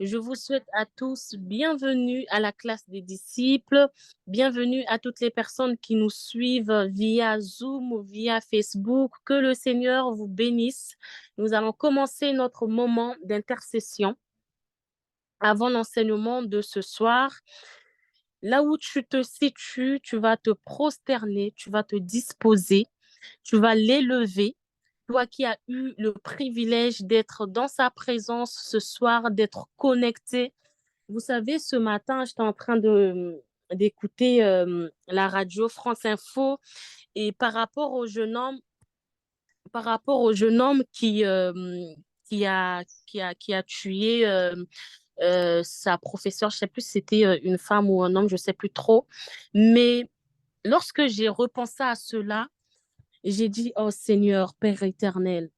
Je vous souhaite à tous bienvenue à la classe des disciples, bienvenue à toutes les personnes qui nous suivent via Zoom ou via Facebook. Que le Seigneur vous bénisse. Nous allons commencer notre moment d'intercession avant l'enseignement de ce soir. Là où tu te situes, tu vas te prosterner, tu vas te disposer, tu vas l'élever. Toi qui as eu le privilège d'être dans sa présence ce soir, d'être connecté. Vous savez, ce matin, j'étais en train d'écouter la radio France Info et par rapport au jeune homme qui a tué sa professeure, je ne sais plus si c'était une femme ou un homme, je ne sais plus trop. Mais lorsque j'ai repensé à cela, j'ai dit, oh Seigneur, Père éternel,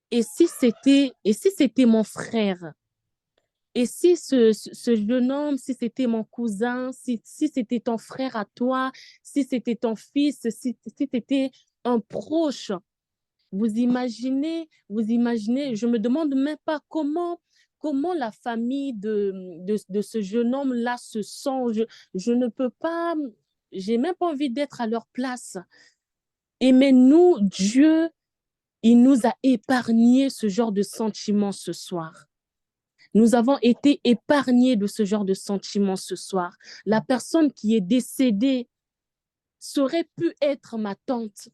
et si c'était mon frère? Et si ce jeune homme, si c'était mon cousin, si c'était ton frère à toi, si c'était ton fils, si c'était un proche, vous imaginez, je me demande même pas comment la famille de ce jeune homme-là se sent. Je ne peux pas, j'ai même pas envie d'être à leur place. Et mais nous, Dieu, il nous a épargné ce genre de sentiments ce soir. Nous avons été épargnés de ce genre de sentiments ce soir. La personne qui est décédée aurait pu être ma tante,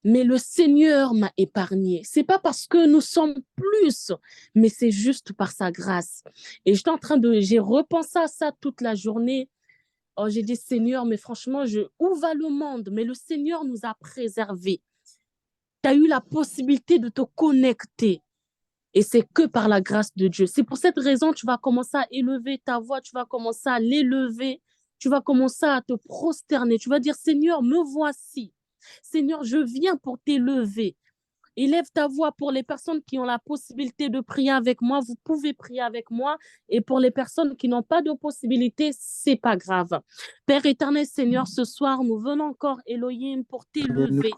mais le Seigneur m'a épargné. C'est pas parce que nous sommes plus, mais c'est juste par sa grâce. Et j'ai repensé à ça toute la journée. Oh, j'ai dit, Seigneur, mais franchement, où va le monde? Mais le Seigneur nous a préservés. Tu as eu la possibilité de te connecter. Et c'est que par la grâce de Dieu. C'est pour cette raison que tu vas commencer à élever ta voix, tu vas commencer à l'élever, tu vas commencer à te prosterner. Tu vas dire, Seigneur, me voici. Seigneur, je viens pour t'élever. Élève ta voix pour les personnes qui ont la possibilité de prier avec moi. Vous pouvez prier avec moi. Et pour les personnes qui n'ont pas de possibilité, c'est pas grave. Père éternel, Seigneur, ce soir, nous venons encore, Elohim, pour t'élever.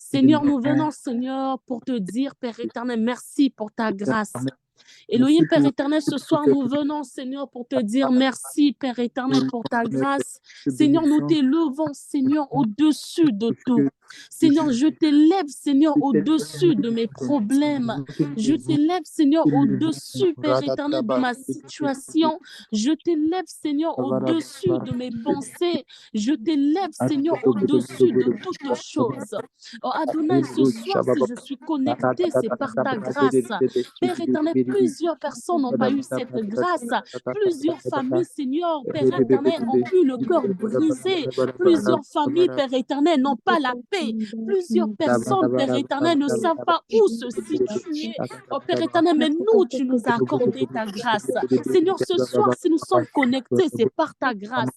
Seigneur, nous venons, Seigneur, pour te dire, Père éternel, merci pour ta grâce. Elohim, Père éternel, ce soir, nous venons, Seigneur, pour te dire merci, Père éternel, pour ta grâce. Seigneur, nous t'élevons, Seigneur, au-dessus de tout. Seigneur, je t'élève, Seigneur, au-dessus de mes problèmes. Je t'élève, Seigneur, au-dessus, Père éternel, de ma situation. Je t'élève, Seigneur, au-dessus de mes pensées. Je t'élève, Seigneur, au-dessus de toutes choses. Oh, Adonai, ce soir, si je suis connectée, c'est par ta grâce. Père éternel, plusieurs personnes n'ont pas eu cette grâce. Plusieurs familles, Seigneur, Père éternel, ont eu le cœur brisé. Plusieurs familles, Père éternel, n'ont pas la paix. Plusieurs personnes, Père éternel, ne savent pas où se situer. Oh, Père éternel, mais nous, tu nous as accordé ta grâce. Seigneur, ce soir, si nous sommes connectés, c'est par ta grâce.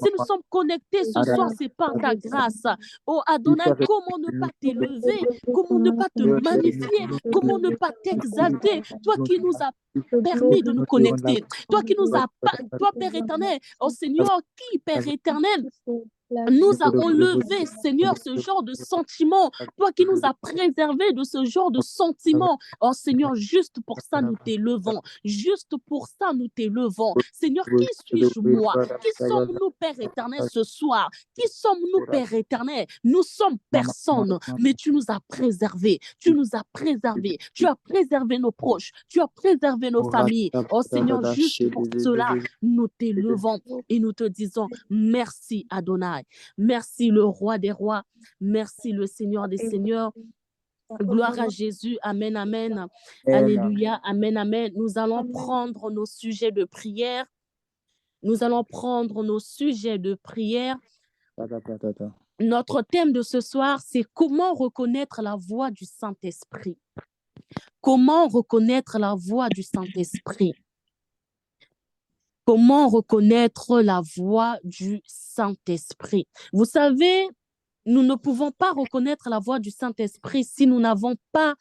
Si nous sommes connectés ce soir, c'est par ta grâce. Oh Adonai, comment ne pas t'élever? Comment ne pas te magnifier? Comment ne pas t'exalter? Toi qui nous as permis de nous connecter. Toi, Père éternel, oh Seigneur, qui, Père éternel, nous a enlevé, Seigneur, ce genre de sentiment. Toi qui nous as préservés de ce genre de sentiment. Oh Seigneur, juste pour ça, nous t'élevons. Juste pour ça, nous t'élevons. Seigneur, qui suis-je moi? Qui sommes-nous, Père éternel, ce soir? Qui sommes-nous, Père éternel? Nous sommes personne, mais tu nous as préservés. Tu nous as préservés. Tu as préservé nos proches. Tu as préservé nos familles. Oh Seigneur, juste pour cela, nous t'élevons et nous te disons merci, Adonai. Merci le roi des rois. Merci le Seigneur des seigneurs. Gloire à Jésus. Amen, amen. Alléluia. Amen, amen. Nous allons prendre nos sujets de prière. Nous allons prendre nos sujets de prière. Notre thème de ce soir, c'est comment reconnaître la voix du Saint-Esprit. Comment reconnaître la voix du Saint-Esprit? Comment reconnaître la voix du Saint-Esprit? Vous savez, nous ne pouvons pas reconnaître la voix du Saint-Esprit si nous n'avons pas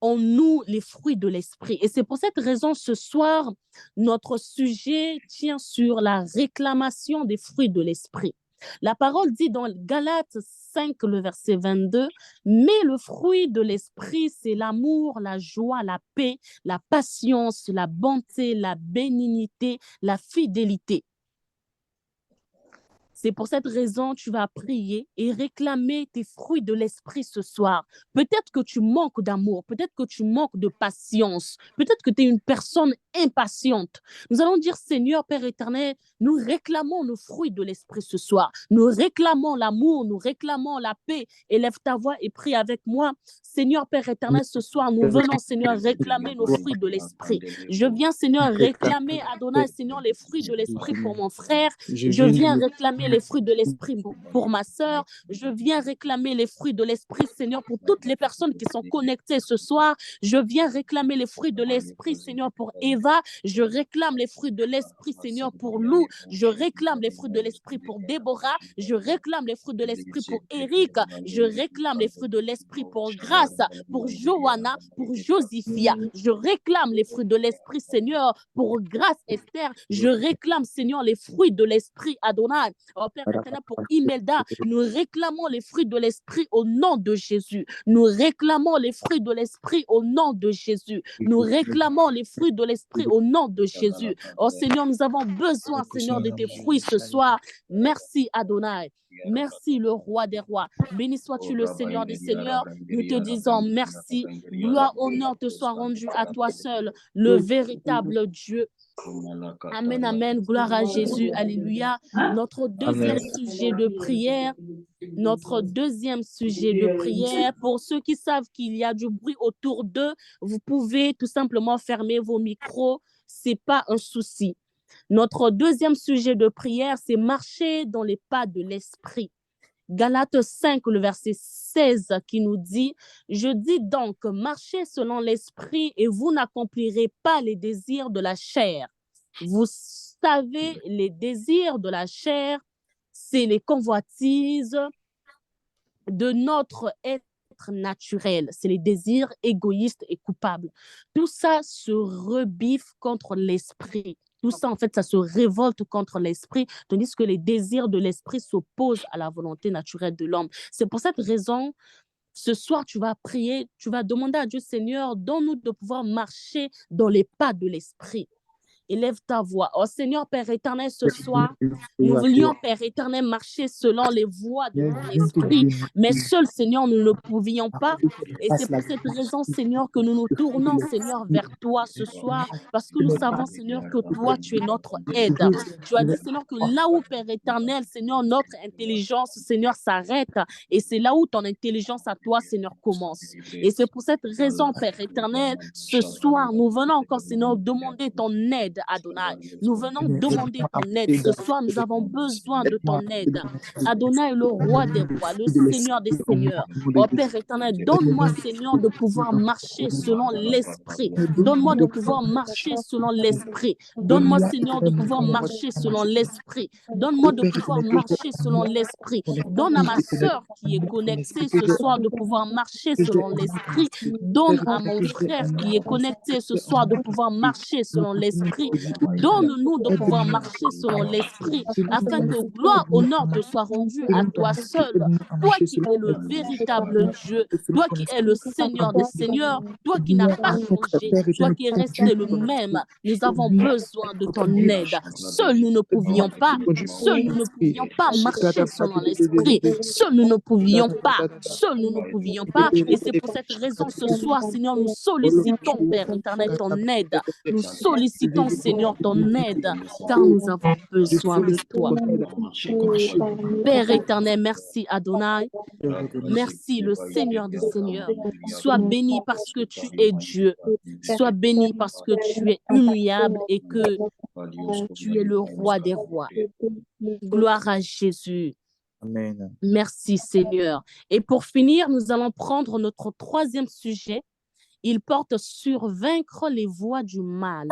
en nous les fruits de l'Esprit. Et c'est pour cette raison, ce soir, notre sujet tient sur la réclamation des fruits de l'Esprit. La parole dit dans Galates 5, le verset 22, « Mais le fruit de l'esprit, c'est l'amour, la joie, la paix, la patience, la bonté, la bénignité, la fidélité. » C'est pour cette raison que tu vas prier et réclamer tes fruits de l'esprit ce soir. Peut-être que tu manques d'amour, peut-être que tu manques de patience, peut-être que tu es une personne impatiente. Nous allons dire, Seigneur Père éternel, nous réclamons nos fruits de l'esprit ce soir. Nous réclamons l'amour, nous réclamons la paix. Élève ta voix et prie avec moi. Seigneur Père éternel, ce soir, nous venons, Seigneur, réclamer nos fruits de l'esprit. Je viens, Seigneur, réclamer, Adonai, Seigneur, les fruits de l'esprit pour mon frère. Je viens réclamer les fruits de l'esprit pour ma sœur. Je viens réclamer les fruits de l'esprit, Seigneur, pour toutes les personnes qui sont connectées ce soir. Je viens réclamer les fruits de l'esprit, Seigneur, pour Eva. Je réclame les fruits de l'esprit, Seigneur, pour Lou. Je réclame les fruits de l'esprit pour Déborah. Je réclame les fruits de l'esprit pour Eric. Je réclame les fruits de l'esprit pour Grâce, pour Johanna, pour Joséphia. Je réclame les fruits de l'esprit, Seigneur, pour Grâce Esther. Je réclame, Seigneur, les fruits de l'esprit, Adonai. Oh Père éternel, pour Imelda, nous réclamons les fruits de l'esprit au nom de Jésus. Nous réclamons les fruits de l'esprit au nom de Jésus. Nous réclamons les fruits de l'esprit au nom de Jésus. Oh Seigneur, nous avons besoin, Seigneur, de tes fruits ce soir. Merci Adonai. Merci le roi des rois. Béni sois-tu le Seigneur des seigneurs. Nous te disons merci. Gloire, honneur te soit rendu à toi seul, le véritable Dieu. Amen, amen. Gloire à Jésus. Alléluia. Notre deuxième sujet de prière. Notre deuxième sujet de prière. Pour ceux qui savent qu'il y a du bruit autour d'eux, vous pouvez tout simplement fermer vos micros. C'est pas un souci. Notre deuxième sujet de prière, c'est marcher dans les pas de l'esprit. Galates 5, le verset 16 qui nous dit, « Je dis donc, marchez selon l'esprit et vous n'accomplirez pas les désirs de la chair. » Vous savez, les désirs de la chair, c'est les convoitises de notre être naturel. C'est les désirs égoïstes et coupables. Tout ça se rebiffe contre l'esprit. Tout ça, en fait, ça se révolte contre l'esprit, tandis que les désirs de l'esprit s'opposent à la volonté naturelle de l'homme. C'est pour cette raison, ce soir, tu vas prier, tu vas demander à Dieu, Seigneur, donne-nous de pouvoir marcher dans les pas de l'esprit. Élève ta voix. Oh Seigneur, Père éternel, ce soir, nous voulions, Père éternel, marcher selon les voies de ton esprit. Mais seul, Seigneur, nous ne pouvions pas. Et c'est pour cette raison, Seigneur, que nous nous tournons, Seigneur, vers toi ce soir. Parce que nous savons, Seigneur, que toi, tu es notre aide. Tu as dit, Seigneur, que là où, Père éternel, Seigneur, notre intelligence, Seigneur, s'arrête. Et c'est là où ton intelligence à toi, Seigneur, commence. Et c'est pour cette raison, Père éternel, ce soir, nous venons encore, Seigneur, demander ton aide, Adonai. Nous venons demander ton aide. Ce soir, nous avons besoin de ton aide. Adonai est le roi des rois, le Seigneur des seigneurs. Oh Père éternel, donne-moi, Seigneur, de pouvoir marcher selon l'esprit. Donne-moi de pouvoir marcher selon l'esprit. Donne-moi, Seigneur, de pouvoir marcher selon l'esprit. Donne-moi de pouvoir marcher selon l'esprit. Donne à ma sœur qui est connectée ce soir de pouvoir marcher selon l'esprit. Donne à mon frère qui est connecté ce soir de pouvoir marcher selon l'esprit. Donne-nous de pouvoir marcher selon l'esprit, afin que gloire, honneur te soit rendu à toi seul, toi qui es le véritable Dieu, toi qui es le Seigneur des seigneurs, toi qui n'as pas changé, toi qui es resté le même. Nous avons besoin de ton aide. Seuls nous ne pouvions pas, seuls nous ne pouvions pas marcher selon l'esprit, seuls nous ne pouvions pas, seuls nous ne pouvions pas. Et c'est pour cette raison ce soir, Seigneur, nous sollicitons, Père éternel, ton aide. Nous sollicitons, Seigneur, ton aide, car nous avons besoin de toi. Père éternel, merci Adonai. Merci le Seigneur des Seigneurs. Sois béni parce que tu es Dieu. Sois béni parce que tu es immuable et que tu es le roi des rois. Gloire à Jésus. Amen. Merci Seigneur. Et pour finir, nous allons prendre notre troisième sujet. Il porte sur vaincre les voies du mal.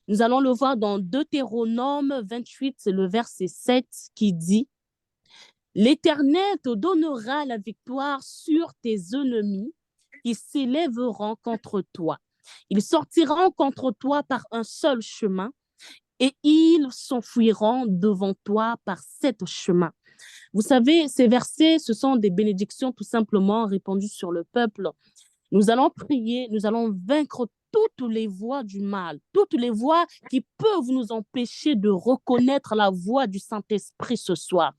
Nous allons le voir dans Deutéronome 28, c'est le verset 7 qui dit « L'Éternel te donnera la victoire sur tes ennemis qui s'élèveront contre toi. Ils sortiront contre toi par un seul chemin et ils s'enfuiront devant toi par 7 chemins. Vous savez, ces versets, ce sont des bénédictions tout simplement répandues sur le peuple. Nous allons prier, nous allons vaincre toutes les voies du mal, toutes les voies qui peuvent nous empêcher de reconnaître la voix du Saint-Esprit ce soir.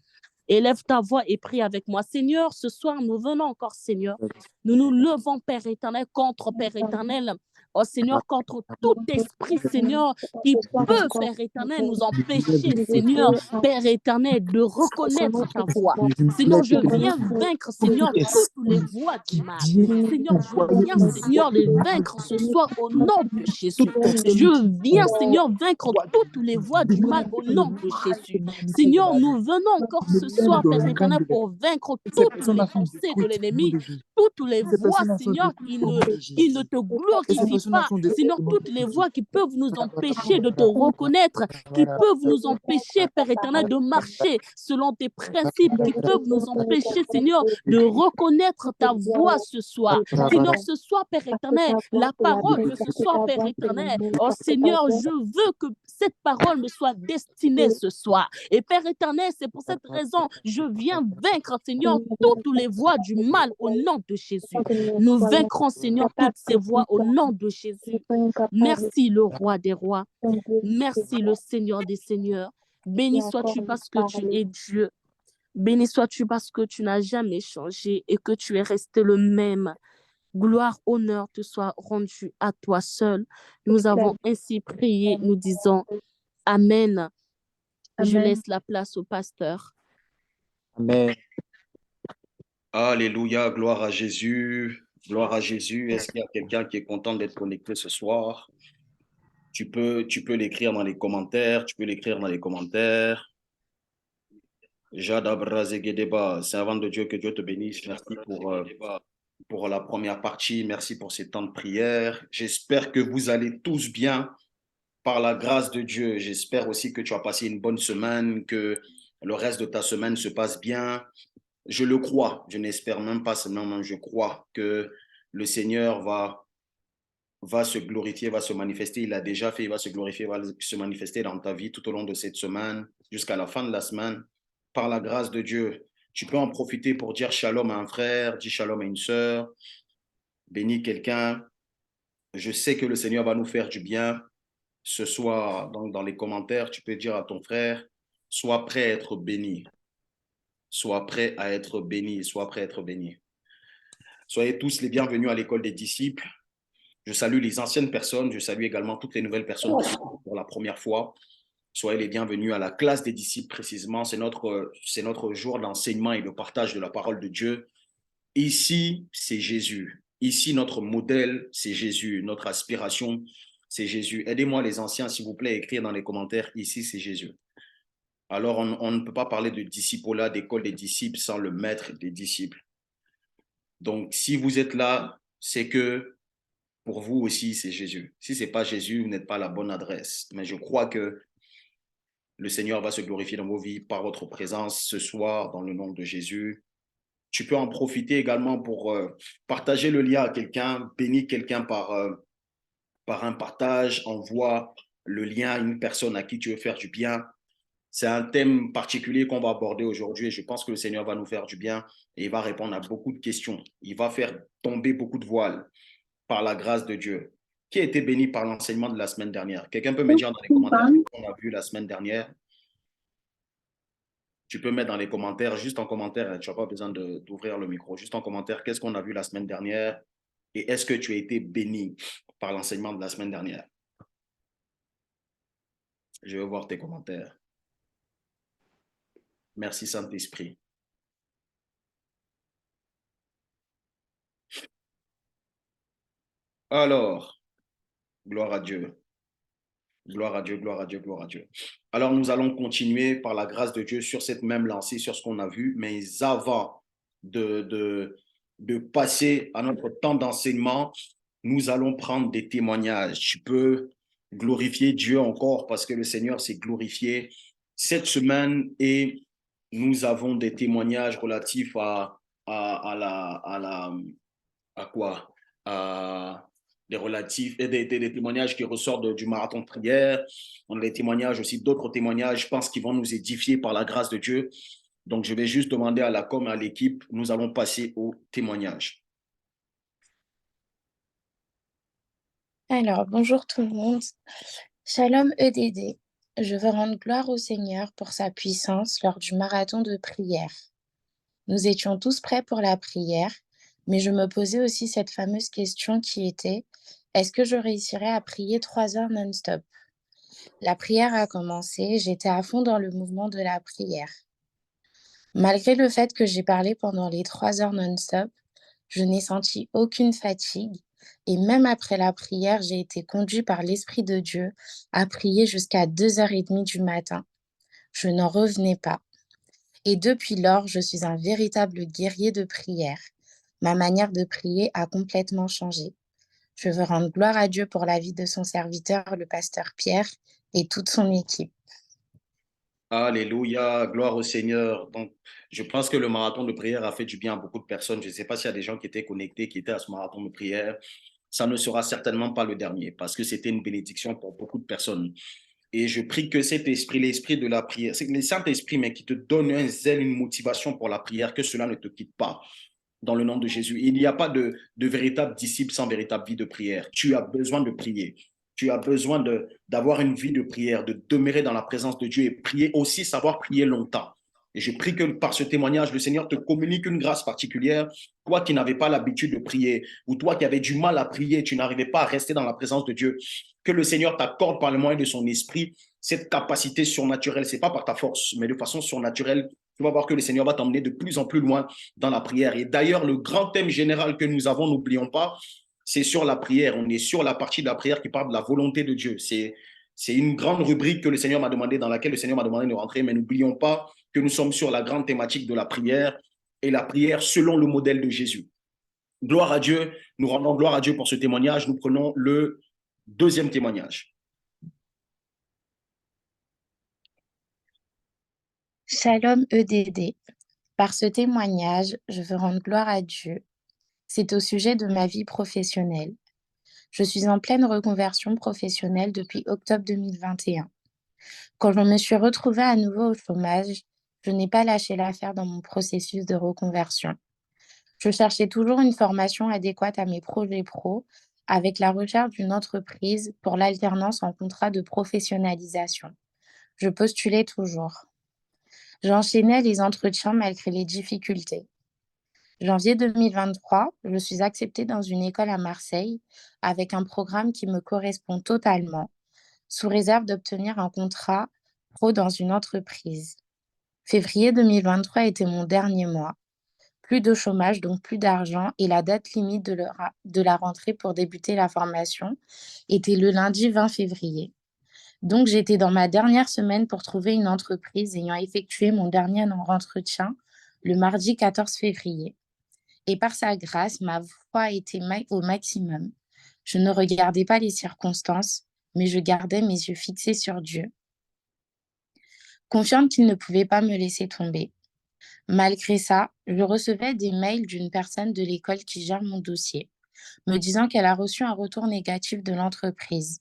Élève ta voix et prie avec moi. Seigneur, ce soir, nous venons encore, Seigneur. Nous nous levons, Père éternel, contre Père éternel. Oh Seigneur, contre tout esprit, Seigneur, qui peut, Père éternel, nous empêcher, Seigneur, Père éternel, de reconnaître ta voix. Seigneur, je viens vaincre, Seigneur, toutes les voies du mal. Seigneur, je viens, Seigneur, les vaincre ce soir au nom de Jésus. Je viens, Seigneur, vaincre toutes les voies du mal au nom de Jésus. Seigneur, nous venons encore ce soir, Père éternel, pour vaincre toutes les pensées de l'ennemi, toutes les voies, Seigneur, qui ne te glorifient pas. Seigneur, toutes les voies qui peuvent nous empêcher de te reconnaître, qui peuvent nous empêcher, Père éternel, de marcher selon tes principes, qui peuvent nous empêcher, Seigneur, de reconnaître ta voix ce soir. Seigneur, ce soir, Père éternel, la parole de ce soir, Père éternel, oh Seigneur, je veux que cette parole me soit destinée ce soir. Et Père éternel, c'est pour cette raison, je viens vaincre, Seigneur, toutes les voies du mal au nom de Jésus. Nous vaincrons, Seigneur, toutes ces voies au nom de Jésus. Merci, le roi des rois. Merci, le Seigneur des seigneurs. Béni sois-tu parce que tu es Dieu. Béni sois-tu parce que tu n'as jamais changé et que tu es resté le même. Gloire, honneur te soit rendu à toi seul. Nous avons ainsi prié, nous disons Amen. Je laisse la place au pasteur. Amen. Alléluia, gloire à Jésus. Gloire à Jésus. Est-ce qu'il y a quelqu'un qui est content d'être connecté ce soir? Tu peux l'écrire dans les commentaires. Tu peux l'écrire dans les commentaires. Jada Brazegedeba, servant de Dieu, que Dieu te bénisse. Merci pour la première partie. Merci pour ces temps de prière. J'espère que vous allez tous bien par la grâce de Dieu. J'espère aussi que tu as passé une bonne semaine, que le reste de ta semaine se passe bien. Je le crois. Je n'espère même pas seulement, mais je crois que le Seigneur va se glorifier, va se manifester. Il l'a déjà fait, il va se glorifier, il va se manifester dans ta vie tout au long de cette semaine, jusqu'à la fin de la semaine, par la grâce de Dieu. Tu peux en profiter pour dire shalom à un frère, dire shalom à une sœur, bénis quelqu'un. Je sais que le Seigneur va nous faire du bien ce soir. Donc, dans les commentaires, tu peux dire à ton frère, sois prêt à être béni. Sois prêt à être béni, sois prêt à être béni. Soyez tous les bienvenus à l'école des disciples. Je salue les anciennes personnes, je salue également toutes les nouvelles personnes qui sont pour la première fois. Soyez les bienvenus à la classe des disciples précisément. C'est notre jour d'enseignement et de partage de la parole de Dieu. Ici, c'est Jésus. Ici, notre modèle, c'est Jésus. Notre aspiration, c'est Jésus. Aidez-moi les anciens, s'il vous plaît, à écrire dans les commentaires, ici, c'est Jésus. Alors, on ne peut pas parler de disciple-là, d'école des disciples, sans le maître des disciples. Donc, si vous êtes là, c'est que pour vous aussi, c'est Jésus. Si ce n'est pas Jésus, vous n'êtes pas à la bonne adresse. Mais je crois que le Seigneur va se glorifier dans vos vies par votre présence ce soir, dans le nom de Jésus. Tu peux en profiter également pour partager le lien à quelqu'un, bénir quelqu'un par un partage, envoie le lien à une personne à qui tu veux faire du bien. C'est un thème particulier qu'on va aborder aujourd'hui et je pense que le Seigneur va nous faire du bien et il va répondre à beaucoup de questions. Il va faire tomber beaucoup de voiles par la grâce de Dieu. Qui a été béni par l'enseignement de la semaine dernière? Quelqu'un peut me dire dans les commentaires ce qu'on a vu la semaine dernière? Tu peux mettre dans les commentaires, juste en commentaire, tu n'as pas besoin d'ouvrir le micro, juste en commentaire, qu'est-ce qu'on a vu la semaine dernière et est-ce que tu as été béni par l'enseignement de la semaine dernière? Je veux voir tes commentaires. Merci Saint-Esprit. Alors, gloire à Dieu. Gloire à Dieu, gloire à Dieu, gloire à Dieu. Alors, nous allons continuer par la grâce de Dieu sur cette même lancée, sur ce qu'on a vu, mais avant de passer à notre temps d'enseignement, nous allons prendre des témoignages. Tu peux glorifier Dieu encore parce que le Seigneur s'est glorifié cette semaine et nous avons des témoignages relatifs à quoi? des relatifs et des témoignages qui ressortent du marathon de prière. On a des témoignages aussi, d'autres témoignages, je pense, qui vont nous édifier par la grâce de Dieu. Donc, je vais juste demander à la com et à l'équipe, nous allons passer au témoignage. Alors, bonjour tout le monde. Shalom EDD. Je veux rendre gloire au Seigneur pour sa puissance lors du marathon de prière. Nous étions tous prêts pour la prière, mais je me posais aussi cette fameuse question qui était: est-ce que je réussirais à prier 3 heures non-stop? La prière a commencé, j'étais à fond dans le mouvement de la prière. Malgré le fait que j'ai parlé pendant les 3 heures non-stop, je n'ai senti aucune fatigue et même après la prière, j'ai été conduit par l'Esprit de Dieu à prier jusqu'à 2h30 du matin. Je n'en revenais pas. Et depuis lors, je suis un véritable guerrier de prière. Ma manière de prier a complètement changé. Je veux rendre gloire à Dieu pour la vie de son serviteur, le pasteur Pierre, et toute son équipe. Alléluia, gloire au Seigneur. Donc, je pense que le marathon de prière a fait du bien à beaucoup de personnes. Je ne sais pas s'il y a des gens qui étaient connectés, qui étaient à ce marathon de prière. Ça ne sera certainement pas le dernier parce que c'était une bénédiction pour beaucoup de personnes. Et je prie que cet esprit, l'esprit de la prière, c'est le Saint-Esprit, mais qui te donne un zèle, une motivation pour la prière, que cela ne te quitte pas dans le nom de Jésus. Il n'y a pas de véritable disciple sans véritable vie de prière. Tu as besoin de prier. Tu as besoin d'avoir une vie de prière, de demeurer dans la présence de Dieu et prier aussi, savoir prier longtemps. Et je prie que par ce témoignage, le Seigneur te communique une grâce particulière. Toi qui n'avais pas l'habitude de prier, ou toi qui avais du mal à prier, tu n'arrivais pas à rester dans la présence de Dieu, que le Seigneur t'accorde par le moyen de son esprit cette capacité surnaturelle. Ce n'est pas par ta force, mais de façon surnaturelle. Tu vas voir que le Seigneur va t'emmener de plus en plus loin dans la prière. Et d'ailleurs, le grand thème général que nous avons, n'oublions pas, c'est sur la prière. On est sur la partie de la prière qui parle de la volonté de Dieu. C'est une grande rubrique que le Seigneur m'a demandé, dans laquelle le Seigneur m'a demandé de rentrer, mais n'oublions pas que nous sommes sur la grande thématique de la prière et la prière selon le modèle de Jésus. Gloire à Dieu, nous rendons gloire à Dieu pour ce témoignage. Nous prenons le deuxième témoignage. Shalom EDD. Par ce témoignage, je veux rendre gloire à Dieu. C'est au sujet de ma vie professionnelle. Je suis en pleine reconversion professionnelle depuis octobre 2021. Quand je me suis retrouvée à nouveau au chômage, je n'ai pas lâché l'affaire dans mon processus de reconversion. Je cherchais toujours une formation adéquate à mes projets pro avec la recherche d'une entreprise pour l'alternance en contrat de professionnalisation. Je postulais toujours. J'enchaînais les entretiens malgré les difficultés. Janvier 2023, je suis acceptée dans une école à Marseille avec un programme qui me correspond totalement, sous réserve d'obtenir un contrat pro dans une entreprise. Février 2023 était mon dernier mois. Plus de chômage, donc plus d'argent, et la date limite de la rentrée pour débuter la formation était le lundi 20 février. Donc j'étais dans ma dernière semaine pour trouver une entreprise ayant effectué mon dernier entretien le mardi 14 février. Et par sa grâce, ma foi était au maximum. Je ne regardais pas les circonstances, mais je gardais mes yeux fixés sur Dieu. Confiante qu'il ne pouvait pas me laisser tomber. Malgré ça, je recevais des mails d'une personne de l'école qui gère mon dossier, me disant qu'elle a reçu un retour négatif de l'entreprise.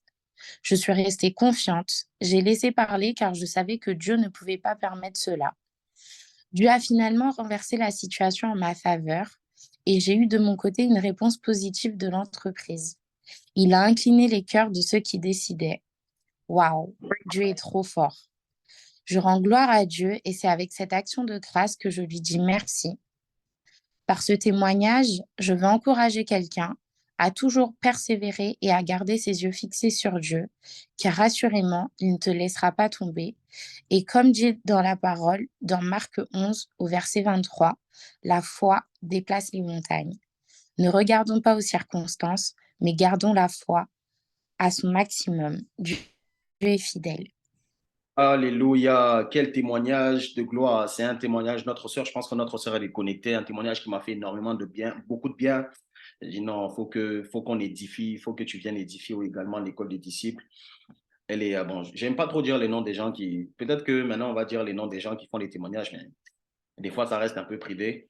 Je suis restée confiante, j'ai laissé parler car je savais que Dieu ne pouvait pas permettre cela. Dieu a finalement renversé la situation en ma faveur et j'ai eu de mon côté une réponse positive de l'entreprise. Il a incliné les cœurs de ceux qui décidaient. Waouh, Dieu est trop fort. Je rends gloire à Dieu et c'est avec cette action de grâce que je lui dis merci. Par ce témoignage, je veux encourager quelqu'un à toujours persévérer et à garder ses yeux fixés sur Dieu, car assurément, il ne te laissera pas tomber. Et comme dit dans la parole, dans Marc 11, au verset 23, la foi déplace les montagnes. Ne regardons pas aux circonstances, mais gardons la foi à son maximum. Dieu est fidèle. Alléluia, quel témoignage de gloire. C'est un témoignage, notre sœur, je pense que notre sœur, elle est connectée, un témoignage qui m'a fait énormément de bien, beaucoup de bien. J'ai dit non, faut qu'on édifie, il faut que tu viennes édifier également l'école des disciples. Elle est, bon, j'aime pas trop dire les noms des gens qui, peut-être que maintenant on va dire les noms des gens qui font les témoignages, mais des fois ça reste un peu privé.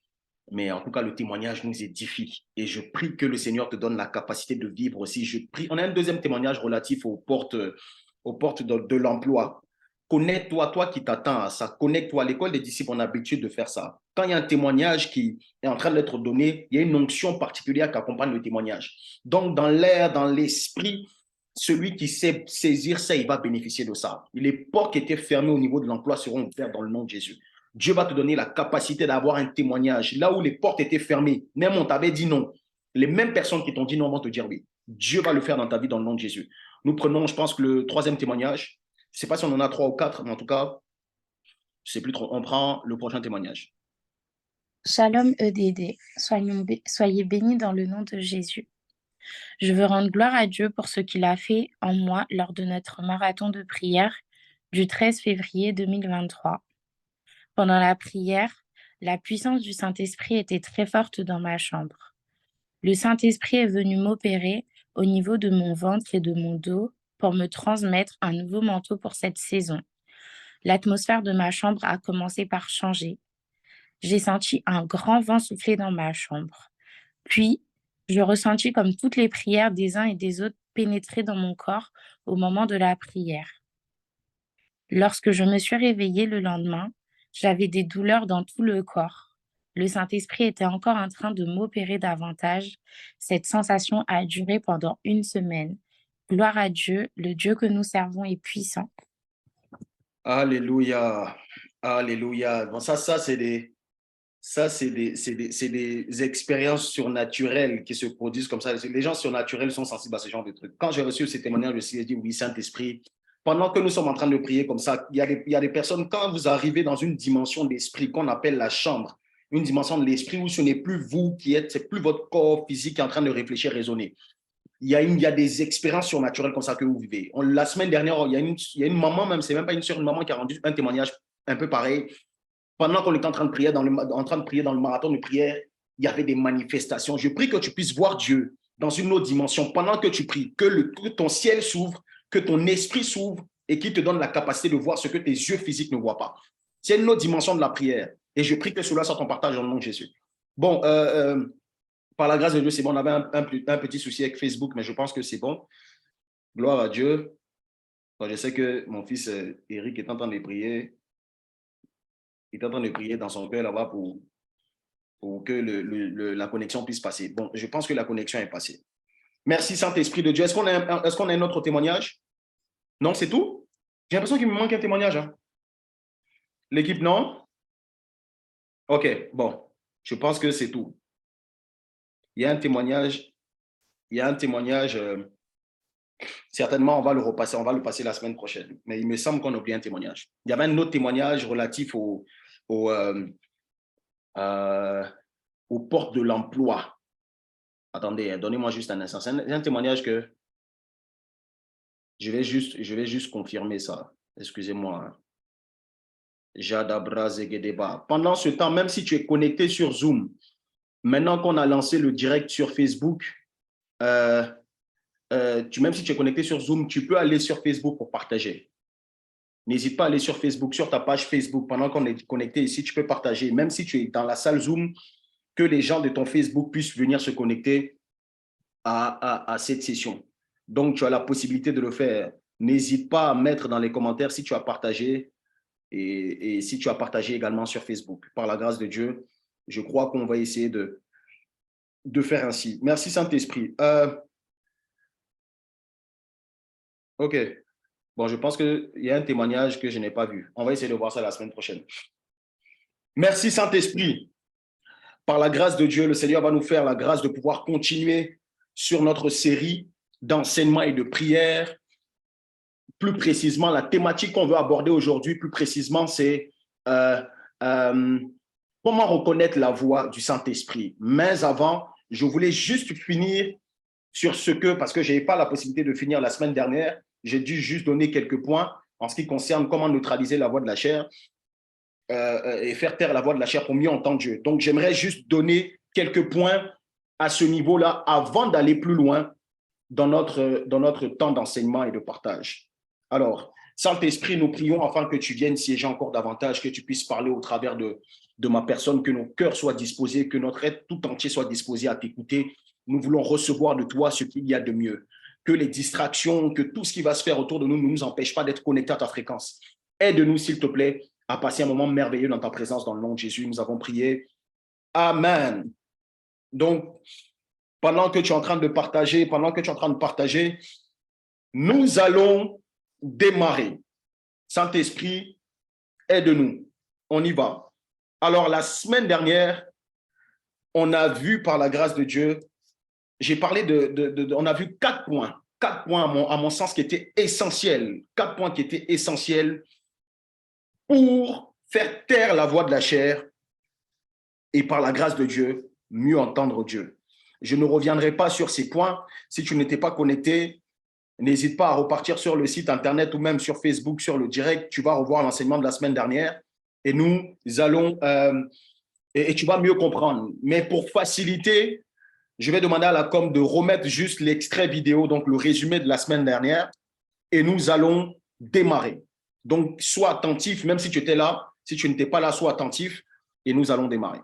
Mais en tout cas, le témoignage nous édifie. Et je prie que le Seigneur te donne la capacité de vivre aussi. Je prie. On a un deuxième témoignage relatif aux portes de l'emploi. Connecte-toi, toi qui t'attends à ça. Connecte-toi. À l'école des disciples, on a l'habitude de faire ça. Quand il y a un témoignage qui est en train d'être donné, il y a une onction particulière qui accompagne le témoignage. Donc, dans l'air, dans l'esprit, celui qui sait saisir ça, il va bénéficier de ça. Les portes qui étaient fermées au niveau de l'emploi seront ouvertes dans le nom de Jésus. Dieu va te donner la capacité d'avoir un témoignage. Là où les portes étaient fermées, même on t'avait dit non. Les mêmes personnes qui t'ont dit non vont te dire oui. Dieu va le faire dans ta vie dans le nom de Jésus. Nous prenons, je pense que le troisième témoignage, je ne sais pas si on en a 3 ou 4, mais en tout cas, je ne sais plus trop. On prend le prochain témoignage. Shalom EDD, soyez bénis dans le nom de Jésus. Je veux rendre gloire à Dieu pour ce qu'il a fait en moi lors de notre marathon de prière du 13 février 2023. Pendant la prière, la puissance du Saint-Esprit était très forte dans ma chambre. Le Saint-Esprit est venu m'opérer au niveau de mon ventre et de mon dos pour me transmettre un nouveau manteau pour cette saison. L'atmosphère de ma chambre a commencé par changer. J'ai senti un grand vent souffler dans ma chambre. Puis, je ressentis comme toutes les prières des uns et des autres pénétrer dans mon corps au moment de la prière. Lorsque je me suis réveillée le lendemain, j'avais des douleurs dans tout le corps. Le Saint-Esprit était encore en train de m'opérer davantage. Cette sensation a duré pendant 1 semaine. Gloire à Dieu, le Dieu que nous servons est puissant. Alléluia. Alléluia. Bon, ça c'est des expériences surnaturelles qui se produisent comme ça. Les gens surnaturels sont sensibles à ce genre de trucs. Quand j'ai reçu ces témoignages, je me suis dit, oui, Saint-Esprit, pendant que nous sommes en train de prier comme ça, il y a des personnes, quand vous arrivez dans une dimension d'esprit qu'on appelle la chambre, une dimension de l'esprit où ce n'est plus vous qui êtes, c'est plus votre corps physique qui est en train de réfléchir, raisonner. Il y a des expériences surnaturelles comme ça que vous vivez. La semaine dernière, il y a une maman, même, c'est même pas une sœur, une maman qui a rendu un témoignage un peu pareil. Pendant qu'on était en train de prier dans le marathon de prière, il y avait des manifestations. Je prie que tu puisses voir Dieu dans une autre dimension pendant que tu pries, que ton ciel s'ouvre, que ton esprit s'ouvre et qu'il te donne la capacité de voir ce que tes yeux physiques ne voient pas. C'est une autre dimension de la prière. Et je prie que cela soit ton partage dans le nom de Jésus. Bon, par la grâce de Dieu, c'est bon. On avait un petit souci avec Facebook, mais je pense que c'est bon. Gloire à Dieu. Bon, je sais que mon fils Eric est en train de prier. Il est en train de prier dans son cœur là-bas pour que la connexion puisse passer. Bon, je pense que la connexion est passée. Merci Saint-Esprit de Dieu. Est-ce qu'on a un autre témoignage? Non, c'est tout? J'ai l'impression qu'il me manque un témoignage. Hein? L'équipe, non? OK, bon. Je pense que c'est tout. Il y a un témoignage. Certainement, on va le passer la semaine prochaine. Mais il me semble qu'on a oublié un témoignage. Il y avait un autre témoignage relatif aux portes de l'emploi. Attendez, donnez-moi juste un instant. C'est un témoignage que je vais juste confirmer ça. Excusez-moi. Jadabra Zegedeba. Pendant ce temps, même si tu es connecté sur Zoom, maintenant qu'on a lancé le direct sur Facebook, même si tu es connecté sur Zoom, tu peux aller sur Facebook pour partager. N'hésite pas à aller sur Facebook, sur ta page Facebook. Pendant qu'on est connecté ici, tu peux partager. Même si tu es dans la salle Zoom, que les gens de ton Facebook puissent venir se connecter à cette session. Donc, tu as la possibilité de le faire. N'hésite pas à mettre dans les commentaires si tu as partagé et si tu as partagé également sur Facebook. Par la grâce de Dieu, je crois qu'on va essayer de faire ainsi. Merci Saint-Esprit. OK. Bon, je pense qu'il y a un témoignage que je n'ai pas vu. On va essayer de voir ça la semaine prochaine. Merci Saint-Esprit. Par la grâce de Dieu, le Seigneur va nous faire la grâce de pouvoir continuer sur notre série d'enseignement et de prière. Plus précisément, la thématique qu'on veut aborder aujourd'hui, plus précisément, c'est comment reconnaître la voix du Saint-Esprit. Mais avant, je voulais juste finir sur ce que, parce que je n'avais pas la possibilité de finir la semaine dernière, j'ai dû juste donner quelques points en ce qui concerne comment neutraliser la voix de la chair et faire taire la voix de la chair pour mieux entendre Dieu. Donc, j'aimerais juste donner quelques points à ce niveau-là avant d'aller plus loin dans notre temps d'enseignement et de partage. Alors, Saint-Esprit, nous prions afin que tu viennes siéger encore davantage, que tu puisses parler au travers de ma personne, que nos cœurs soient disposés, que notre être tout entier soit disposé à t'écouter. Nous voulons recevoir de toi ce qu'il y a de mieux. Que les distractions, que tout ce qui va se faire autour de nous ne nous empêche pas d'être connectés à ta fréquence. Aide-nous, s'il te plaît, à passer un moment merveilleux dans ta présence, dans le nom de Jésus. Nous avons prié. Amen. Donc, pendant que tu es en train de partager, nous allons démarrer. Saint-Esprit, aide-nous. On y va. Alors, la semaine dernière, on a vu par la grâce de Dieu, j'ai parlé on a vu 4 points. 4 points à mon sens qui étaient essentiels. 4 points qui étaient essentiels pour faire taire la voix de la chair et par la grâce de Dieu, mieux entendre Dieu. Je ne reviendrai pas sur ces points. Si tu n'étais pas connecté, n'hésite pas à repartir sur le site internet ou même sur Facebook, sur le direct. Tu vas revoir l'enseignement de la semaine dernière et nous allons, et tu vas mieux comprendre. Mais pour faciliter, je vais demander à la com de remettre juste l'extrait vidéo, donc le résumé de la semaine dernière, et nous allons démarrer. Donc, sois attentif, même si tu étais là. Si tu n'étais pas là, sois attentif et nous allons démarrer.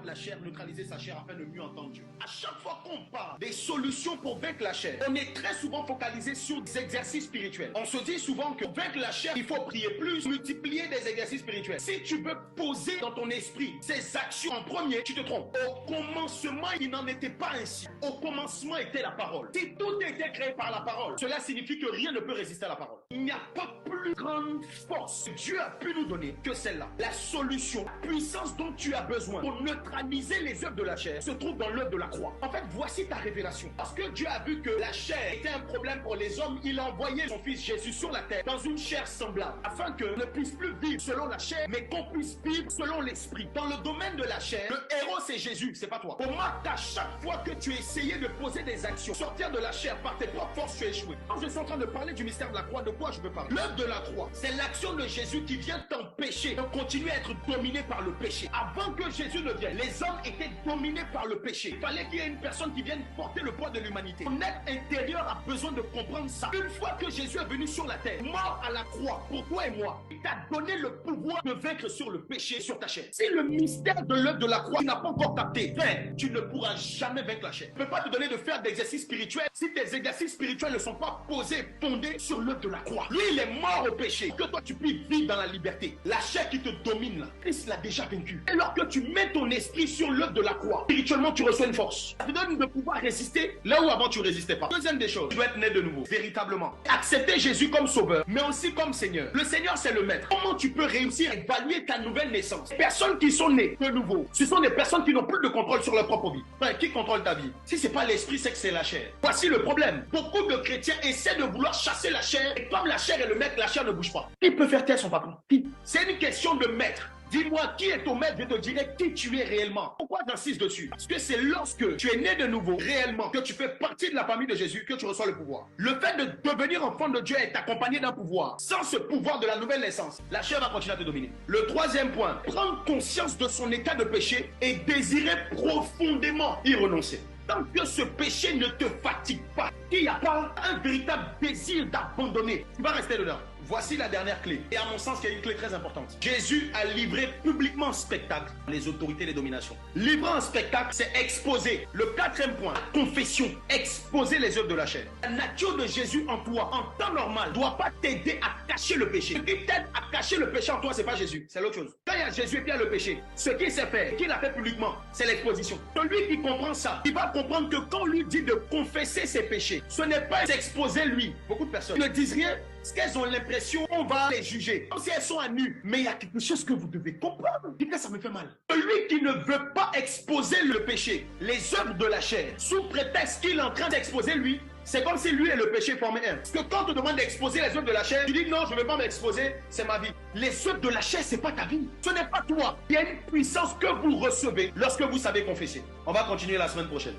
De la chair, neutraliser sa chair afin de mieux entendre Dieu. À chaque fois qu'on parle des solutions pour vaincre la chair, on est très souvent focalisé sur des exercices spirituels. On se dit souvent que pour vaincre la chair, il faut prier plus, multiplier des exercices spirituels. Si tu veux poser dans ton esprit ces actions en premier, tu te trompes. Au commencement, il n'en était pas ainsi. Au commencement était la parole. Si tout était créé par la parole, cela signifie que rien ne peut résister à la parole. Il n'y a pas plus grande force que Dieu a pu nous donner que celle-là. La solution, la puissance dont tu as besoin pour neutraliser les œuvres de la chair se trouve dans l'œuvre de la croix. En fait, voici ta révélation. Parce que Dieu a vu que la chair était un problème pour les hommes, il a envoyé son fils Jésus sur la terre dans une chair semblable, afin que ne puisse plus vivre selon la chair, mais qu'on puisse vivre selon l'esprit. Dans le domaine de la chair, le héros c'est Jésus, c'est pas toi. Au moins, à chaque fois que tu essayais de poser des actions, sortir de la chair par tes propres forces, tu as échoué. Quand je suis en train de parler du mystère de la croix, de quoi je veux parler? L'œuvre de la croix, c'est l'action de Jésus qui vient t'empêcher de continuer à être dominé par le péché. Avant que Jésus ne vienne, les hommes étaient dominés par le péché. Il fallait qu'il y ait une personne qui vienne porter le poids de l'humanité. Ton être intérieur a besoin de comprendre ça. Une fois que Jésus est venu sur la terre, mort à la croix, pour toi et moi, il t'a donné le pouvoir de vaincre sur le péché et sur ta chair. Si le mystère de l'œuvre de la croix, tu n'as pas encore capté, frère, tu ne pourras jamais vaincre la chair. Je ne peux pas te donner de faire d'exercices spirituels si tes exercices spirituels ne sont pas posés, fondés sur l'œuvre de la croix. Lui, il est mort au péché. Que toi, tu puisses vivre dans la liberté. La chair qui te domine, là, Christ l'a déjà vaincu. Alors que tu mets ton esprit sur l'œuvre de la croix, spirituellement, tu reçois une force. Ça te donne de pouvoir résister là où avant tu ne résistais pas. Deuxième des choses, tu dois être né de nouveau, véritablement. Accepter Jésus comme sauveur, mais aussi comme Seigneur. Le Seigneur, c'est le maître. Comment tu peux réussir à évaluer ta nouvelle naissance? Les personnes qui sont nées de nouveau, ce sont des personnes qui n'ont plus de contrôle sur leur propre vie. Enfin, qui contrôle ta vie? Si ce n'est pas l'esprit, c'est que c'est la chair. Voici le problème. Beaucoup de chrétiens essaient de vouloir chasser la chair, et comme la chair est le maître, la chair ne bouge pas. Qui peut faire taire son patron? Qui? C'est une question de maître. Dis-moi qui est ton maître, je te dirai qui tu es réellement. Pourquoi j'insiste dessus? Parce que c'est lorsque tu es né de nouveau, réellement, que tu fais partie de la famille de Jésus, que tu reçois le pouvoir. Le fait de devenir enfant de Dieu est accompagné d'un pouvoir. Sans ce pouvoir de la nouvelle naissance, la chair va continuer à te dominer. Le troisième point, prendre conscience de son état de péché et désirer profondément y renoncer. Tant que ce péché ne te fatigue pas, qu'il n'y a pas un véritable désir d'abandonner, tu vas rester dedans. Voici la dernière clé. Et à mon sens, il y a une clé très importante. Jésus a livré publiquement en spectacle les autorités des dominations. Livrer en spectacle, c'est exposer. Le quatrième point, confession. Exposer les œuvres de la chair. La nature de Jésus en toi, en temps normal, ne doit pas t'aider à cacher le péché. Ce qui t'aide à cacher le péché en toi, ce n'est pas Jésus, c'est l'autre chose. Quand il y a Jésus et puis il y a le péché, ce qu'il sait faire, qu'il a fait publiquement, c'est l'exposition. Celui qui comprend ça, il va comprendre que quand on lui dit de confesser ses péchés, ce n'est pas s'exposer lui. Beaucoup de personnes ne disent rien parce qu'elles ont l'impression qu'on va les juger, comme si elles sont à nu. Mais il y a quelque chose que vous devez comprendre. Et que ça me fait mal. Celui qui ne veut pas exposer le péché, les œuvres de la chair, sous prétexte qu'il est en train d'exposer lui, c'est comme si lui et le péché formaient un. Parce que quand on te demande d'exposer les œuvres de la chair, tu dis non, je ne veux pas m'exposer, c'est ma vie. Les œuvres de la chair, ce n'est pas ta vie. Ce n'est pas toi. Il y a une puissance que vous recevez lorsque vous savez confesser. On va continuer la semaine prochaine.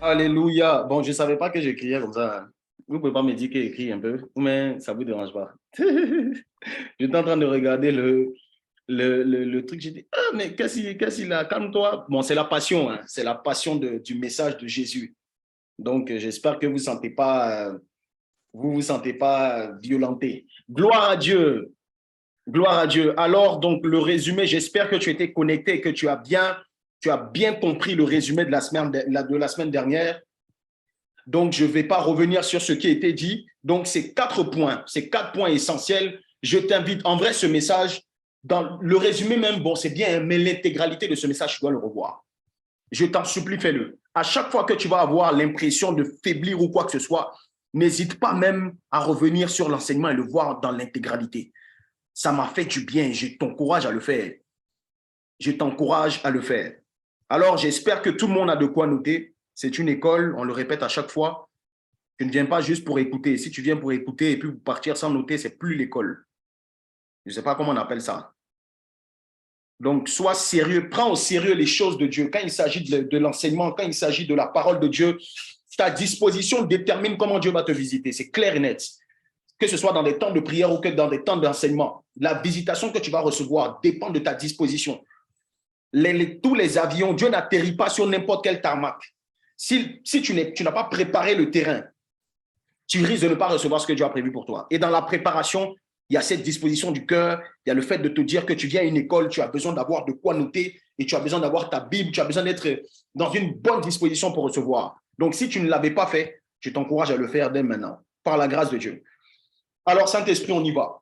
Alléluia. Bon, je ne savais pas que j'écriais comme ça. Vous ne pouvez pas me dire qu'il écrit un peu, mais ça ne vous dérange pas. J'étais en train de regarder le truc, j'ai dit, ah, mais qu'est-ce qu'il a, calme-toi. Bon, c'est la passion, hein. C'est la passion du message de Jésus. Donc, j'espère que vous vous sentez pas violenté. Gloire à Dieu. Gloire à Dieu. Alors, donc, le résumé, j'espère que tu étais connecté et que tu as bien compris le résumé de la semaine dernière. Donc, je ne vais pas revenir sur ce qui a été dit. Donc, ces 4 points essentiels. Je t'invite, en vrai, ce message, dans le résumé même, bon, c'est bien, mais l'intégralité de ce message, tu dois le revoir. Je t'en supplie, fais-le. À chaque fois que tu vas avoir l'impression de faiblir ou quoi que ce soit, n'hésite pas même à revenir sur l'enseignement et le voir dans l'intégralité. Ça m'a fait du bien. Je t'encourage à le faire. Je t'encourage à le faire. Alors, j'espère que tout le monde a de quoi noter. C'est une école, on le répète à chaque fois. Tu ne viens pas juste pour écouter. Si tu viens pour écouter et puis partir sans noter, ce n'est plus l'école. Je ne sais pas comment on appelle ça. Donc, sois sérieux. Prends au sérieux les choses de Dieu. Quand il s'agit de l'enseignement, quand il s'agit de la parole de Dieu, ta disposition détermine comment Dieu va te visiter. C'est clair et net. Que ce soit dans des temps de prière ou que dans des temps d'enseignement. La visitation que tu vas recevoir dépend de ta disposition. Tous les avions, Dieu n'atterrit pas sur n'importe quel tarmac. Si tu n'as pas préparé le terrain, tu risques de ne pas recevoir ce que Dieu a prévu pour toi. Et dans la préparation, il y a cette disposition du cœur, il y a le fait de te dire que tu viens à une école, tu as besoin d'avoir de quoi noter et tu as besoin d'avoir ta Bible, tu as besoin d'être dans une bonne disposition pour recevoir. Donc, si tu ne l'avais pas fait, je t'encourage à le faire dès maintenant, par la grâce de Dieu. Alors, Saint-Esprit, on y va.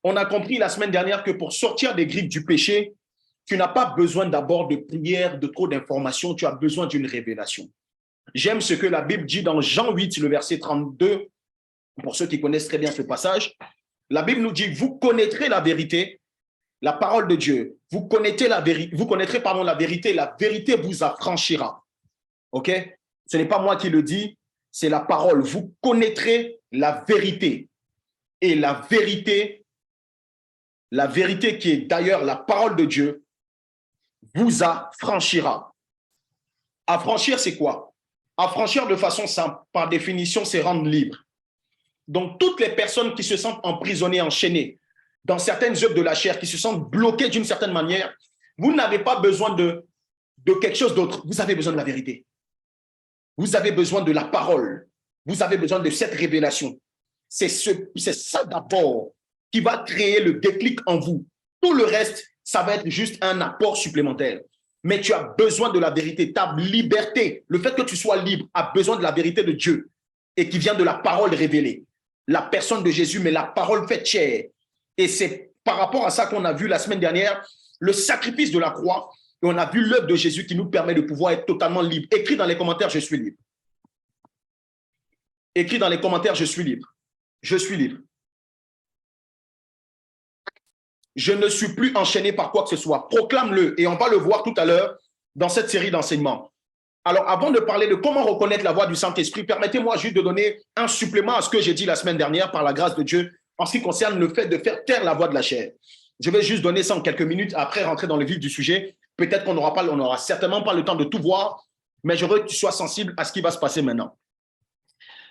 On a compris la semaine dernière que pour sortir des griffes du péché, tu n'as pas besoin d'abord de prière, de trop d'informations, tu as besoin d'une révélation. J'aime ce que la Bible dit dans Jean 8, le verset 32, pour ceux qui connaissent très bien ce passage. La Bible nous dit, vous connaîtrez la vérité, la parole de Dieu. Vous connaîtrez la vérité, la vérité vous affranchira. OK? Ce n'est pas moi qui le dis, c'est la parole. Vous connaîtrez la vérité. Et la vérité qui est d'ailleurs la parole de Dieu, vous affranchira. Affranchir, c'est quoi? Affranchir de façon simple, par définition, c'est rendre libre. Donc, toutes les personnes qui se sentent emprisonnées, enchaînées dans certaines œuvres de la chair, qui se sentent bloquées d'une certaine manière, vous n'avez pas besoin de quelque chose d'autre. Vous avez besoin de la vérité. Vous avez besoin de la parole. Vous avez besoin de cette révélation. C'est ça d'abord qui va créer le déclic en vous. Tout le reste, ça va être juste un apport supplémentaire. Mais tu as besoin de la vérité. Ta liberté, le fait que tu sois libre, a besoin de la vérité de Dieu et qui vient de la parole révélée. La personne de Jésus, mais la parole faite chair. Et c'est par rapport à ça qu'on a vu la semaine dernière, le sacrifice de la croix, et on a vu l'œuvre de Jésus qui nous permet de pouvoir être totalement libre. Écris dans les commentaires, je suis libre. Écris dans les commentaires, je suis libre. Je suis libre. Je ne suis plus enchaîné par quoi que ce soit. Proclame-le et on va le voir tout à l'heure dans cette série d'enseignements. Alors, avant de parler de comment reconnaître la voix du Saint-Esprit, permettez-moi juste de donner un supplément à ce que j'ai dit la semaine dernière par la grâce de Dieu en ce qui concerne le fait de faire taire la voix de la chair. Je vais juste donner ça en quelques minutes après rentrer dans le vif du sujet. Peut-être qu'on n'aura certainement pas le temps de tout voir, mais je veux que tu sois sensible à ce qui va se passer maintenant.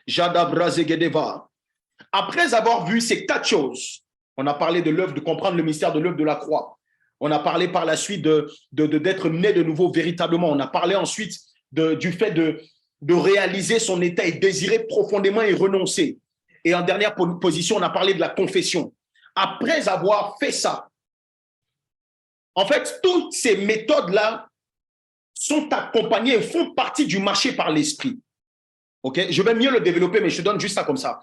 Jadabrazegedeva. Après avoir vu ces 4 choses, on a parlé de l'œuvre, de comprendre le mystère de l'œuvre de la croix. On a parlé par la suite d'être né de nouveau véritablement. On a parlé ensuite du fait de réaliser son état et désirer profondément y renoncer. Et en dernière position, on a parlé de la confession. Après avoir fait ça, en fait, toutes ces méthodes-là sont accompagnées et font partie du marché par l'esprit. OK? Je vais mieux le développer, mais je te donne juste ça comme ça.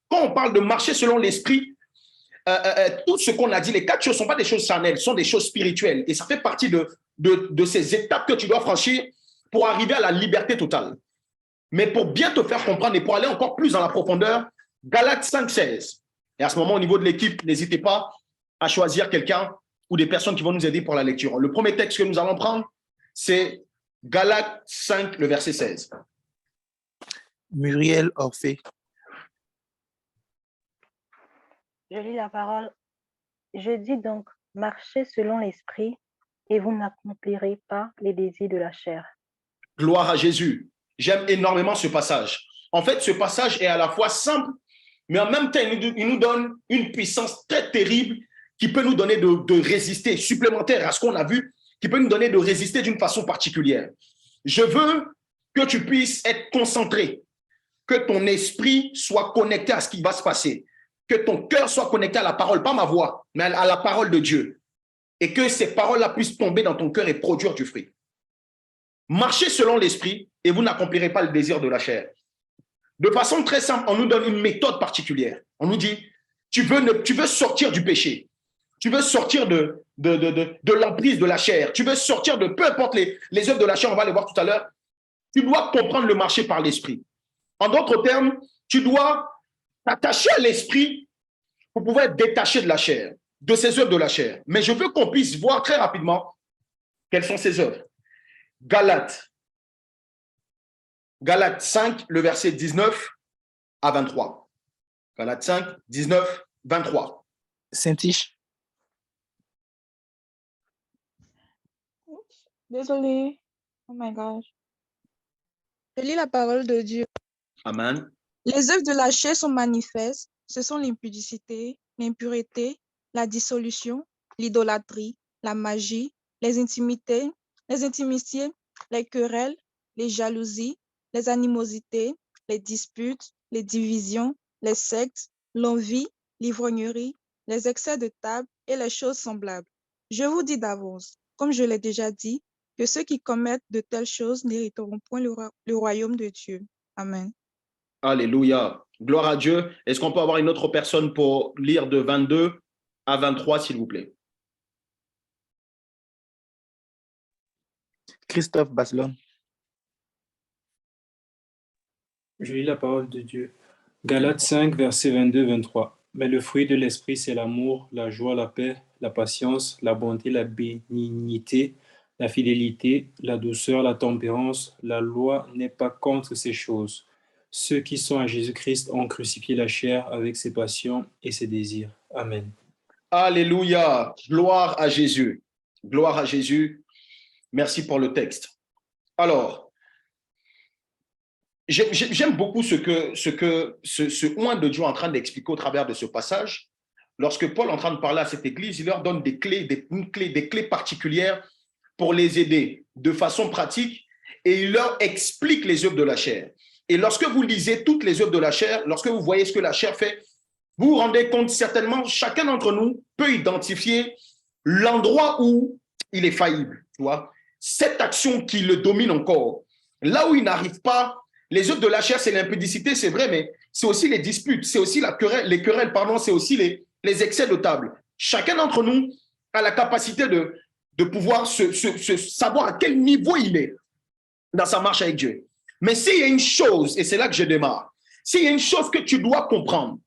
Quand on parle de marcher selon l'esprit, tout ce qu'on a dit, les 4 choses ne sont pas des choses charnelles, sont des choses spirituelles. Et ça fait partie de ces étapes que tu dois franchir pour arriver à la liberté totale. Mais pour bien te faire comprendre et pour aller encore plus dans la profondeur, Galates 5,16. Et à ce moment, au niveau de l'équipe, n'hésitez pas à choisir quelqu'un ou des personnes qui vont nous aider pour la lecture. Le premier texte que nous allons prendre, c'est Galates 5, le verset 16. Muriel Orphée. Je lis la parole. Je dis donc, marchez selon l'esprit et vous n'accomplirez pas les désirs de la chair. Gloire à Jésus. J'aime énormément ce passage. En fait, ce passage est à la fois simple, mais en même temps, il nous donne une puissance très terrible qui peut nous donner de résister, supplémentaire à ce qu'on a vu, qui peut nous donner de résister d'une façon particulière. Je veux que tu puisses être concentré, que ton esprit soit connecté à ce qui va se passer, que ton cœur soit connecté à la parole, pas ma voix, mais à la parole de Dieu, et que ces paroles-là puissent tomber dans ton cœur et produire du fruit. Marchez selon l'esprit et vous n'accomplirez pas le désir de la chair. De façon très simple, on nous donne une méthode particulière. On nous dit, tu veux sortir du péché, tu veux sortir de l'emprise de la chair, tu veux sortir de peu importe les œuvres de la chair, on va les voir tout à l'heure, tu dois comprendre le marché par l'esprit. En d'autres termes, tu dois t'attacher à l'esprit pour pouvoir être détaché de la chair, de ces œuvres de la chair. Mais je veux qu'on puisse voir très rapidement quelles sont ces œuvres. Galates 5, le verset 19 à 23. Galates 5, 19, 23. Saint-Tiche. Désolée. Oh my gosh. Je lis la parole de Dieu. Amen. Les œuvres de la chair sont manifestes. Ce sont l'impudicité, l'impureté, la dissolution, l'idolâtrie, la magie, les intimités, les querelles, les jalousies, les animosités, les disputes, les divisions, les sectes, l'envie, l'ivrognerie, les excès de table et les choses semblables. Je vous dis d'avance, comme je l'ai déjà dit, que ceux qui commettent de telles choses n'hériteront point le royaume de Dieu. Amen. Alléluia. Gloire à Dieu. Est-ce qu'on peut avoir une autre personne pour lire de 22 à 23, s'il vous plaît? Christophe Baslon. Je lis la parole de Dieu. Galates 5, versets 22-23. Mais le fruit de l'esprit, c'est l'amour, la joie, la paix, la patience, la bonté, la bénignité, la fidélité, la douceur, la tempérance. La loi n'est pas contre ces choses. Ceux qui sont à Jésus-Christ ont crucifié la chair avec ses passions et ses désirs. Amen. Alléluia. Gloire à Jésus. Gloire à Jésus. Merci pour le texte. Alors, j'aime beaucoup ce oint de Dieu est en train d'expliquer au travers de ce passage. Lorsque Paul est en train de parler à cette église, il leur donne des clés particulières pour les aider de façon pratique et il leur explique les œuvres de la chair. Et lorsque vous lisez toutes les œuvres de la chair, lorsque vous voyez ce que la chair fait, vous vous rendez compte certainement, chacun d'entre nous peut identifier l'endroit où il est faillible. Tu vois? Cette action qui le domine encore. Là où il n'arrive pas, les œuvres de la chair, c'est l'impudicité, c'est vrai, mais c'est aussi les disputes, c'est aussi les querelles, pardon, c'est aussi les excès de table. Chacun d'entre nous a la capacité de pouvoir savoir à quel niveau il est dans sa marche avec Dieu. Mais s'il y a une chose, et c'est là que je démarre, s'il y a une chose que tu dois comprendre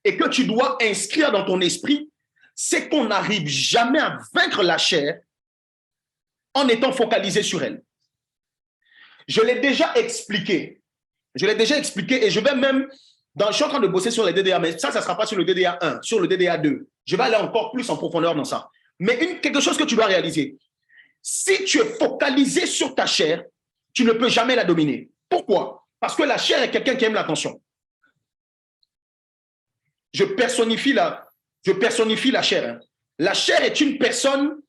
et que tu dois inscrire dans ton esprit, c'est qu'on n'arrive jamais à vaincre la chair en étant focalisé sur elle. Je l'ai déjà expliqué et je vais même, je suis en train de bosser sur les DDA, mais ça ne sera pas sur le DDA 1, sur le DDA 2. Je vais aller encore plus en profondeur dans ça. Mais quelque chose que tu dois réaliser, si tu es focalisé sur ta chair, tu ne peux jamais la dominer. Pourquoi? Parce que la chair est quelqu'un qui aime l'attention. Je personnifie la chair. Hein. La chair est une personne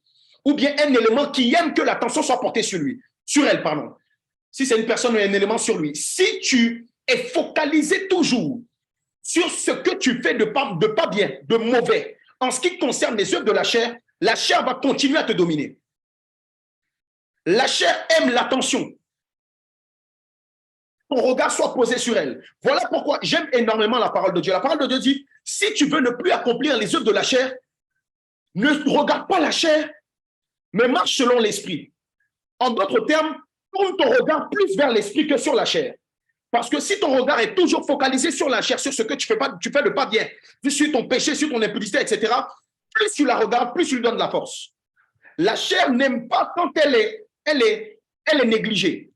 ou bien un élément qui aime que l'attention soit portée sur elle. Si c'est une personne ou un élément sur lui. Si tu es focalisé toujours sur ce que tu fais de pas bien, de mauvais, en ce qui concerne les œuvres de la chair va continuer à te dominer. La chair aime l'attention. Ton regard soit posé sur elle. Voilà pourquoi j'aime énormément la parole de Dieu. La parole de Dieu dit, si tu veux ne plus accomplir les œuvres de la chair, ne regarde pas la chair, mais marche selon l'esprit. En d'autres termes, tourne ton regard plus vers l'esprit que sur la chair. Parce que si ton regard est toujours focalisé sur la chair, sur ce que tu fais de pas bien, sur ton péché, sur ton impudicité, etc., plus tu la regardes, plus tu lui donnes de la force. La chair n'aime pas quand elle est négligée.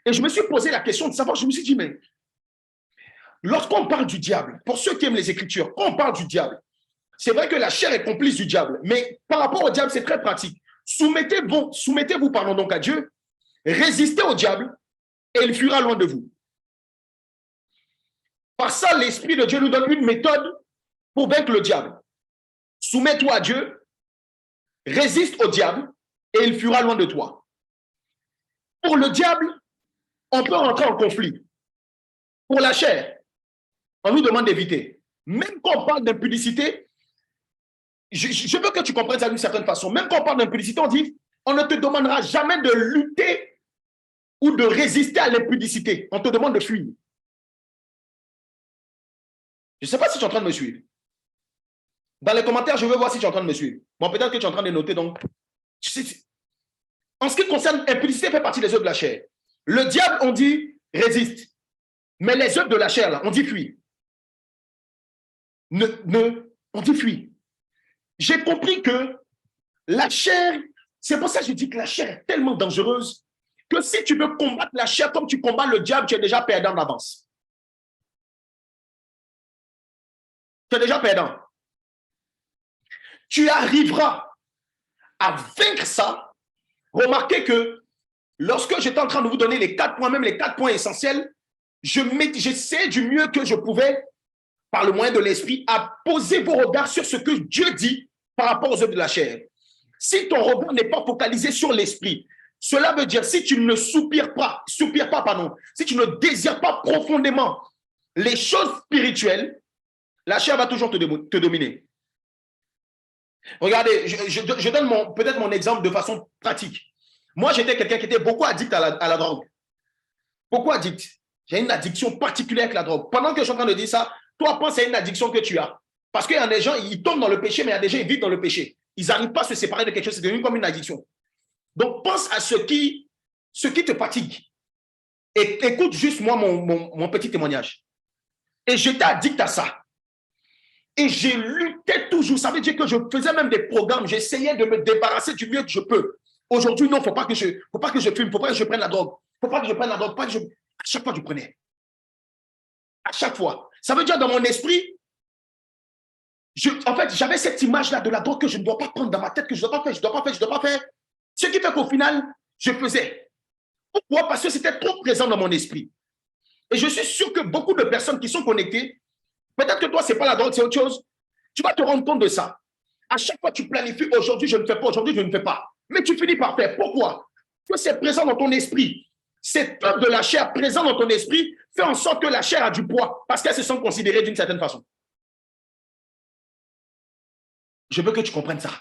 Et je me suis posé la question de savoir, je me suis dit, mais lorsqu'on parle du diable, pour ceux qui aiment les Écritures, quand on parle du diable, c'est vrai que la chair est complice du diable, mais par rapport au diable, c'est très pratique. Soumettez-vous donc à Dieu, résistez au diable et il fuira loin de vous. Par ça, l'Esprit de Dieu nous donne une méthode pour vaincre le diable. Soumets-toi à Dieu, résiste au diable et il fuira loin de toi. Pour le diable, on peut rentrer en conflit. Pour la chair, on nous demande d'éviter. Même quand on parle d'impudicité, je veux que tu comprennes ça d'une certaine façon. Même quand on parle d'impudicité, on dit, on ne te demandera jamais de lutter ou de résister à l'impudicité. On te demande de fuir. Je ne sais pas si tu es en train de me suivre. Dans les commentaires, je veux voir si tu es en train de me suivre. Bon, peut-être que tu es en train de noter. Donc, en ce qui concerne l'impudicité, fait partie des œuvres de la chair. Le diable, on dit résiste. Mais les œuvres de la chair, là, on dit fuis. On dit fuis. J'ai compris que la chair, c'est pour ça que je dis que la chair est tellement dangereuse que si tu veux combattre la chair comme tu combats le diable, tu es déjà perdant d'avance. Tu es déjà perdant. Tu arriveras à vaincre ça. Remarquez que lorsque j'étais en train de vous donner les 4 points, même les 4 points essentiels, j'essayais du mieux que je pouvais, par le moyen de l'esprit, à poser vos regards sur ce que Dieu dit par rapport aux œuvres de la chair. Si ton regard n'est pas focalisé sur l'esprit, cela veut dire si tu ne soupires pas, si tu ne désires pas profondément les choses spirituelles, la chair va toujours te dominer. Regardez, je donne peut-être mon exemple de façon pratique. Moi, j'étais quelqu'un qui était beaucoup addict à la drogue. Beaucoup addict. J'ai une addiction particulière avec la drogue. Pendant que je suis en train de dire ça, toi, pense à une addiction que tu as. Parce qu'il y a des gens, ils tombent dans le péché, mais il y a des gens, ils vivent dans le péché. Ils n'arrivent pas à se séparer de quelque chose, c'est devenu comme une addiction. Donc, pense à ce qui te fatigue. Et écoute juste moi mon petit témoignage. Et j'étais addict à ça. Et j'ai lutté toujours. Ça veut dire que je faisais même des programmes. J'essayais de me débarrasser du mieux que je peux. Aujourd'hui, non, il ne faut pas que je fume. Il ne faut pas que je prenne la drogue. Il ne faut pas que je prenne la drogue. À chaque fois, je prenais. À chaque fois. Ça veut dire dans mon esprit, en fait, j'avais cette image-là de la drogue que je ne dois pas prendre dans ma tête, que je ne dois pas faire. Ce qui fait qu'au final, je faisais. Pourquoi? Parce que c'était trop présent dans mon esprit. Et je suis sûr que beaucoup de personnes qui sont connectées, peut-être que toi, ce n'est pas la drogue, c'est autre chose. Tu vas te rendre compte de ça. À chaque fois, tu planifies, aujourd'hui, je ne fais pas, aujourd'hui, je ne fais pas. Mais tu finis par faire. Pourquoi? Parce que c'est présent dans ton esprit. Cette œuvre de la chair présente dans ton esprit fait en sorte que la chair a du poids parce qu'elle se sent considérée d'une certaine façon. Je veux que tu comprennes ça.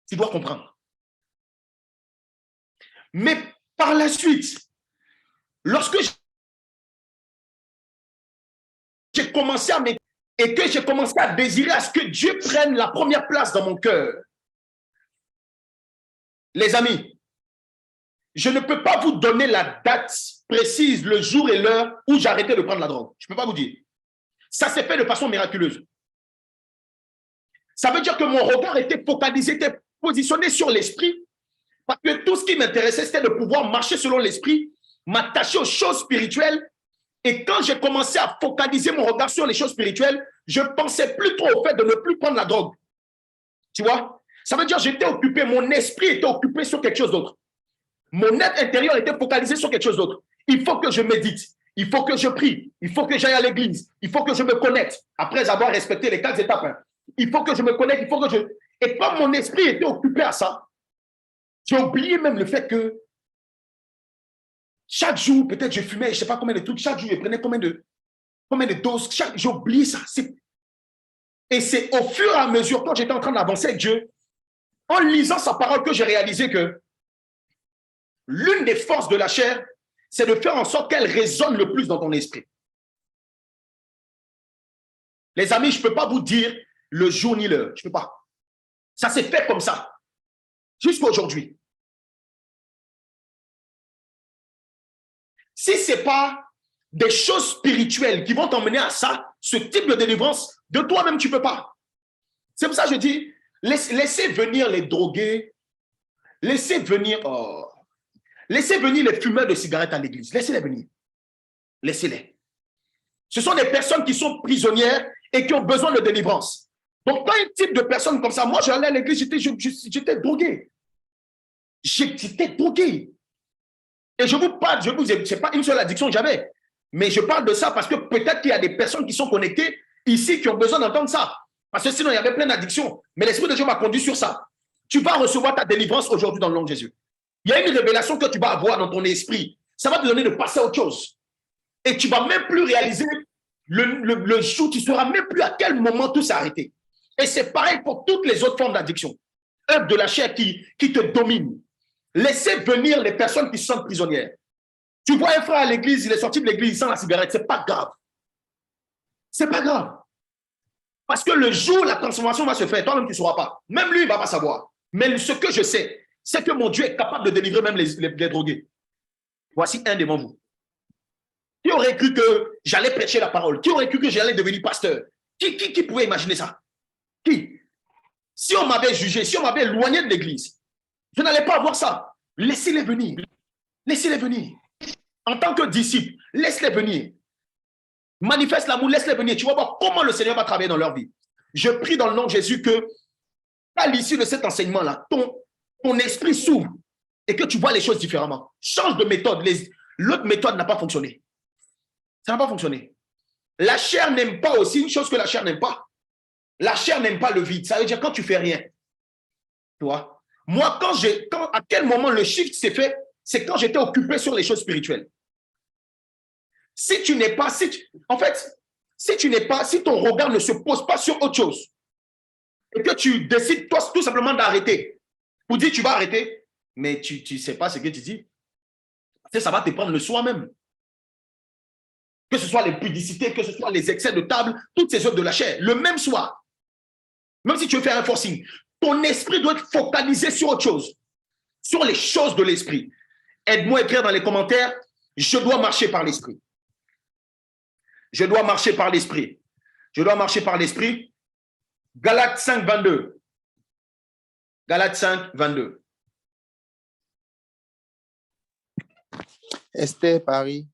Tu dois comprendre. Mais par la suite, lorsque j'ai commencé à m'aider et que j'ai commencé à désirer à ce que Dieu prenne la première place dans mon cœur, les amis, je ne peux pas vous donner la date précise, le jour et l'heure où j'ai arrêté de prendre la drogue. Je ne peux pas vous dire. Ça s'est fait de façon miraculeuse. Ça veut dire que mon regard était focalisé, était positionné sur l'esprit, parce que tout ce qui m'intéressait, c'était de pouvoir marcher selon l'esprit, m'attacher aux choses spirituelles. Et quand j'ai commencé à focaliser mon regard sur les choses spirituelles, je ne pensais plus trop au fait de ne plus prendre la drogue. Tu vois? Ça veut dire que j'étais occupé, mon esprit était occupé sur quelque chose d'autre. Mon être intérieur était focalisé sur quelque chose d'autre. Il faut que je médite, il faut que je prie, il faut que j'aille à l'église, il faut que je me connecte après avoir respecté les 4 étapes. Hein. Il faut que je me connecte, il faut que je... Et comme mon esprit était occupé à ça, j'ai oublié même le fait que chaque jour, peut-être je fumais, je ne sais pas combien de trucs, chaque jour, je prenais combien de doses, j'ai oublié ça. Et c'est au fur et à mesure, quand j'étais en train d'avancer avec Dieu, en lisant sa parole, que j'ai réalisé que l'une des forces de la chair, c'est de faire en sorte qu'elle résonne le plus dans ton esprit. Les amis, je ne peux pas vous dire le jour ni l'heure. Je ne peux pas. Ça s'est fait comme ça. Jusqu'à aujourd'hui. Si ce n'est pas des choses spirituelles qui vont t'emmener à ça, ce type de délivrance, de toi-même, tu ne peux pas. C'est pour ça que je dis, laissez venir les drogués, laissez venir les fumeurs de cigarettes à l'église. Laissez-les venir. Laissez-les. Ce sont des personnes qui sont prisonnières et qui ont besoin de délivrance. Donc, quand un type de personne comme ça, moi, j'allais à l'église, j'étais drogué. J'étais drogué. Et je vous parle, ce n'est pas une seule addiction que j'avais. Mais je parle de ça parce que peut-être qu'il y a des personnes qui sont connectées ici qui ont besoin d'entendre ça. Parce que sinon, il y avait plein d'addictions. Mais l'Esprit de Dieu m'a conduit sur ça. Tu vas recevoir ta délivrance aujourd'hui dans le nom de Jésus. Il y a une révélation que tu vas avoir dans ton esprit. Ça va te donner de passer à autre chose. Et tu ne vas même plus réaliser le jour, tu ne sauras même plus à quel moment tout s'est arrêté. Et c'est pareil pour toutes les autres formes d'addiction. Œuvre de la chair qui te domine. Laissez venir les personnes qui sont prisonnières. Tu vois un frère à l'église, il est sorti de l'église sans la cigarette, ce n'est pas grave. Ce n'est pas grave. Parce que le jour où la transformation va se faire, toi-même tu ne sauras pas. Même lui, il ne va pas savoir. Mais ce que je sais, c'est que mon Dieu est capable de délivrer même les drogués. Voici un devant vous. Qui aurait cru que j'allais prêcher la parole? Qui aurait cru que j'allais devenir pasteur? Qui pouvait imaginer ça? Qui? Si on m'avait jugé, si on m'avait éloigné de l'église, je n'allais pas avoir ça. Laissez-les venir. Laissez-les venir. En tant que disciple, laisse-les venir. Manifeste l'amour, laisse-les venir. Tu vas voir comment le Seigneur va travailler dans leur vie. Je prie dans le nom de Jésus que, à l'issue de cet enseignement-là, ton esprit s'ouvre et que tu vois les choses différemment. Change de méthode. L'autre méthode n'a pas fonctionné. Ça n'a pas fonctionné. La chair n'aime pas aussi une chose que la chair n'aime pas. La chair n'aime pas le vide. Ça veut dire quand tu fais rien. Tu vois? Moi, à quel moment le shift s'est fait, c'est quand j'étais occupé sur les choses spirituelles. Si tu n'es pas, si ton regard ne se pose pas sur autre chose et que tu décides toi, tout simplement d'arrêter, pour dire tu vas arrêter, mais tu ne sais pas ce que tu dis, ça va te prendre le soir même. Que ce soit les pudicités, que ce soit les excès de table, toutes ces œuvres de la chair, le même soir. Même si tu veux faire un forcing, ton esprit doit être focalisé sur autre chose, sur les choses de l'esprit. Aide-moi à écrire dans les commentaires, je dois marcher par l'esprit. Je dois marcher par l'esprit. Je dois marcher par l'esprit. Galates 5, 22. Galates 5, 22. Esther, Paris.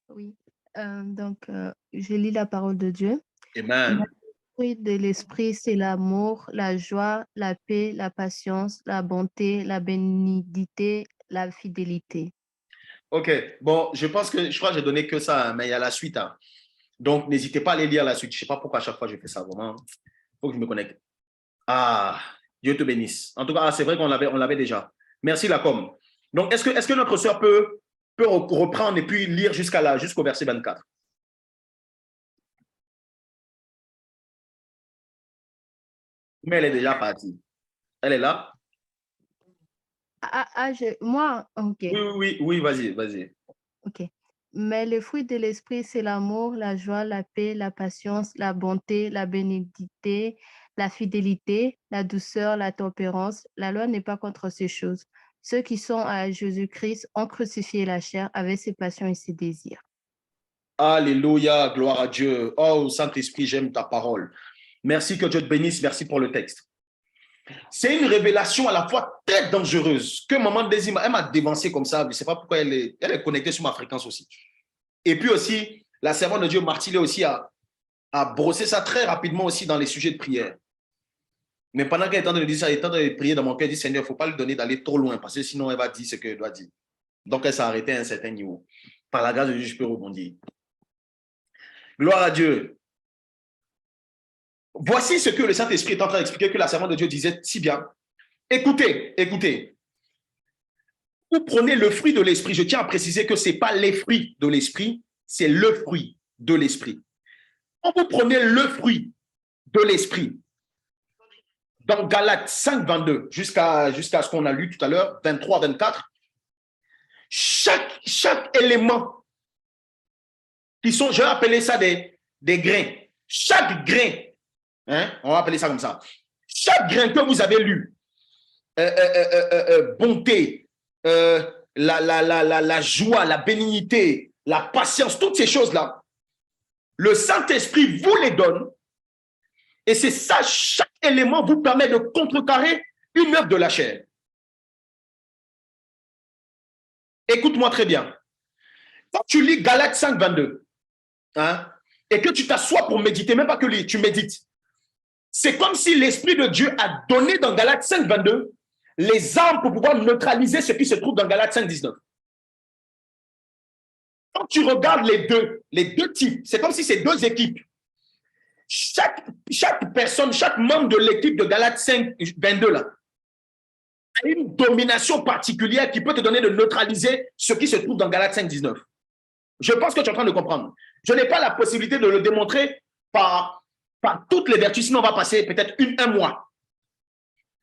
Oui, je lis la parole de Dieu. Amen. Le fruit de l'esprit, c'est l'amour, la joie, la paix, la patience, la bonté, la bénignité, la fidélité. Ok, bon, je crois que j'ai donné que ça, mais il y a la suite. Hein. Donc, n'hésitez pas à aller lire la suite. Je ne sais pas pourquoi à chaque fois je fais ça, vraiment. Il faut que je me connecte. Ah, Dieu te bénisse. En tout cas, c'est vrai qu'on l'avait déjà. Merci, la com. Donc, est-ce que notre soeur peut reprendre et puis lire jusqu'au verset 24? Mais elle est déjà partie. Elle est là? Moi, ok. Oui, vas-y. Ok. Mais le fruit de l'esprit, c'est l'amour, la joie, la paix, la patience, la bonté, la bénignité, la fidélité, la douceur, la tempérance. La loi n'est pas contre ces choses. Ceux qui sont à Jésus-Christ ont crucifié la chair avec ses passions et ses désirs. Alléluia, gloire à Dieu. Oh, Saint-Esprit, j'aime ta parole. Merci, que Dieu te bénisse. Merci pour le texte. C'est une révélation à la fois très dangereuse que maman Daisy, elle m'a dévancé comme ça. Je ne sais pas pourquoi elle est connectée sur ma fréquence aussi. Et puis aussi, la servante de Dieu, Martine, aussi a brossé ça très rapidement aussi dans les sujets de prière. Mais pendant qu'elle est en train de dire ça, elle est en train de prier dans mon cœur, elle dit Seigneur, il ne faut pas lui donner d'aller trop loin parce que sinon elle va dire ce qu'elle doit dire. Donc elle s'est arrêtée à un certain niveau. Par la grâce de Dieu, je peux rebondir. Gloire à Dieu. Voici ce que le Saint-Esprit est en train d'expliquer, que la servante de Dieu disait si bien. Écoutez. Vous prenez le fruit de l'esprit. Je tiens à préciser que ce n'est pas les fruits de l'esprit, c'est le fruit de l'esprit. Quand vous prenez le fruit de l'esprit, dans Galates 5, 22, jusqu'à ce qu'on a lu tout à l'heure, 23, 24, chaque élément qui sont, je vais appeler ça des grains. Chaque grain, on va appeler ça comme ça. Chaque grain que vous avez lu, bonté, la joie, la bénignité, la patience, toutes ces choses-là, le Saint-Esprit vous les donne. Et c'est ça, chaque élément vous permet de contrecarrer une œuvre de la chair. Écoute-moi très bien. Quand tu lis Galates 5, 22, et que tu t'assois pour méditer, même pas que lire, tu médites, c'est comme si l'Esprit de Dieu a donné dans Galates 5, 22 les armes pour pouvoir neutraliser ce qui se trouve dans Galates 5, 19. Quand tu regardes les deux types, c'est comme si c'est deux équipes. Chaque personne, chaque membre de l'équipe de Galates 5, 22, là, a une domination particulière qui peut te donner de neutraliser ce qui se trouve dans Galates 5, 19. Je pense que tu es en train de comprendre. Je n'ai pas la possibilité de le démontrer par toutes les vertus, sinon on va passer peut-être un mois.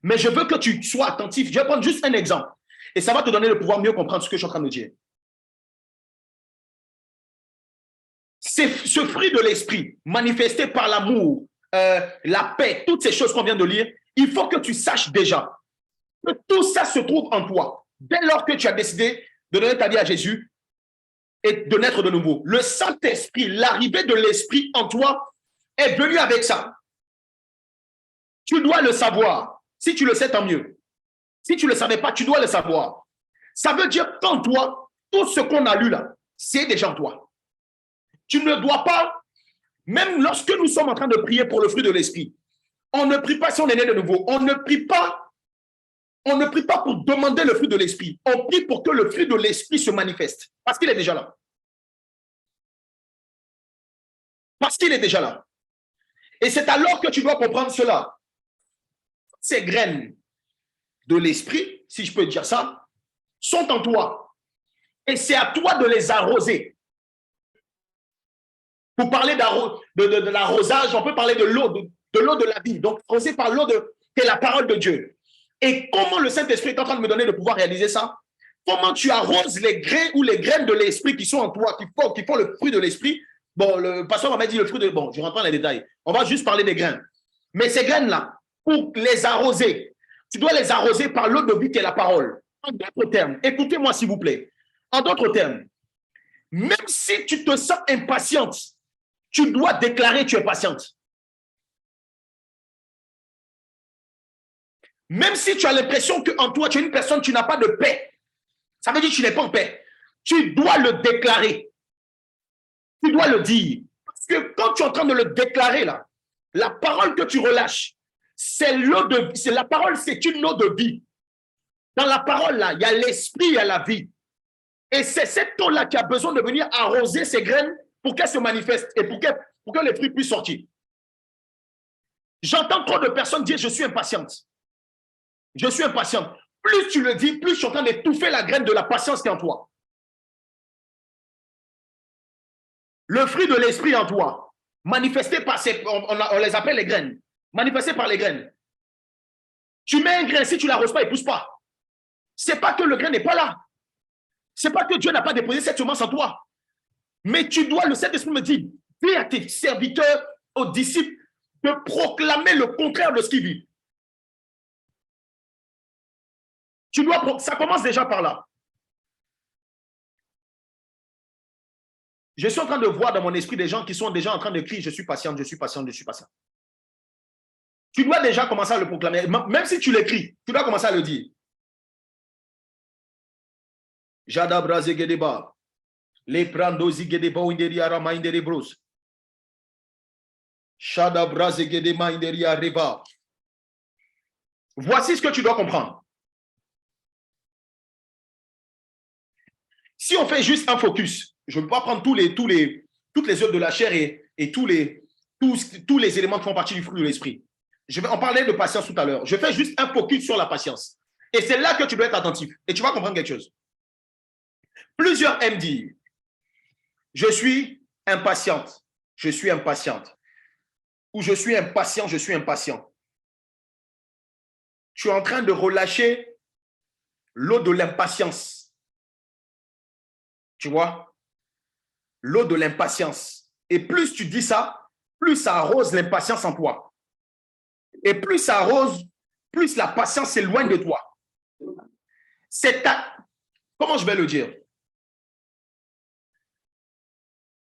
Mais je veux que tu sois attentif. Je vais prendre juste un exemple. Et ça va te donner le pouvoir mieux comprendre ce que je suis en train de dire. C'est ce fruit de l'esprit, manifesté par l'amour, la paix, toutes ces choses qu'on vient de lire, il faut que tu saches déjà que tout ça se trouve en toi. Dès lors que tu as décidé de donner ta vie à Jésus et de naître de nouveau, le Saint-Esprit, l'arrivée de l'Esprit en toi est venue avec ça. Tu dois le savoir. Si tu le sais, tant mieux. Si tu ne le savais pas, tu dois le savoir. Ça veut dire qu'en toi, tout ce qu'on a lu là, c'est déjà en toi. Tu ne dois pas, même lorsque nous sommes en train de prier pour le fruit de l'esprit, on ne prie pas si on est né de nouveau. On ne prie pas pour demander le fruit de l'esprit. On prie pour que le fruit de l'esprit se manifeste. Parce qu'il est déjà là. Parce qu'il est déjà là. Et c'est alors que tu dois comprendre cela. Ces graines de l'esprit, si je peux dire ça, sont en toi. Et c'est à toi de les arroser. Pour parler de l'arrosage, on peut parler de l'eau de la vie. Donc, arrosé par l'eau qui est la parole de Dieu. Et comment le Saint-Esprit est en train de me donner de pouvoir réaliser ça? Comment tu arroses les grains ou les graines de l'esprit qui sont en toi, qui font le fruit de l'esprit? Bon, le pasteur m'a dit le fruit de... Bon, je rentre dans les détails. On va juste parler des graines. Mais ces graines-là, pour les arroser, tu dois les arroser par l'eau de vie qui est la parole. En d'autres termes, écoutez-moi s'il vous plaît. En d'autres termes, même si tu te sens impatiente, tu dois déclarer que tu es patiente. Même si tu as l'impression qu'en toi, tu es une personne, tu n'as pas de paix. Ça veut dire que tu n'es pas en paix. Tu dois le déclarer. Tu dois le dire. Parce que quand tu es en train de le déclarer, là, la parole que tu relâches, c'est l'eau de vie. La parole, c'est une eau de vie. Dans la parole, là, il y a l'esprit, il y a la vie. Et c'est cette eau-là qui a besoin de venir arroser ces graines pour qu'elles se manifestent et pour que les fruits puissent sortir. J'entends trop de personnes dire « je suis impatiente ». Je suis impatiente. Plus tu le dis, plus tu es en train d'étouffer la graine de la patience qui est en toi. Le fruit de l'esprit en toi, manifesté par on les appelle les graines, manifesté par les graines. Tu mets un grain, si tu ne l'arroses pas, il ne pousse pas. Ce n'est pas que le grain n'est pas là. Ce n'est pas que Dieu n'a pas déposé cette semence en toi. Mais tu dois, le Saint-Esprit me dit, dis à tes serviteurs, aux disciples, de proclamer le contraire de ce qu'ils vivent. Ça commence déjà par là. Je suis en train de voir dans mon esprit des gens qui sont déjà en train de crier, je suis patiente, je suis patiente, je suis patiente. Tu dois déjà commencer à le proclamer. Même si tu l'écris, tu dois commencer à le dire. Jada Brazegedeba. Les prando zigedeba inderi arama inderi bros. Shada Brazegedema inderi areba. Voici ce que tu dois comprendre. Si on fait juste un focus, je ne peux pas prendre toutes les œuvres de la chair et tous les éléments qui font partie du fruit de l'esprit. On parlait de patience tout à l'heure. Je fais juste un focus sur la patience. Et c'est là que tu dois être attentif. Et tu vas comprendre quelque chose. Plusieurs aiment dire, je suis impatiente, je suis impatiente. Ou je suis impatient, je suis impatient. Tu es en train de relâcher l'eau de l'impatience. Tu vois? L'eau de l'impatience. Et plus tu dis ça, plus ça arrose l'impatience en toi. Et plus ça arrose, plus la patience s'éloigne de toi. Comment je vais le dire?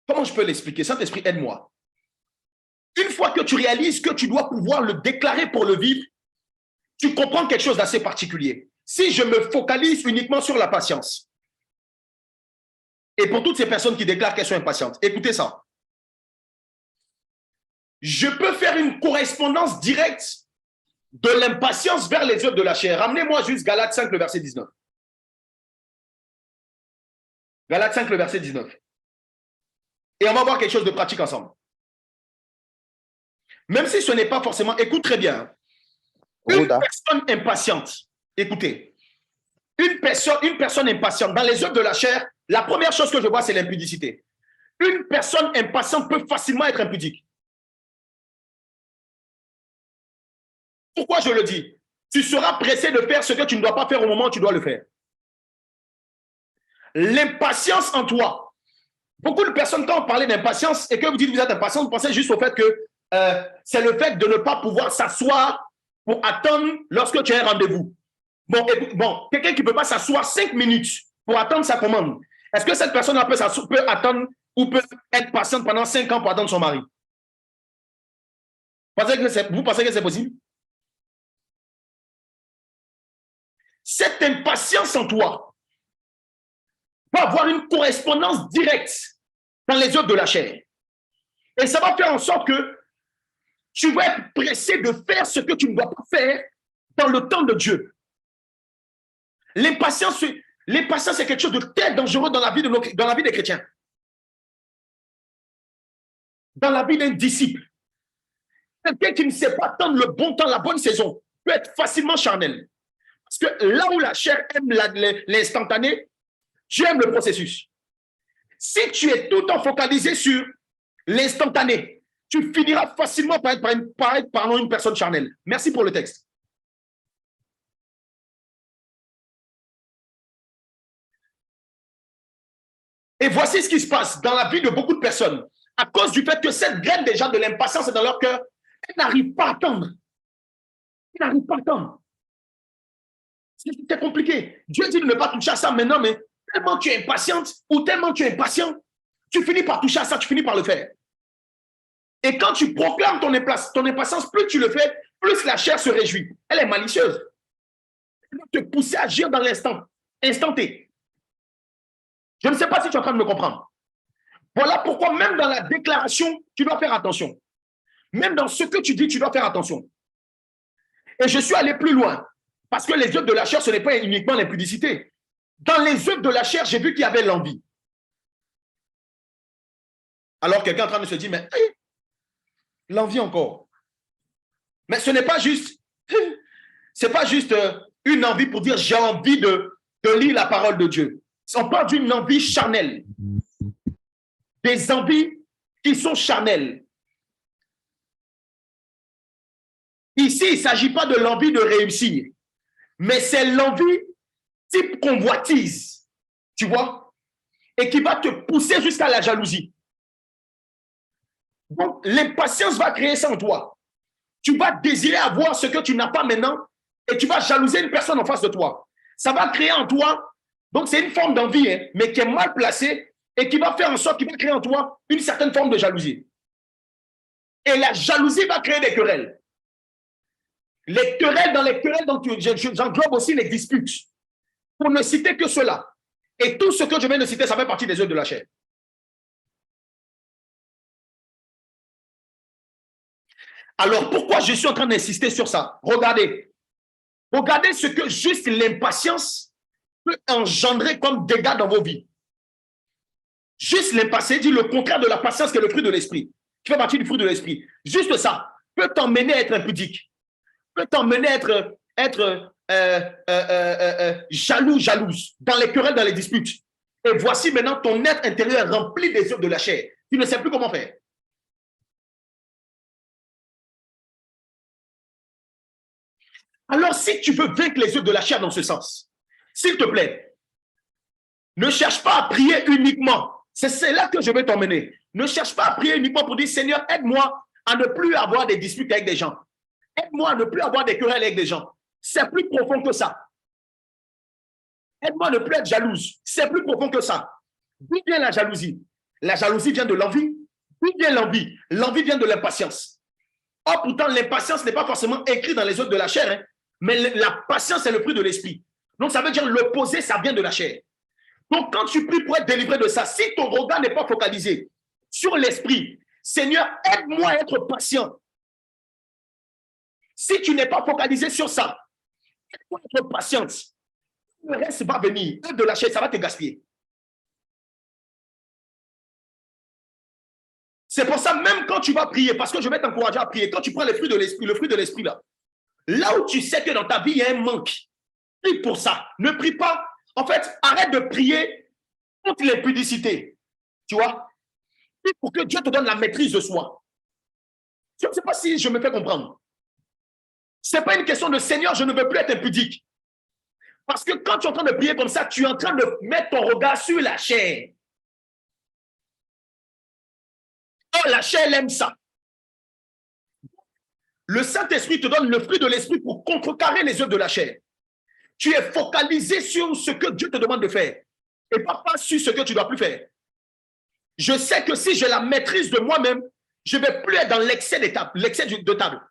Comment je peux l'expliquer? Saint-Esprit, aide-moi. Une fois que tu réalises que tu dois pouvoir le déclarer pour le vivre, tu comprends quelque chose d'assez particulier. Si je me focalise uniquement sur la patience, et pour toutes ces personnes qui déclarent qu'elles sont impatientes, écoutez ça. Je peux faire une correspondance directe de l'impatience vers les œuvres de la chair. Ramenez-moi juste Galates 5, le verset 19. Galates 5, le verset 19. Et on va voir quelque chose de pratique ensemble. Même si ce n'est pas forcément... Écoute très bien. Une personne impatiente, écoutez, une personne impatiente, dans les œuvres de la chair, la première chose que je vois, c'est l'impudicité. Une personne impatiente peut facilement être impudique. Pourquoi je le dis? Tu seras pressé de faire ce que tu ne dois pas faire au moment où tu dois le faire. L'impatience en toi. Beaucoup de personnes, quand on parlait d'impatience et que vous dites que vous êtes impatient, vous pensez juste au fait que c'est le fait de ne pas pouvoir s'asseoir pour attendre lorsque tu as un rendez-vous. Bon, quelqu'un qui ne peut pas s'asseoir 5 minutes pour attendre sa commande, est-ce que cette personne peut attendre ou peut être patiente pendant 5 ans pour attendre son mari? Vous pensez que c'est possible? Cette impatience en toi peut avoir une correspondance directe dans les œuvres de la chair. Et ça va faire en sorte que tu vas être pressé de faire ce que tu ne dois pas faire dans le temps de Dieu. L'impatience est quelque chose de très dangereux dans la vie des chrétiens. Dans la vie d'un disciple. Quelqu'un qui ne sait pas attendre le bon temps, la bonne saison, peut être facilement charnel. Parce que là où la chair aime l'instantané, Dieu aime le processus. Si tu es tout le temps focalisé sur l'instantané, tu finiras facilement par être une personne charnelle. Merci pour le texte. Et voici ce qui se passe dans la vie de beaucoup de personnes. À cause du fait que cette graine déjà de l'impatience est dans leur cœur, elles n'arrivent pas à attendre. Ils n'arrivent pas à attendre. C'est compliqué. Dieu dit de ne pas toucher à ça maintenant, mais tellement tu es impatiente ou tellement tu es impatient, tu finis par toucher à ça, tu finis par le faire. Et quand tu proclames ton impatience, plus tu le fais, plus la chair se réjouit. Elle est malicieuse. Elle va te pousser à agir dans l'instant, instanté. Je ne sais pas si tu es en train de me comprendre. Voilà pourquoi même dans la déclaration, tu dois faire attention. Même dans ce que tu dis, tu dois faire attention. Et je suis allé plus loin. Parce que les œuvres de la chair, ce n'est pas uniquement l'impudicité. Dans les œuvres de la chair, j'ai vu qu'il y avait l'envie. Alors quelqu'un est en train de se dire, mais l'envie encore. Mais ce n'est pas juste, une envie pour dire j'ai envie de lire la parole de Dieu. On parle d'une envie charnelle. Des envies qui sont charnelles. Ici, il ne s'agit pas de l'envie de réussir, mais c'est l'envie type convoitise, tu vois, et qui va te pousser jusqu'à la jalousie. Donc, l'impatience va créer ça en toi. Tu vas désirer avoir ce que tu n'as pas maintenant et tu vas jalouser une personne en face de toi. Ça va créer en toi, donc c'est une forme d'envie, hein, mais qui est mal placée et qui va faire en sorte qu'il va créer en toi une certaine forme de jalousie. Et la jalousie va créer des querelles. Les querelles, dans les querelles, donc j'englobe aussi les disputes. Pour ne citer que cela. Et tout ce que je viens de citer, ça fait partie des œuvres de la chair. Alors, pourquoi je suis en train d'insister sur ça? Regardez. Regardez ce que juste l'impatience peut engendrer comme dégâts dans vos vies. Juste l'impatience dit le contraire de la patience qui est le fruit de l'esprit. Qui fait partie du fruit de l'esprit. Juste ça peut t'emmener à être impudique. Peut t'emmener à être jaloux, jalouse, dans les querelles, dans les disputes. Et voici maintenant ton être intérieur rempli des œuvres de la chair. Tu ne sais plus comment faire. Alors, si tu veux vaincre les œuvres de la chair dans ce sens, s'il te plaît, ne cherche pas à prier uniquement. C'est là que je vais t'emmener. Ne cherche pas à prier uniquement pour dire, Seigneur, aide-moi à ne plus avoir des disputes avec des gens. Aide-moi à ne plus avoir des querelles avec des gens. C'est plus profond que ça. Aide-moi à ne plus être jalouse. C'est plus profond que ça. D'où vient la jalousie? La jalousie vient de l'envie. D'où vient l'envie? L'envie vient de l'impatience. Or, pourtant, l'impatience n'est pas forcément écrite dans les œuvres de la chair, hein, mais la patience est le fruit de l'esprit. Donc, ça veut dire l'opposé, ça vient de la chair. Donc, quand tu pries pour être délivré de ça, si ton regard n'est pas focalisé sur l'esprit, Seigneur, aide-moi à être patient. Si tu n'es pas focalisé sur ça, aide-moi à être patiente. Le reste va venir. De la chair, ça va te gaspiller. C'est pour ça, même quand tu vas prier, parce que je vais t'encourager à prier, quand tu prends le fruit de l'esprit là où tu sais que dans ta vie, il y a un manque, prie pour ça. Ne prie pas. En fait, arrête de prier contre l'impudicité. Tu vois? Prie pour que Dieu te donne la maîtrise de soi. Je ne sais pas si je me fais comprendre. Ce n'est pas une question de Seigneur, je ne veux plus être impudique. Parce que quand tu es en train de prier comme ça, tu es en train de mettre ton regard sur la chair. Oh, la chair, elle aime ça. Le Saint-Esprit te donne le fruit de l'esprit pour contrecarrer les œuvres de la chair. Tu es focalisé sur ce que Dieu te demande de faire et pas sur ce que tu ne dois plus faire. Je sais que si j'ai la maîtrise de moi-même, je ne vais plus être dans l'excès de table,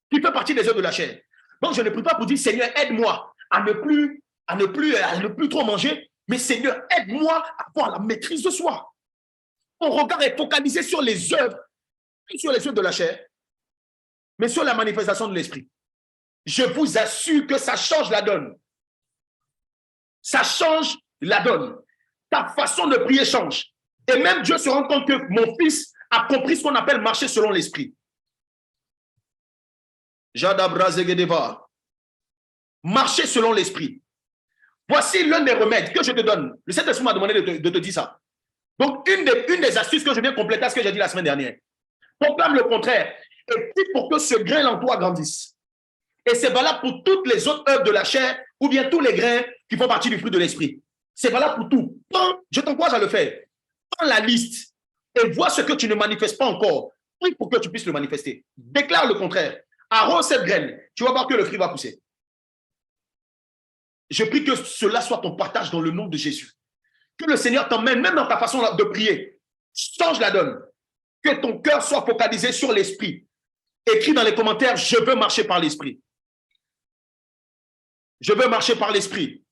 qui fait partie des œuvres de la chair. Donc, je ne prie pas pour dire, Seigneur, aide-moi à ne plus trop manger, mais Seigneur, aide-moi à avoir la maîtrise de soi. Mon regard est focalisé sur les œuvres de la chair, mais sur la manifestation de l'esprit. Je vous assure que ça change la donne. Ça change la donne. Ta façon de prier change. Et même Dieu se rend compte que mon fils a compris ce qu'on appelle marcher selon l'esprit. Marcher selon l'esprit. Voici l'un des remèdes que je te donne. Le Saint-Esprit m'a demandé de te dire ça. Donc, une des astuces que je viens compléter à ce que j'ai dit la semaine dernière. Proclame le contraire. Et prie pour que ce grain en toi grandisse. Et c'est valable pour toutes les autres œuvres de la chair ou bien tous les grains qui font partie du fruit de l'esprit. C'est valable pour tout. Je t'encourage à le faire. Prends la liste et vois ce que tu ne manifestes pas encore. Prie pour que tu puisses le manifester. Déclare le contraire. Arrose cette graine. Tu vas voir que le fruit va pousser. Je prie que cela soit ton partage dans le nom de Jésus. Que le Seigneur t'emmène, même dans ta façon de prier. Change la donne. Que ton cœur soit focalisé sur l'esprit. Écris dans les commentaires, je veux marcher par l'esprit. Je veux marcher par l'esprit.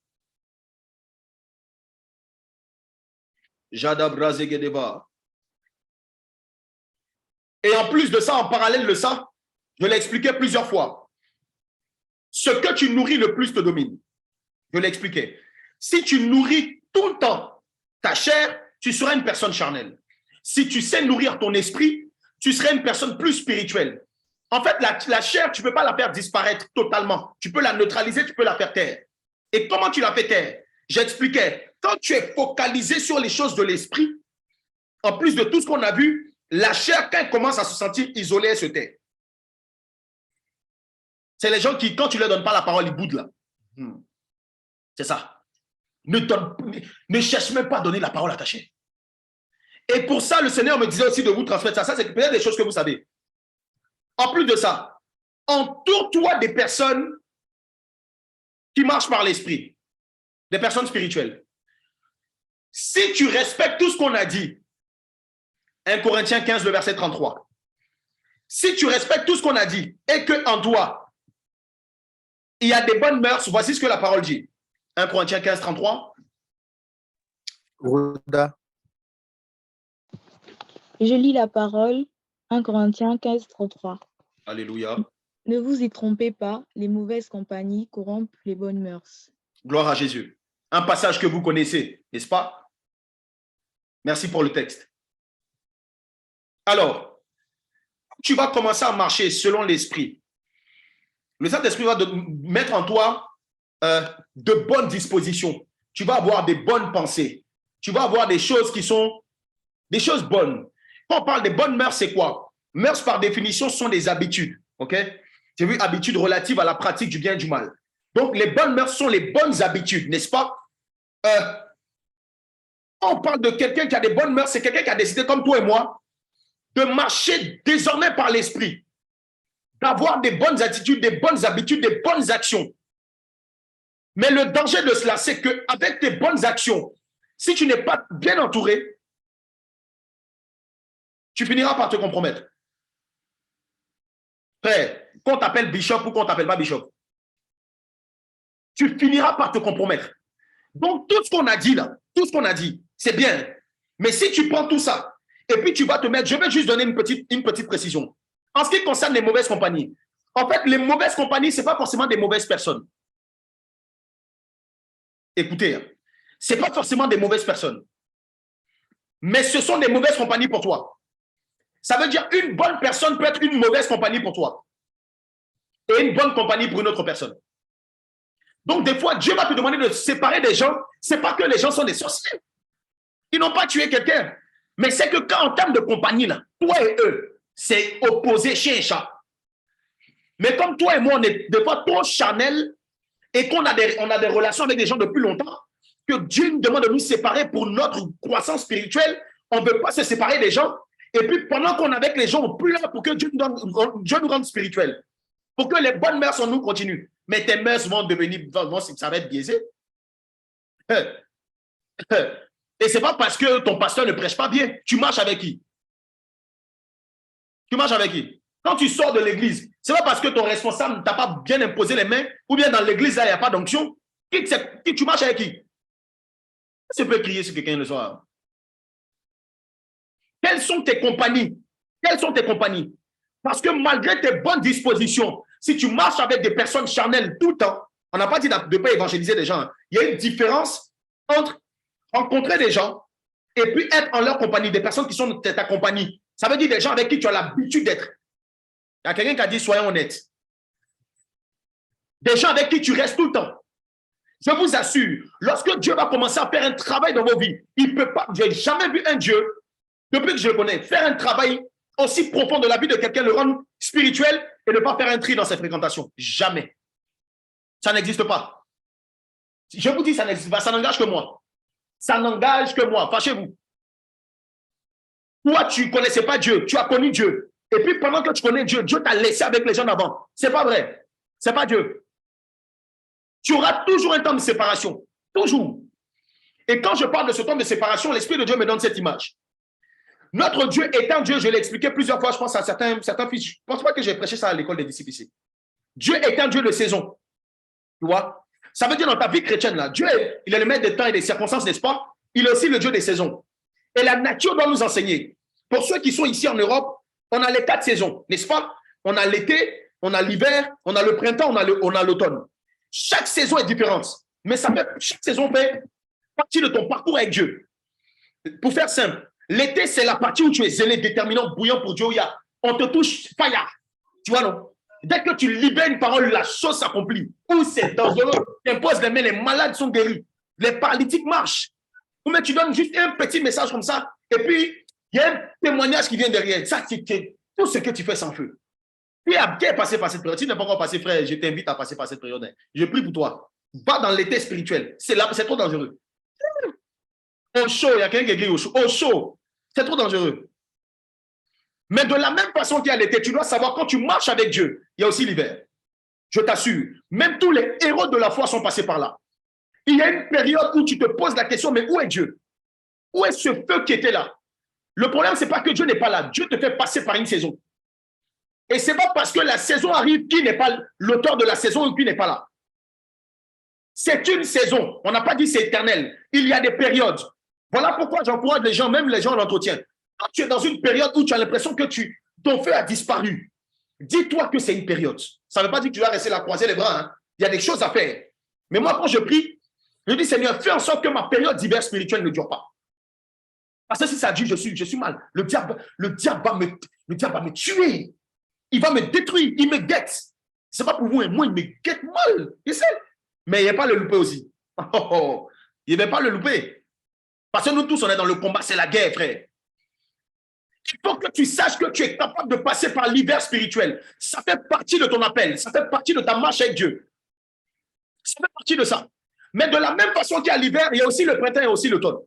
Jadabra Zegedeva. Et en plus de ça, en parallèle de ça, je l'ai expliqué plusieurs fois. Ce que tu nourris le plus te domine. Je l'ai expliqué. Si tu nourris tout le temps ta chair, tu seras une personne charnelle. Si tu sais nourrir ton esprit, tu seras une personne plus spirituelle. En fait, la chair, tu ne peux pas la faire disparaître totalement. Tu peux la neutraliser, tu peux la faire taire. Et comment tu la fais taire? J'expliquais. Quand tu es focalisé sur les choses de l'esprit, en plus de tout ce qu'on a vu, la chair, quand elle commence à se sentir isolée, elle se tait. C'est les gens qui, quand tu ne leur donnes pas la parole, ils boudent là. C'est ça. Ne cherche même pas à donner la parole à ta chair. Et pour ça, le Seigneur me disait aussi de vous transmettre ça. Ça, c'est peut-être des choses que vous savez. En plus de ça, entoure-toi des personnes qui marchent par l'esprit, des personnes spirituelles. Si tu respectes tout ce qu'on a dit, 1 Corinthiens 15, le verset 33, si tu respectes tout ce qu'on a dit et qu'en toi, il y a des bonnes mœurs, voici ce que la parole dit. 1 Corinthiens 15, 33. Rhoda. Je lis la parole, 1 Corinthiens 15, 33. Alléluia. Ne vous y trompez pas, les mauvaises compagnies corrompent les bonnes mœurs. Gloire à Jésus. Un passage que vous connaissez, n'est-ce pas? Merci pour le texte. Alors, tu vas commencer à marcher selon l'esprit. Le Saint-Esprit va mettre en toi de bonnes dispositions. Tu vas avoir des bonnes pensées. Tu vas avoir des choses qui sont des choses bonnes. Quand on parle des bonnes mœurs, c'est quoi? Mœurs, par définition, sont des habitudes. Ok? J'ai vu habitudes relatives à la pratique du bien et du mal. Donc, les bonnes mœurs sont les bonnes habitudes, n'est-ce pas? Quand on parle de quelqu'un qui a des bonnes mœurs, c'est quelqu'un qui a décidé, comme toi et moi, de marcher désormais par l'esprit, d'avoir des bonnes attitudes, des bonnes habitudes, des bonnes actions. Mais le danger de cela, c'est qu'avec tes bonnes actions, si tu n'es pas bien entouré, tu finiras par te compromettre. Frère, qu'on t'appelle bishop ou qu'on t'appelle pas bishop, tu finiras par te compromettre. Donc, tout ce qu'on a dit là, tout ce qu'on a dit, c'est bien. Mais si tu prends tout ça, et puis tu vas te mettre, je vais juste donner une petite précision. En ce qui concerne les mauvaises compagnies, en fait, les mauvaises compagnies, ce n'est pas forcément des mauvaises personnes. Écoutez, ce n'est pas forcément des mauvaises personnes. Mais ce sont des mauvaises compagnies pour toi. Ça veut dire une bonne personne peut être une mauvaise compagnie pour toi. Et une bonne compagnie pour une autre personne. Donc, des fois, Dieu va te demander de te séparer des gens. Ce n'est pas que les gens sont des sorciers. Ils n'ont pas tué quelqu'un. Mais c'est que quand, en termes de compagnie, là, toi et eux, c'est opposé chien et chat. Mais comme toi et moi, on est des fois trop charnels et qu'on a des relations avec des gens depuis longtemps, que Dieu nous demande de nous séparer pour notre croissance spirituelle, on ne veut pas se séparer des gens. Et puis, pendant qu'on est avec les gens, on prie là pour que Dieu nous rende spirituels. Pour que les bonnes mœurs en nous continuent. Mais tes mœurs vont devenir, ça va être biaisé. Et ce n'est pas parce que ton pasteur ne prêche pas bien. Tu marches avec qui? Tu marches avec qui? Quand tu sors de l'église, ce n'est pas parce que ton responsable ne t'a pas bien imposé les mains, ou bien dans l'église, là, il n'y a pas d'onction. Tu marches avec qui? Tu peux crier sur quelqu'un le soir. Quelles sont tes compagnies? Quelles sont tes compagnies? Parce que malgré tes bonnes dispositions, si tu marches avec des personnes charnelles tout le temps, on n'a pas dit de ne pas évangéliser des gens. Il y a une différence entre rencontrer des gens et puis être en leur compagnie, des personnes qui sont de ta compagnie. Ça veut dire des gens avec qui tu as l'habitude d'être. Il y a quelqu'un qui a dit, soyons honnêtes. Des gens avec qui tu restes tout le temps. Je vous assure, lorsque Dieu va commencer à faire un travail dans vos vies, il ne peut pas, je n'ai jamais vu un Dieu, depuis que je le connais, faire un travail aussi profond de la vie de quelqu'un, le rendre spirituel et ne pas faire un tri dans ses fréquentations. Jamais. Ça n'existe pas. Je vous dis, ça n'existe pas. Ça n'engage que moi. Ça n'engage que moi. Fâchez-vous. Toi, tu ne connaissais pas Dieu. Tu as connu Dieu. Et puis, pendant que tu connais Dieu, Dieu t'a laissé avec les gens d'avant. Ce n'est pas vrai. Ce n'est pas Dieu. Tu auras toujours un temps de séparation. Toujours. Et quand je parle de ce temps de séparation, l'Esprit de Dieu me donne cette image. Notre Dieu est un Dieu, je l'ai expliqué plusieurs fois, je pense à certains fils. Je ne pense pas que j'ai prêché ça à l'école des disciples ici. Dieu est un Dieu de saison. Tu vois? Ça veut dire dans ta vie chrétienne, là, Dieu, il est le maître des temps et des circonstances, n'est-ce pas? Il est aussi le Dieu des saisons. Et la nature doit nous enseigner. Pour ceux qui sont ici en Europe, on a les 4 saisons, n'est-ce pas? On a l'été, on a l'hiver, on a le printemps, on a l'automne. Chaque saison est différente. Mais chaque saison fait partie de ton parcours avec Dieu. Pour faire simple, l'été, c'est la partie où tu es zélé, déterminant, bouillant pour Dieu. On te touche, fire. Tu vois, non? Dès que tu libères une parole, la chose s'accomplit. Ou c'est dangereux. Tu imposes les mains, les malades sont guéris. Les paralytiques marchent. Ou mais tu donnes juste un petit message comme ça. Et puis, il y a un témoignage qui vient derrière. Ça, c'est tout ce que tu fais sans feu. Tu es passé par cette période. Si tu n'es pas encore passé, frère, je t'invite à passer par cette période. Je prie pour toi. Va dans l'été spirituel. C'est trop dangereux. Au chaud, il y a quelqu'un qui écrit au chaud. Au chaud, c'est trop dangereux. Mais de la même façon qu'il y a l'été, tu dois savoir quand tu marches avec Dieu, il y a aussi l'hiver. Je t'assure, même tous les héros de la foi sont passés par là. Il y a une période où tu te poses la question, mais où est Dieu? Où est ce feu qui était là? Le problème, ce n'est pas que Dieu n'est pas là. Dieu te fait passer par une saison. Et ce n'est pas parce que la saison arrive qui n'est pas l'auteur de la saison ou qui n'est pas là. C'est une saison. On n'a pas dit c'est éternel. Il y a des périodes. Voilà pourquoi j'encourage les gens, même les gens en entretien. Quand tu es dans une période où tu as l'impression que ton feu a disparu, dis-toi que c'est une période. Ça ne veut pas dire que tu dois rester là, croiser les bras. Hein. Il y a des choses à faire. Mais moi, quand je prie, je dis, Seigneur, fais en sorte que ma période d'hiver spirituel ne dure pas. Parce que si ça dure, je suis mal. Le diable va me tuer. Il va me détruire. Il me guette. Ce n'est pas pour vous, moi, il me guette mal. Tu sais? Mais il ne va pas le louper aussi. Il ne va pas le louper. Parce que nous tous, on est dans le combat, c'est la guerre, frère. Il faut que tu saches que tu es capable de passer par l'hiver spirituel. Ça fait partie de ton appel. Ça fait partie de ta marche avec Dieu. Ça fait partie de ça. Mais de la même façon qu'il y a l'hiver, il y a aussi le printemps et aussi l'automne.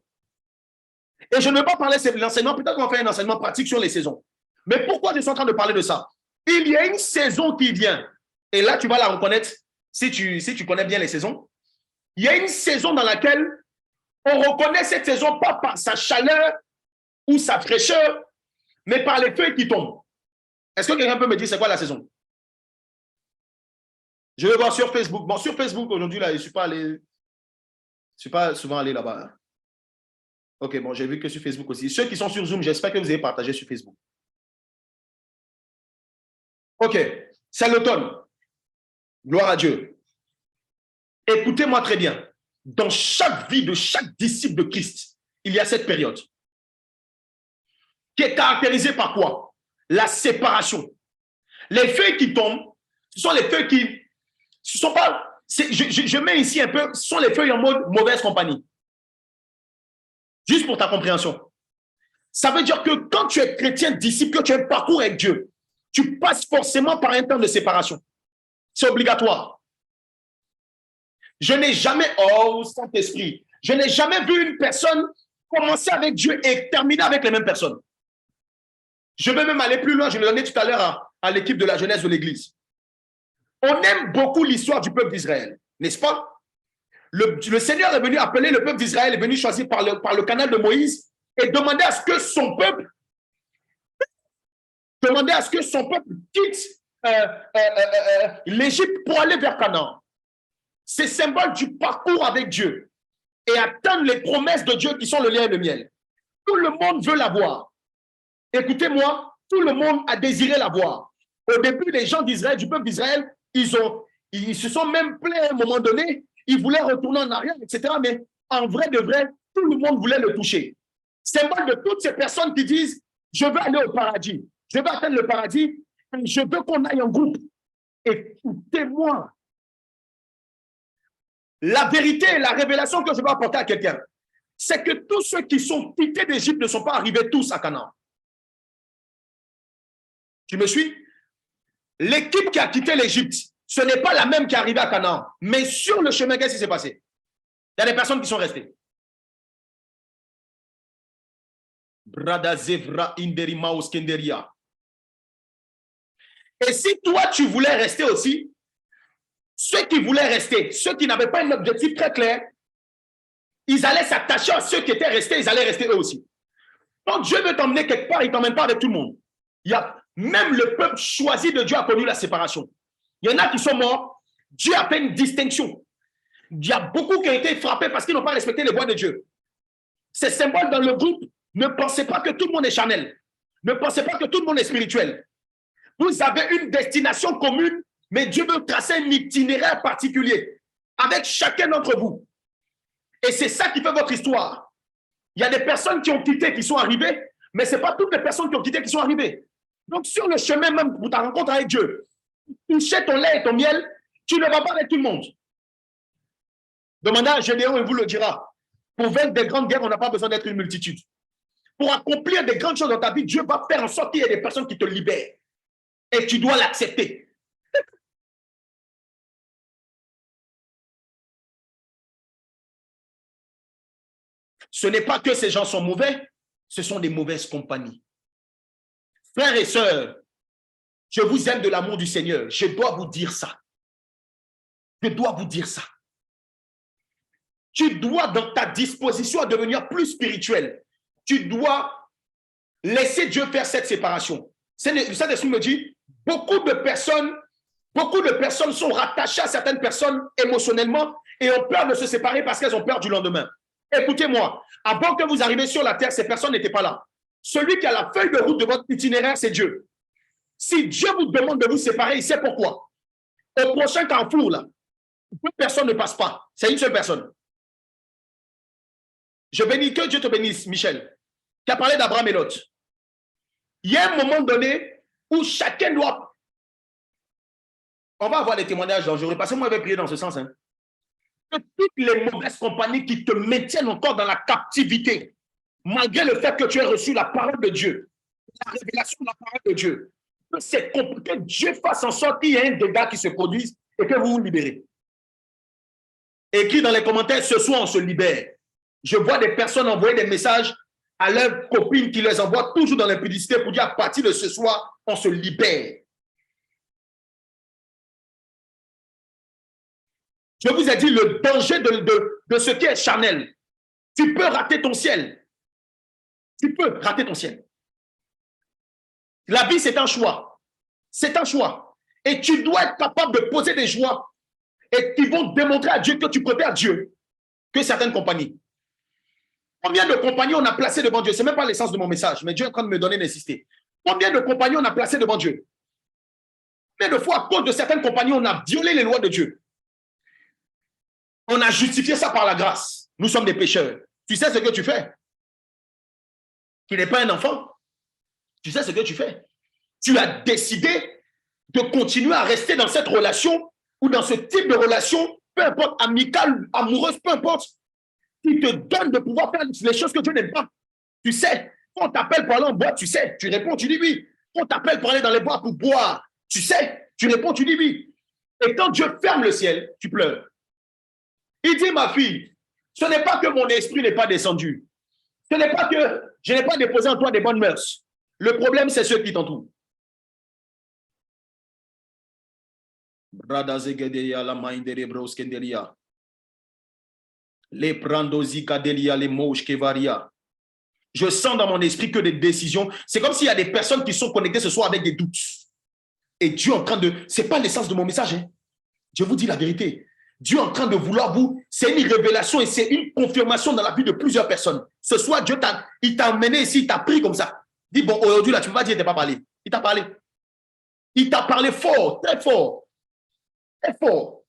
Et je ne vais pas parler de l'enseignement, peut-être qu'on va faire un enseignement pratique sur les saisons. Mais pourquoi je suis en train de parler de ça? Il y a une saison qui vient. Et là, tu vas la reconnaître si tu connais bien les saisons. Il y a une saison dans laquelle on reconnaît cette saison pas par sa chaleur ou sa fraîcheur, mais par les feuilles qui tombent. Est-ce que quelqu'un peut me dire c'est quoi la saison? Je vais voir sur Facebook. Bon, sur Facebook, aujourd'hui, là, je ne suis pas souvent allé là-bas. Ok, bon, j'ai vu que sur Facebook aussi. Ceux qui sont sur Zoom, j'espère que vous avez partagé sur Facebook. Ok, c'est l'automne. Gloire à Dieu. Écoutez-moi très bien. Dans chaque vie de chaque disciple de Christ, il y a cette période. qui est caractérisée par quoi? La séparation. Les feuilles qui tombent, ce sont les feuilles qui... Ce sont pas... Je mets ici un peu, ce sont les feuilles en mode mauvaise compagnie. Juste pour ta compréhension. Ça veut dire que quand tu es chrétien, disciple, que tu as un parcours avec Dieu, tu passes forcément par un temps de séparation. C'est obligatoire. Je n'ai jamais, oh Saint-Esprit, je n'ai jamais vu une personne commencer avec Dieu et terminer avec les mêmes personnes. Je vais même aller plus loin, je l'ai donné tout à l'heure à l'équipe de la jeunesse de l'Église. On aime beaucoup l'histoire du peuple d'Israël, n'est-ce pas? Le Seigneur est venu appeler le peuple d'Israël, est venu choisir par le canal de Moïse et demander à ce que son peuple quitte l'Égypte pour aller vers Canaan. C'est symbole du parcours avec Dieu et atteindre les promesses de Dieu qui sont le lait et le miel. Tout le monde veut l'avoir. Écoutez-moi, tout le monde a désiré l'avoir. Au début, les gens d'Israël, du peuple d'Israël, ils se sont même plaints à un moment donné, ils voulaient retourner en arrière, etc. Mais en vrai de vrai, tout le monde voulait le toucher. Symbole de toutes ces personnes qui disent, je veux aller au paradis, je veux atteindre le paradis, je veux qu'on aille en groupe. Écoutez-moi. La vérité et la révélation que je veux apporter à quelqu'un, c'est que tous ceux qui sont quittés d'Égypte ne sont pas arrivés tous à Canaan. Tu me suis? L'équipe qui a quitté l'Égypte, ce n'est pas la même qui est arrivée à Canaan. Mais sur le chemin, qu'est-ce qui s'est passé? Il y a des personnes qui sont restées. Et si toi, tu voulais rester aussi, ceux qui voulaient rester, ceux qui n'avaient pas un objectif très clair, ils allaient s'attacher à ceux qui étaient restés, ils allaient rester eux aussi. Quand Dieu veut t'emmener quelque part, il ne t'emmène pas avec tout le monde. Même le peuple choisi de Dieu a connu la séparation. Il y en a qui sont morts, Dieu a fait une distinction. Il y a beaucoup qui ont été frappés parce qu'ils n'ont pas respecté les voies de Dieu. Ces symboles dans le groupe, ne pensez pas que tout le monde est charnel. Ne pensez pas que tout le monde est spirituel. Vous avez une destination commune, mais Dieu veut tracer un itinéraire particulier avec chacun d'entre vous. Et c'est ça qui fait votre histoire. Il y a des personnes qui ont quitté, qui sont arrivées, mais ce n'est pas toutes les personnes qui ont quitté qui sont arrivées. Donc, sur le chemin même pour ta rencontre avec Dieu, toucher ton lait et ton miel, tu ne vas pas avec tout le monde. Demandez à Gédéon, il vous le dira. Pour vaincre des grandes guerres, on n'a pas besoin d'être une multitude. Pour accomplir des grandes choses dans ta vie, Dieu va faire en sorte qu'il y ait des personnes qui te libèrent. Et tu dois l'accepter. Ce n'est pas que ces gens sont mauvais, ce sont des mauvaises compagnies. Frères et sœurs, je vous aime de l'amour du Seigneur. Je dois vous dire ça. Je dois vous dire ça. Tu dois, dans ta disposition à devenir plus spirituel, tu dois laisser Dieu faire cette séparation. Saint-Esprit me dit, beaucoup de personnes sont rattachées à certaines personnes émotionnellement et ont peur de se séparer parce qu'elles ont peur du lendemain. Écoutez-moi, avant que vous arriviez sur la terre, ces personnes n'étaient pas là. Celui qui a la feuille de route de votre itinéraire, c'est Dieu. Si Dieu vous demande de vous séparer, il sait pourquoi. Au prochain carrefour, là, deux personnes ne passent pas. C'est une seule personne. Je bénis, que Dieu te bénisse, Michel, qui a parlé d'Abraham et Lot. Il y a un moment donné où chacun doit... On va avoir des témoignages dangereux, parce que moi, je vais prier dans ce sens. Hein. Que toutes les mauvaises compagnies qui te maintiennent encore dans la captivité, malgré le fait que tu aies reçu la parole de Dieu, la révélation de la parole de Dieu, c'est compliqué que Dieu fasse en sorte qu'il y ait un dégât qui se produise et que vous vous libérez. Écris dans les commentaires, ce soir, on se libère. Je vois des personnes envoyer des messages à leurs copines qui les envoient toujours dans l'impudicité pour dire à partir de ce soir, on se libère. Je vous ai dit le danger de ce qui est charnel. Tu peux rater ton ciel. Tu peux rater ton ciel. La vie, c'est un choix. C'est un choix. Et tu dois être capable de poser des choix et qui vont démontrer à Dieu que tu préfères Dieu que certaines compagnies. Combien de compagnies on a placées devant Dieu? Ce n'est même pas l'essence de mon message, mais Dieu est en train de me donner d'insister. Combien de compagnies on a placées devant Dieu? Combien de fois, à cause de certaines compagnies, on a violé les lois de Dieu? On a justifié ça par la grâce. Nous sommes des pécheurs. Tu sais ce que tu fais? Tu n'es pas un enfant. Tu sais ce que tu fais? Tu as décidé de continuer à rester dans cette relation ou dans ce type de relation, peu importe, amicale, amoureuse, peu importe, qui te donne de pouvoir faire les choses que Dieu n'aime pas. Tu sais, quand on t'appelle pour aller en boîte, tu sais, tu réponds, tu dis oui. Quand on t'appelle pour aller dans les boîtes pour boire, tu sais, tu réponds, tu dis oui. Et quand Dieu ferme le ciel, tu pleures. Il dit, ma fille, ce n'est pas que mon esprit n'est pas descendu. Ce n'est pas que je n'ai pas déposé en toi des bonnes mœurs. Le problème, c'est ceux qui t'entourent. Les prandozika delia, les mouches kevaria. Je sens dans mon esprit que des décisions, c'est comme s'il y a des personnes qui sont connectées ce soir avec des doutes. Et Dieu est en train de, c'est pas l'essence de mon message, hein. Je vous dis la vérité. Dieu est en train de vouloir vous, c'est une révélation et c'est une confirmation dans la vie de plusieurs personnes. Ce soir, Dieu il t'a amené ici, il t'a pris comme ça. Dis, bon, aujourd'hui, là, tu ne peux pas dire qu'il ne t'a pas parlé. Il t'a parlé. Il t'a parlé fort, très fort. Très fort.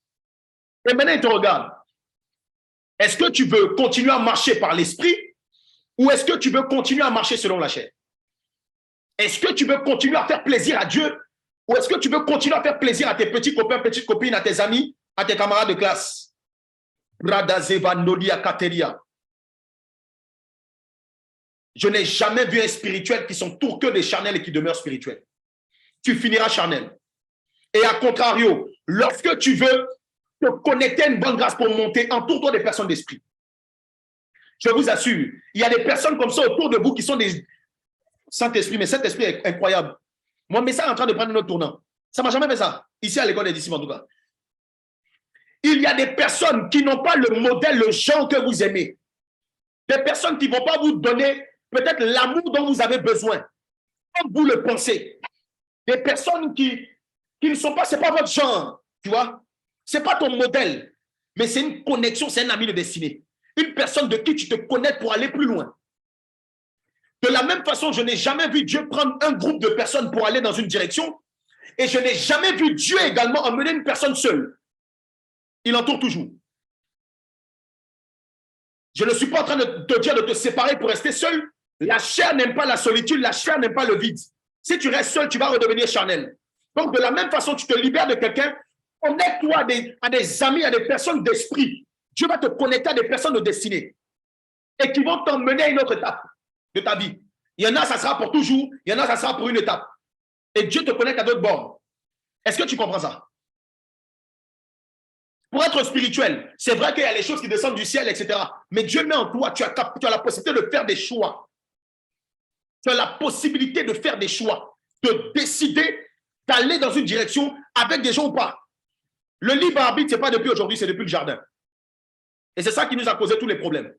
Et maintenant, il te regarde. Est-ce que tu veux continuer à marcher par l'esprit ou est-ce que tu veux continuer à marcher selon la chair? Est-ce que tu veux continuer à faire plaisir à Dieu ou est-ce que tu veux continuer à faire plaisir à tes petits copains, petites copines, à tes amis, à tes camarades de classe? Je n'ai jamais vu un spirituel qui s'entoure que des charnels et qui demeure spirituel. Tu finiras charnel. Et à contrario, lorsque tu veux te connecter à une bonne grâce pour monter, entoure-toi des personnes d'esprit. Je vous assure, il y a des personnes comme ça autour de vous qui sont des Saint-Esprit, mais Saint-Esprit est incroyable. Mon message est en train de prendre un autre tournant. Ça ne m'a jamais fait ça, ici à l'école des disciples en tout cas. Il y a des personnes qui n'ont pas le modèle, le genre que vous aimez. Des personnes qui ne vont pas vous donner peut-être l'amour dont vous avez besoin, comme vous le pensez. Des personnes qui ne sont pas, ce n'est pas votre genre, tu vois. Ce n'est pas ton modèle, mais c'est une connexion, c'est un ami de destinée. Une personne de qui tu te connais pour aller plus loin. De la même façon, je n'ai jamais vu Dieu prendre un groupe de personnes pour aller dans une direction et je n'ai jamais vu Dieu également emmener une personne seule. Il entoure toujours. Je ne suis pas en train de te dire de te séparer pour rester seul. La chair n'aime pas la solitude, la chair n'aime pas le vide. Si tu restes seul, tu vas redevenir charnel. Donc, de la même façon, tu te libères de quelqu'un, connecte-toi à des amis, à des personnes d'esprit. Dieu va te connecter à des personnes de destinée et qui vont t'emmener à une autre étape de ta vie. Il y en a, ça sera pour toujours. Il y en a, ça sera pour une étape. Et Dieu te connecte à d'autres bords. Est-ce que tu comprends ça? Pour être spirituel, c'est vrai qu'il y a les choses qui descendent du ciel, etc. Mais Dieu met en toi, tu as la possibilité de faire des choix. Tu as la possibilité de faire des choix, de décider d'aller dans une direction avec des gens ou pas. Le libre arbitre, ce n'est pas depuis aujourd'hui, c'est depuis le jardin. Et c'est ça qui nous a causé tous les problèmes.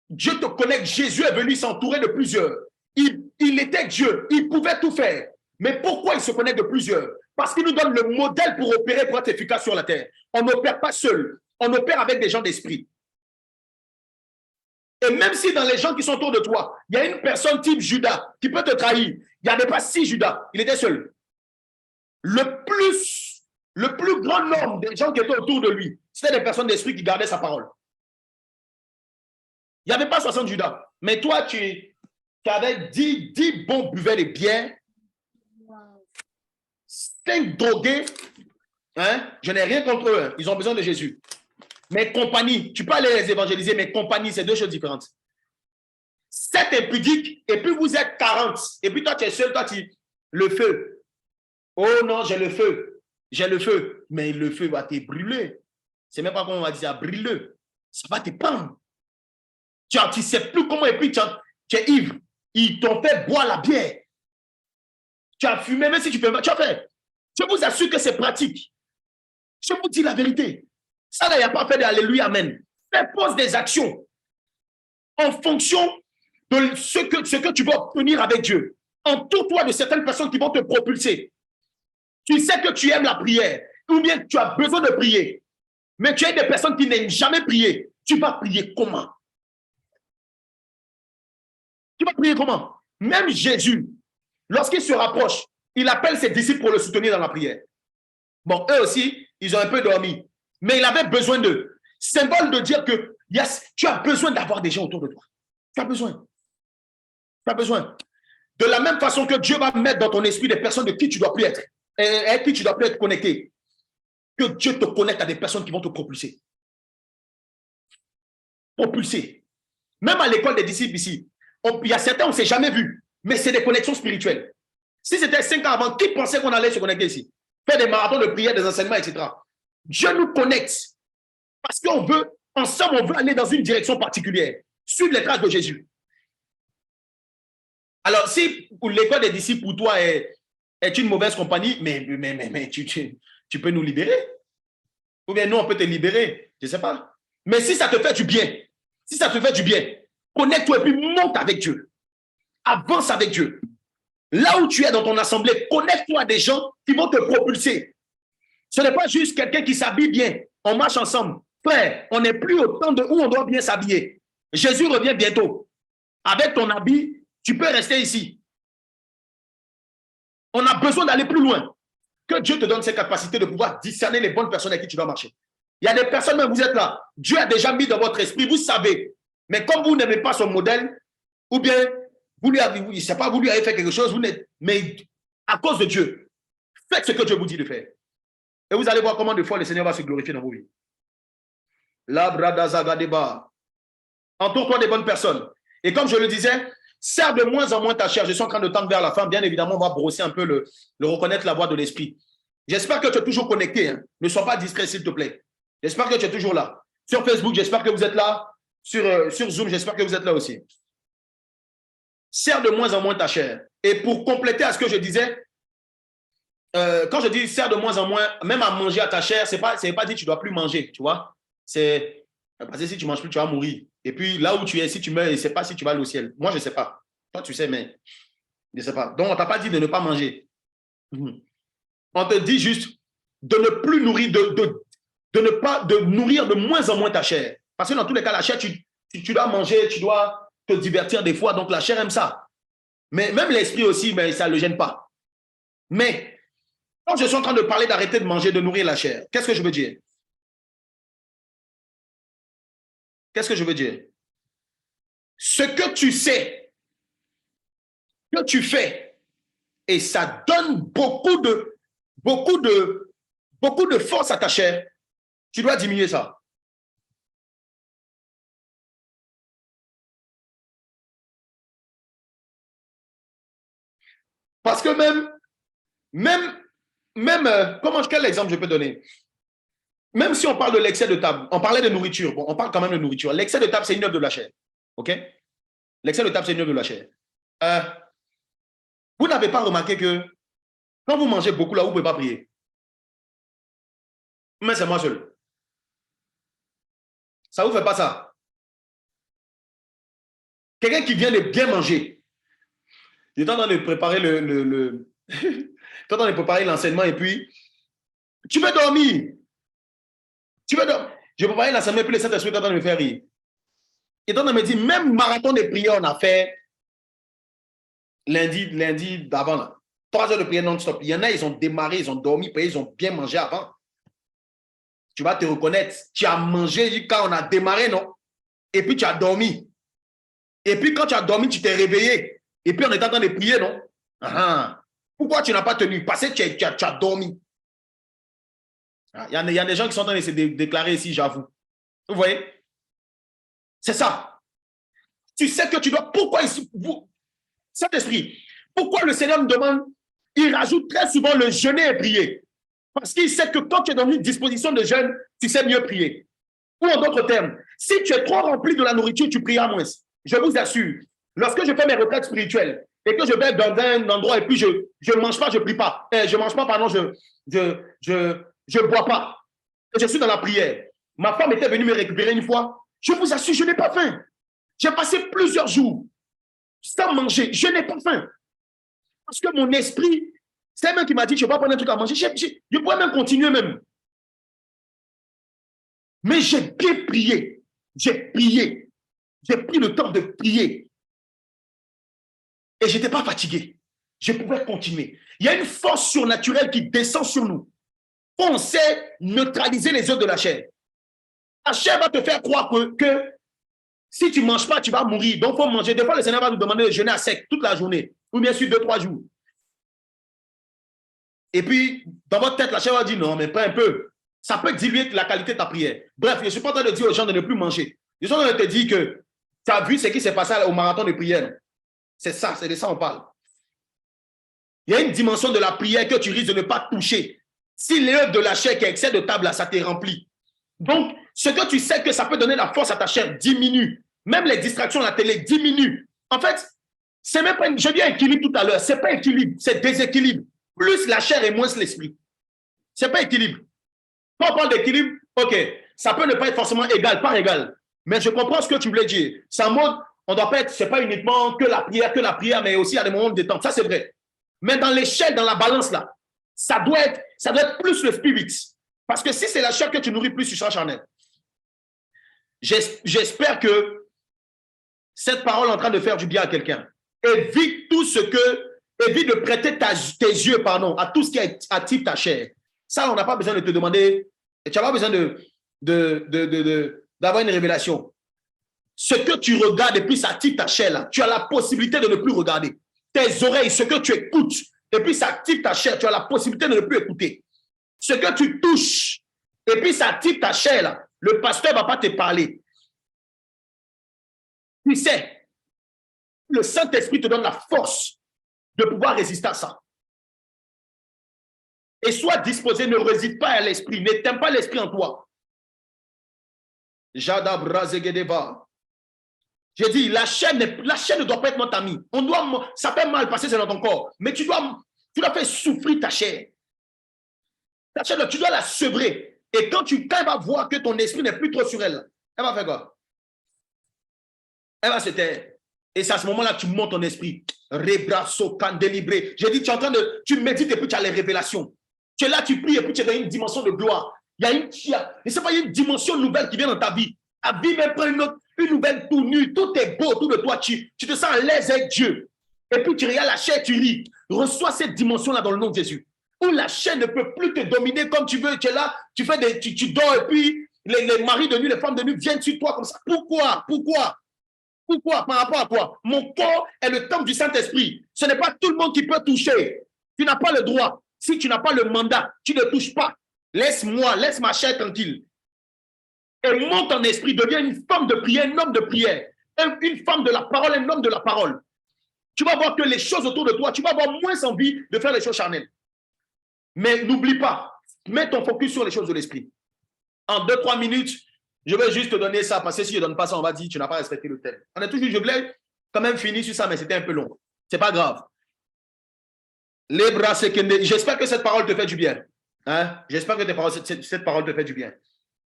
Dieu te connecte, Jésus est venu s'entourer de plusieurs. Il était Dieu, il pouvait tout faire. Mais pourquoi il se connecte de plusieurs? Parce qu'il nous donne le modèle pour opérer, pour être efficace sur la terre. On n'opère pas seul, on opère avec des gens d'esprit. Et même si dans les gens qui sont autour de toi, il y a une personne type Judas qui peut te trahir, il n'y avait pas 6 Judas, il était seul. Le plus grand nombre des gens qui étaient autour de lui, c'était des personnes d'esprit qui gardaient sa parole. Il n'y avait pas 60 Judas. Mais toi, tu avais 10 bons buveurs de bière, 5 drogués. Hein? Je n'ai rien contre eux. Hein. Ils ont besoin de Jésus. Mais compagnie, tu peux aller les évangéliser, mais compagnie, c'est 2 choses différentes. 7 impudiques, et puis vous êtes 40. Et puis toi, tu es seul, toi, le feu. Oh non, j'ai le feu. J'ai le feu. Mais le feu va te brûler. C'est même pas comment on va dire, brûle-le. Ça va te prendre. Tu ne sais plus comment, et puis tu es ivre. Ils t'ont fait boire la bière. Tu as fumé, même si tu peux, tu as fait. Je vous assure que c'est pratique. Je vous dis la vérité. Ça, là, il n'y a pas fait d'alléluia, amen. Pose des actions en fonction de ce que tu vas obtenir avec Dieu. Entoure-toi de certaines personnes qui vont te propulser. Tu sais que tu aimes la prière, ou bien tu as besoin de prier, mais tu as des personnes qui n'aiment jamais prier. Tu vas prier comment? Tu vas prier comment? Même Jésus, lorsqu'il se rapproche, il appelle ses disciples pour le soutenir dans la prière. Bon, eux aussi, ils ont un peu dormi. Mais il avait besoin d'eux. Symbole de dire que yes, tu as besoin d'avoir des gens autour de toi. Tu as besoin. Tu as besoin. De la même façon que Dieu va mettre dans ton esprit des personnes de qui tu ne dois plus être, avec qui tu ne dois plus être connecté. Que Dieu te connecte à des personnes qui vont te propulser. Propulser. Même à l'école des disciples ici, il y a certains, on ne s'est jamais vu, mais c'est des connexions spirituelles. Si c'était 5 ans avant, qui pensait qu'on allait se connecter ici? Faire des marathons de prière, des enseignements, etc. Dieu nous connecte parce qu'on veut, ensemble, on veut aller dans une direction particulière, suivre les traces de Jésus. Alors, si l'école des disciples pour toi est une mauvaise compagnie, mais tu peux nous libérer. Ou bien nous, on peut te libérer. Je ne sais pas. Mais si ça te fait du bien, connecte-toi et puis monte avec Dieu. Avance avec Dieu. Là où tu es dans ton assemblée, connecte-toi à des gens qui vont te propulser. Ce n'est pas juste quelqu'un qui s'habille bien. On marche ensemble. Frère, on n'est plus au temps de où on doit bien s'habiller. Jésus revient bientôt. Avec ton habit, tu peux rester ici. On a besoin d'aller plus loin. Que Dieu te donne ces capacités de pouvoir discerner les bonnes personnes avec qui tu dois marcher. Il y a des personnes, même vous êtes là. Dieu a déjà mis dans votre esprit, vous savez. Mais comme vous n'aimez pas son modèle, ou bien vous lui avez, je sais pas, vous lui avez fait quelque chose, mais à cause de Dieu, faites ce que Dieu vous dit de faire. Et vous allez voir comment de fois le Seigneur va se glorifier dans vos vies. Entoure-toi des bonnes personnes. Et comme je le disais, serre de moins en moins ta chair. Je suis en train de tendre vers la fin. Bien évidemment, on va brosser un peu le reconnaître la voix de l'esprit. J'espère que tu es toujours connecté. Hein. Ne sois pas distrait, s'il te plaît. J'espère que tu es toujours là. Sur Facebook, j'espère que vous êtes là. Sur Zoom, j'espère que vous êtes là aussi. Serre de moins en moins ta chair. Et pour compléter à ce que je disais, quand je dis serre de moins en moins, même à manger à ta chair, c'est pas dire que tu ne dois plus manger, tu vois. C'est parce que si tu ne manges plus, tu vas mourir. Et puis là où tu es, si tu meurs, je ne sais pas si tu vas aller au ciel. Moi, je ne sais pas. Toi, tu sais, mais je ne sais pas. Donc, on ne t'a pas dit de ne pas manger. On te dit juste de ne plus nourrir, de nourrir de moins en moins ta chair. Parce que dans tous les cas, la chair, tu dois manger, tu dois te divertir des fois. Donc, la chair aime ça. Mais même l'esprit aussi, mais ça ne le gêne pas. Mais quand je suis en train de parler d'arrêter de manger, de nourrir la chair, qu'est-ce que je veux dire? Qu'est-ce que je veux dire? Ce que tu sais, que tu fais, et ça donne beaucoup de force à ta chair, tu dois diminuer ça. Parce que quel exemple je peux donner? Même si on parle de l'excès de table, on parlait de nourriture, bon, on parle quand même de nourriture. L'excès de table, c'est une œuvre de la chair. OK? L'excès de table, c'est une œuvre de la chair. Vous n'avez pas remarqué que quand vous mangez beaucoup là, vous ne pouvez pas prier. Mais c'est moi seul. Ça ne vous fait pas ça? Quelqu'un qui vient de bien manger. J'étais en train de préparer l'enseignement et puis tu veux dormir. Tu veux dormir. Je préparais l'enseignement et puis le Saint-Esprit est en train de me faire rire. Il est en train de me dire, même marathon de prière, on a fait lundi d'avant là. 3 heures de prière non-stop. Il y en a, ils ont démarré, ils ont dormi, ils ont bien mangé avant. Tu vas te reconnaître. Tu as mangé quand on a démarré, non? Et puis tu as dormi. Et puis quand tu as dormi, tu t'es réveillé. Et puis on est en train de prier, non? Pourquoi tu n'as pas tenu? Parce que tu as dormi. Il y a des gens qui sont en train de se déclarer ici, j'avoue. Vous voyez? C'est ça. Tu sais que tu dois... Pourquoi Saint-Esprit, pourquoi le Seigneur nous demande, il rajoute très souvent le jeûner et prier? Parce qu'il sait que quand tu es dans une disposition de jeûne, tu sais mieux prier. Ou en d'autres termes, si tu es trop rempli de la nourriture, tu prieras moins. Je vous assure, lorsque je fais mes retraites spirituelles et que je vais dans un endroit et puis je ne mange pas, je ne prie pas. Je ne mange pas, pardon, je ne bois pas. Et je suis dans la prière. Ma femme était venue me récupérer une fois. Je vous assure, je n'ai pas faim. J'ai passé plusieurs jours sans manger. Je n'ai pas faim. Parce que mon esprit, c'est elle-même qui m'a dit que je ne vais pas prendre un truc à manger. Je pourrais même continuer même. Mais j'ai bien prié. J'ai prié. J'ai pris le temps de prier. Et je n'étais pas fatigué. Je pouvais continuer. Il y a une force surnaturelle qui descend sur nous. On sait neutraliser les œuvres de la chair. La chair va te faire croire que Si tu ne manges pas, tu vas mourir. Donc, il faut manger. Des fois, le Seigneur va nous demander de jeûner à sec toute la journée. Ou bien sûr 2-3 jours. Et puis, dans votre tête, la chair va dire non, mais pas un peu. Ça peut diluer la qualité de ta prière. Bref, je ne suis pas en train de dire aux gens de ne plus manger. Je suis en train de te dire que tu as vu ce qui s'est passé au marathon de prière. C'est ça, c'est de ça qu'on parle. Il y a une dimension de la prière que tu risques de ne pas toucher. Si l'œuvre de la chair qui excède de table, ça te remplit. Donc, ce que tu sais que ça peut donner la force à ta chair diminue. Même les distractions à la télé diminuent. En fait, c'est même pas, je dis équilibre tout à l'heure, c'est pas équilibre, c'est déséquilibre. Plus la chair et moins l'esprit. C'est pas équilibre. Quand on parle d'équilibre, ok, ça peut ne pas être forcément égal, par égal. Mais je comprends ce que tu voulais dire. C'est en mode, on doit pas être, c'est pas uniquement que la prière, mais aussi à des moments de détente. Ça, c'est vrai. Mais dans l'échelle, dans la balance là, ça doit être plus le spirit. Parce que si c'est la chair que tu nourris plus, tu seras charnel. J'espère que cette parole est en train de faire du bien à quelqu'un. Évite de prêter tes yeux, à tout ce qui active ta chair. Ça, on n'a pas besoin de te demander, tu n'as pas besoin d'avoir une révélation. Ce que tu regardes et puis ça active ta chair, là, tu as la possibilité de ne plus regarder. Tes oreilles, ce que tu écoutes, et puis ça active ta chair, tu as la possibilité de ne plus écouter. Ce que tu touches, et puis ça active ta chair, là, le pasteur ne va pas te parler. Tu sais, le Saint-Esprit te donne la force de pouvoir résister à ça. Et sois disposé, ne résiste pas à l'esprit, n'éteins pas l'esprit en toi. Jadabrazegedeva. J'ai dit, la chair ne doit pas être notre ami. Ça peut mal passer, c'est dans ton corps, mais tu dois faire souffrir ta chair. Ta chair, tu dois la sevrer. Et quand elle va voir que ton esprit n'est plus trop sur elle, elle va faire quoi? Elle va se taire. Et c'est à ce moment-là que tu montes ton esprit. Rebrasso, candélibré. J'ai dit, tu médites et puis tu as les révélations. Tu es là, tu pries et puis tu es dans une dimension de gloire. Il y a une dimension nouvelle qui vient dans ta vie. Ta vie même prend une nouvelle tournure. Tout est beau autour de toi. Tu te sens à l'aise avec Dieu. Et puis tu regardes la chair, tu ris. Reçois cette dimension-là dans le nom de Jésus. Où la chair ne peut plus te dominer comme tu veux. Tu es là, tu dors et puis les maris de nuit, les femmes de nuit viennent sur toi comme ça. Pourquoi? Par rapport à quoi? Mon corps est le temple du Saint-Esprit. Ce n'est pas tout le monde qui peut toucher. Tu n'as pas le droit. Si tu n'as pas le mandat, tu ne touches pas. Laisse ma chair tranquille. Et monte en esprit, deviens une femme de prière, un homme de prière. Une femme de la parole, un homme de la parole. Tu vas voir que les choses autour de toi, tu vas avoir moins envie de faire les choses charnelles. Mais n'oublie pas, mets ton focus sur les choses de l'esprit. En 2-3 minutes, je vais juste te donner ça, parce que si je ne donne pas ça, on va dire tu n'as pas respecté le thème. Je voulais quand même finir sur ça, mais c'était un peu long. Ce n'est pas grave. Les bras, j'espère que cette parole te fait du bien. Hein? J'espère que cette parole te fait du bien.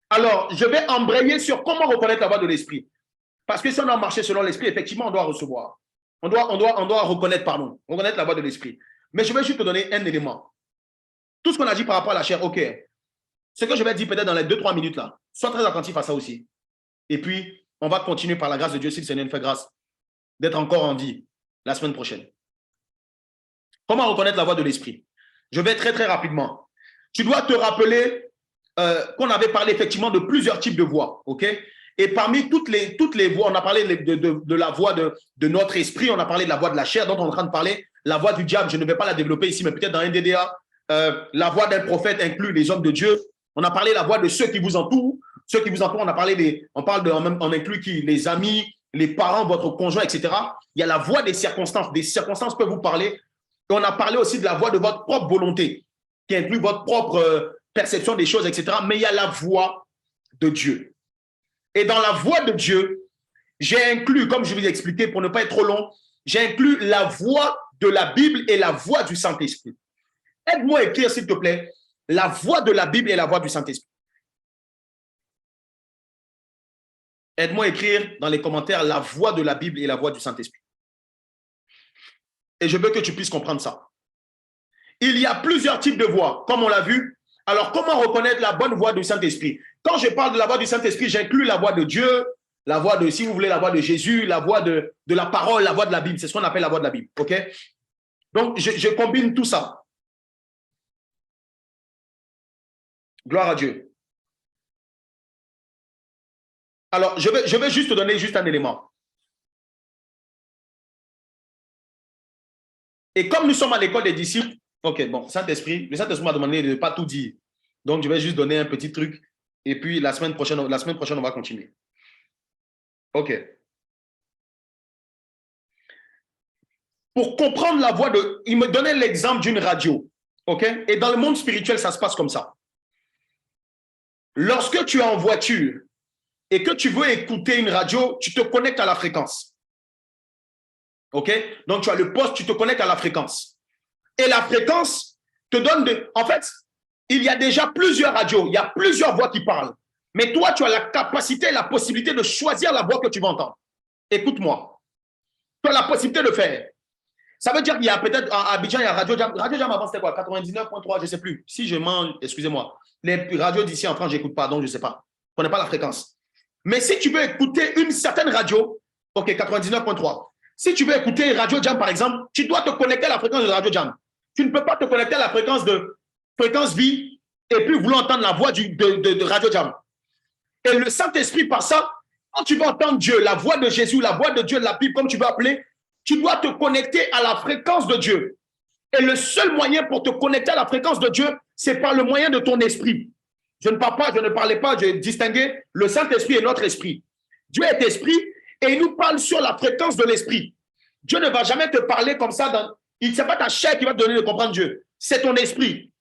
Alors, je vais embrayer sur comment reconnaître la voix de l'esprit. Parce que si on doit marcher selon l'esprit, effectivement, on doit recevoir. On doit reconnaître la voix de l'esprit. Mais je vais juste te donner un élément. Tout ce qu'on a dit par rapport à la chair, ok. Ce que je vais dire peut-être dans les 2-3 minutes là, sois très attentif à ça aussi. Et puis, on va continuer par la grâce de Dieu, si le Seigneur nous fait grâce, d'être encore en vie la semaine prochaine. Comment reconnaître la voix de l'esprit? Je vais très très rapidement. Tu dois te rappeler qu'on avait parlé effectivement de plusieurs types de voix, ok? Et parmi toutes les voix, on a parlé de la voix de notre esprit, on a parlé de la voix de la chair, dont on est en train de parler, la voix du diable, je ne vais pas la développer ici, mais peut-être dans un DDA, la voix d'un prophète inclut les hommes de Dieu. On a parlé de la voix de ceux qui vous entourent. Ceux qui vous entourent, on inclut qui? Les amis, les parents, votre conjoint, etc. Il y a la voix des circonstances. Des circonstances peuvent vous parler. Et on a parlé aussi de la voix de votre propre volonté, qui inclut votre propre perception des choses, etc. Mais il y a la voix de Dieu. Et dans la voix de Dieu, j'ai inclus, comme je vous ai expliqué pour ne pas être trop long, j'ai inclus la voix de la Bible et la voix du Saint-Esprit. Aide-moi à écrire, s'il te plaît, la voix de la Bible et la voix du Saint-Esprit. Aide-moi à écrire dans les commentaires la voix de la Bible et la voix du Saint-Esprit. Et je veux que tu puisses comprendre ça. Il y a plusieurs types de voix, comme on l'a vu. Alors, comment reconnaître la bonne voix du Saint-Esprit? Quand je parle de la voix du Saint-Esprit, j'inclus la voix de Dieu, la voix de, si vous voulez, la voix de Jésus, la voix de la parole, la voix de la Bible. C'est ce qu'on appelle la voix de la Bible. OK? Donc, je combine tout ça. Gloire à Dieu. Alors, je vais juste te donner juste un élément. Et comme nous sommes à l'école des disciples, ok, bon, Saint-Esprit, le Saint-Esprit m'a demandé de ne pas tout dire. Donc, je vais juste donner un petit truc. Et puis, la semaine prochaine, on va continuer. Ok. Pour comprendre la voix de... Il me donnait l'exemple d'une radio. Ok? Et dans le monde spirituel, ça se passe comme ça. Lorsque tu es en voiture et que tu veux écouter une radio, tu te connectes à la fréquence. Ok? Donc, tu as le poste, tu te connectes à la fréquence. Et la fréquence te donne de... En fait, il y a déjà plusieurs radios, il y a plusieurs voix qui parlent. Mais toi, tu as la capacité et la possibilité de choisir la voix que tu vas entendre. Écoute-moi. Tu as la possibilité de faire. Ça veut dire qu'il y a peut-être à Abidjan, il y a Radio Jam. Radio Jam avant, c'était quoi? 99.3, je ne sais plus. Si je mens, excusez-moi. Les radios d'ici en France, je n'écoute pas, donc je ne sais pas. Je ne connais pas la fréquence. Mais si tu veux écouter une certaine radio, ok, 99.3. Si tu veux écouter Radio Jam, par exemple, tu dois te connecter à la fréquence de Radio Jam. Tu ne peux pas te connecter à la fréquence de fréquence vie et puis vouloir entendre la voix de Radio Jam. Et le Saint-Esprit, par ça, quand tu veux entendre Dieu, la voix de Jésus, la voix de Dieu, la Bible, comme tu veux appeler, tu dois te connecter à la fréquence de Dieu. Et le seul moyen pour te connecter à la fréquence de Dieu, c'est par le moyen de ton esprit. Je ne parlais pas, je distinguais le Saint-Esprit et notre esprit. Dieu est esprit et il nous parle sur la fréquence de l'esprit. Dieu ne va jamais te parler comme ça. Ce n'est pas ta chair qui va te donner de comprendre Dieu. C'est ton esprit.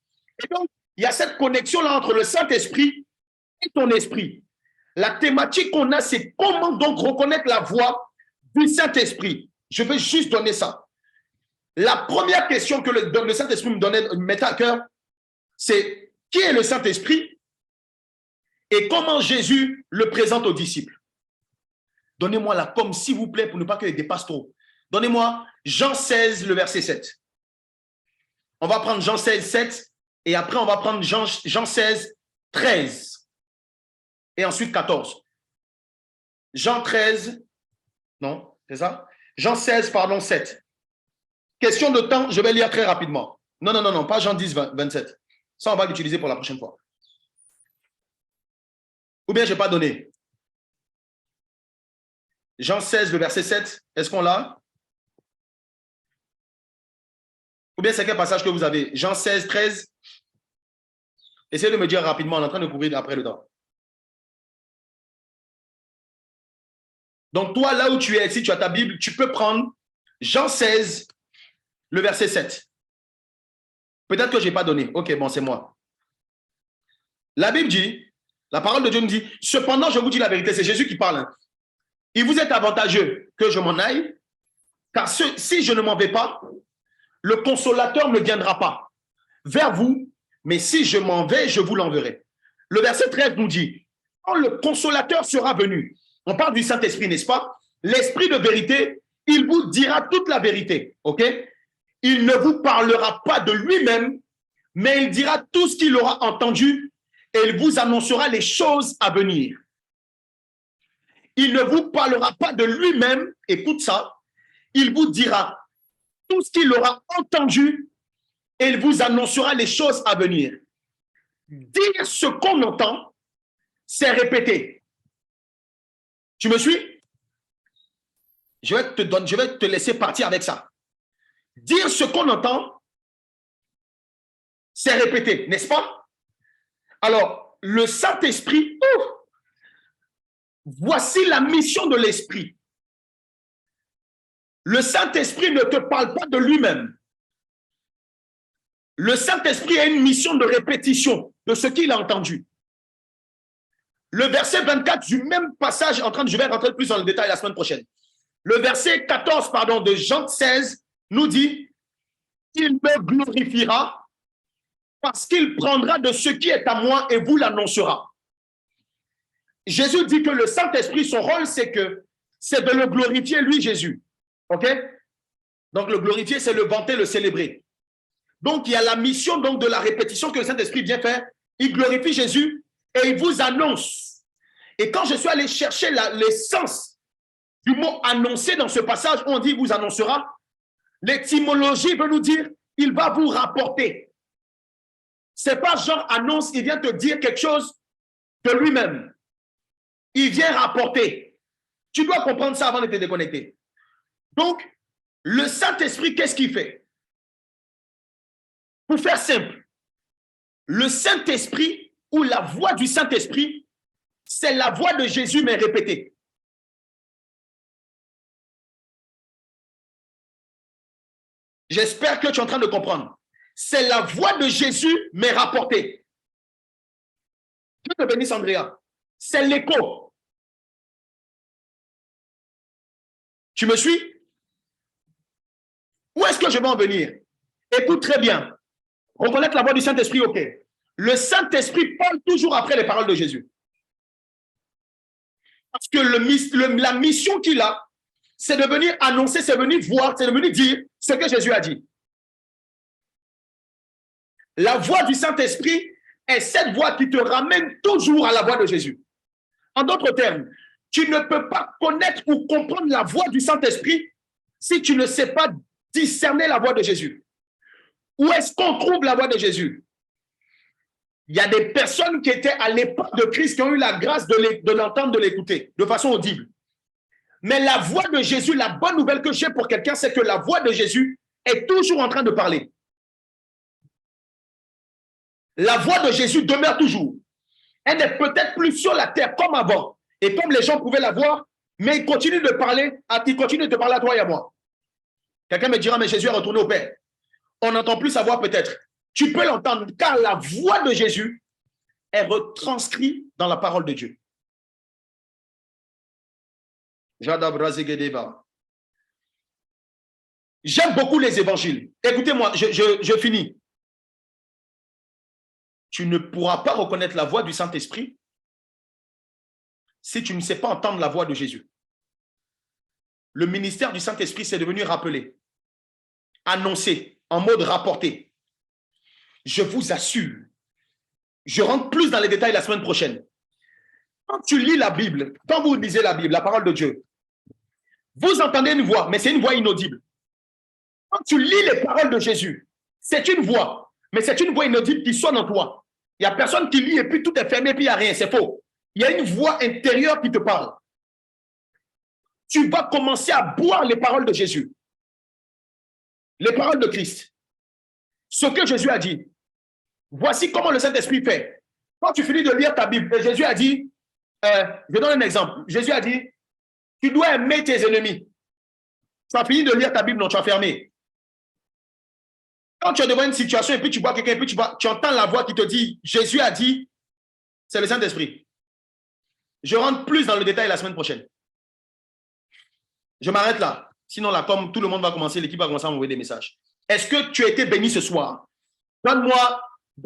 Et donc, il y a cette connexion-là entre le Saint-Esprit et ton esprit. La thématique qu'on a, c'est comment donc reconnaître la voix du Saint-Esprit. Je vais juste donner ça. La première question que le Saint-Esprit me mettait à cœur, c'est qui est le Saint-Esprit et comment Jésus le présente aux disciples. Donnez-moi la pomme, s'il vous plaît, pour ne pas qu'il dépasse trop. Donnez-moi Jean 16, le verset 7. On va prendre Jean 16, 7 et après on va prendre Jean 16, 13 et ensuite 14. Jean 13, non, c'est ça? Jean 16, pardon, 7. Question de temps, je vais lire très rapidement. Non, pas Jean 10, 27. Ça, on va l'utiliser pour la prochaine fois. Ou bien je n'ai pas donné. Jean 16, le verset 7, est-ce qu'on l'a? Ou bien c'est quel passage que vous avez? Jean 16, 13. Essayez de me dire rapidement, on est en train de courir après le temps. Donc, toi, là où tu es, si tu as ta Bible, tu peux prendre Jean 16, le verset 7. Peut-être que je n'ai pas donné. Ok, bon, c'est moi. La Bible dit, la parole de Dieu nous dit, cependant, je vous dis la vérité, c'est Jésus qui parle. Hein. Il vous est avantageux que je m'en aille, car si je ne m'en vais pas, le consolateur ne viendra pas vers vous, mais si je m'en vais, je vous l'enverrai. Le verset 13 nous dit, quand le consolateur sera venu, on parle du Saint-Esprit, n'est-ce pas? L'Esprit de vérité, il vous dira toute la vérité, ok? Il ne vous parlera pas de lui-même, mais il dira tout ce qu'il aura entendu et il vous annoncera les choses à venir. Il ne vous parlera pas de lui-même, écoute ça, il vous dira tout ce qu'il aura entendu et il vous annoncera les choses à venir. Dire ce qu'on entend, c'est répéter. Tu me suis? Je vais te laisser partir avec ça. Dire ce qu'on entend, c'est répéter, n'est-ce pas? Alors, le Saint-Esprit, voici la mission de l'Esprit. Le Saint-Esprit ne te parle pas de lui-même. Le Saint-Esprit a une mission de répétition de ce qu'il a entendu. Le verset 24 du même passage, je vais rentrer plus dans le détail la semaine prochaine. Le verset 14, de Jean 16 nous dit, il me glorifiera parce qu'il prendra de ce qui est à moi et vous l'annoncera. Jésus dit que le Saint-Esprit, son rôle, c'est de le glorifier, lui, Jésus. OK? Donc, le glorifier, c'est le vanter, le célébrer. Donc, il y a la mission donc, de la répétition que le Saint-Esprit vient faire. Il glorifie Jésus et il vous annonce. Et quand je suis allé chercher l'essence du mot annoncer dans ce passage, on dit vous annoncera, l'étymologie veut nous dire il va vous rapporter. Ce n'est pas genre annonce, il vient te dire quelque chose de lui-même. Il vient rapporter. Tu dois comprendre ça avant de te déconnecter. Donc, le Saint-Esprit, qu'est-ce qu'il fait? Pour faire simple, le Saint-Esprit ou la voix du Saint-Esprit, c'est la voix de Jésus, mais répétée. J'espère que tu es en train de comprendre. C'est la voix de Jésus, mais rapportée. Dieu te bénisse, Andrea. C'est l'écho. Tu me suis? Où est-ce que je vais en venir? Écoute très bien. Reconnaître la voix du Saint-Esprit, ok. Le Saint-Esprit parle toujours après les paroles de Jésus. Parce que la mission qu'il a, c'est de venir annoncer, c'est de venir voir, c'est de venir dire ce que Jésus a dit. La voix du Saint-Esprit est cette voix qui te ramène toujours à la voix de Jésus. En d'autres termes, tu ne peux pas connaître ou comprendre la voix du Saint-Esprit si tu ne sais pas discerner la voix de Jésus. Où est-ce qu'on trouve la voix de Jésus? Il y a des personnes qui étaient à l'époque de Christ qui ont eu la grâce de l'entendre, de l'écouter de façon audible. Mais la voix de Jésus, la bonne nouvelle que j'ai pour quelqu'un, c'est que la voix de Jésus est toujours en train de parler. La voix de Jésus demeure toujours. Elle n'est peut-être plus sur la terre comme avant. Et comme les gens pouvaient la voir, mais il continue de parler, il continue de te parler à toi et à moi. Quelqu'un me dira, mais Jésus est retourné au Père. On n'entend plus sa voix peut-être. Tu peux l'entendre, car la voix de Jésus est retranscrite dans la parole de Dieu. J'aime beaucoup les évangiles. Écoutez-moi, je finis. Tu ne pourras pas reconnaître la voix du Saint-Esprit si tu ne sais pas entendre la voix de Jésus. Le ministère du Saint-Esprit, c'est de venir rappeler, annoncer, en mode rapporté. Je vous assure, je rentre plus dans les détails la semaine prochaine. Quand tu lis la Bible, quand vous lisez la Bible, la parole de Dieu, vous entendez une voix, mais c'est une voix inaudible. Quand tu lis les paroles de Jésus, c'est une voix, mais c'est une voix inaudible qui sonne en toi. Il n'y a personne qui lit et puis tout est fermé et puis il n'y a rien, c'est faux. Il y a une voix intérieure qui te parle. Tu vas commencer à boire les paroles de Jésus. Les paroles de Christ. Ce que Jésus a dit. Voici comment le Saint-Esprit fait. Quand tu finis de lire ta Bible, Jésus a dit, je donne un exemple. Jésus a dit, tu dois aimer tes ennemis. Tu as fini de lire ta Bible, non, tu as fermé. Quand tu es devant une situation et puis tu vois quelqu'un, et puis tu entends la voix qui te dit, Jésus a dit, c'est le Saint-Esprit. Je rentre plus dans le détail la semaine prochaine. Je m'arrête là. Sinon, là, comme tout le monde va commencer, l'équipe va commencer à m'envoyer des messages. Est-ce que tu as été béni ce soir? Donne-moi,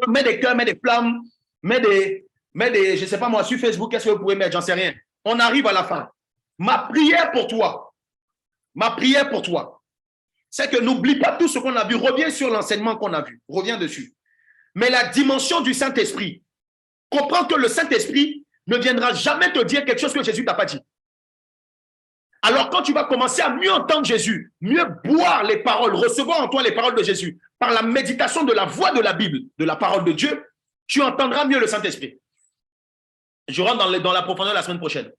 mets des cœurs, mets des flammes, mets des, je ne sais pas moi, sur Facebook, qu'est-ce que vous pouvez mettre? J'en sais rien. On arrive à la fin. Ma prière pour toi, c'est que n'oublie pas tout ce qu'on a vu. Reviens sur l'enseignement qu'on a vu. Reviens dessus. Mais la dimension du Saint-Esprit, comprends que le Saint-Esprit ne viendra jamais te dire quelque chose que Jésus ne t'a pas dit. Alors quand tu vas commencer à mieux entendre Jésus, mieux boire les paroles, recevoir en toi les paroles de Jésus, par la méditation de la voix de la Bible, de la parole de Dieu, tu entendras mieux le Saint-Esprit. Je rentre dans la profondeur la semaine prochaine.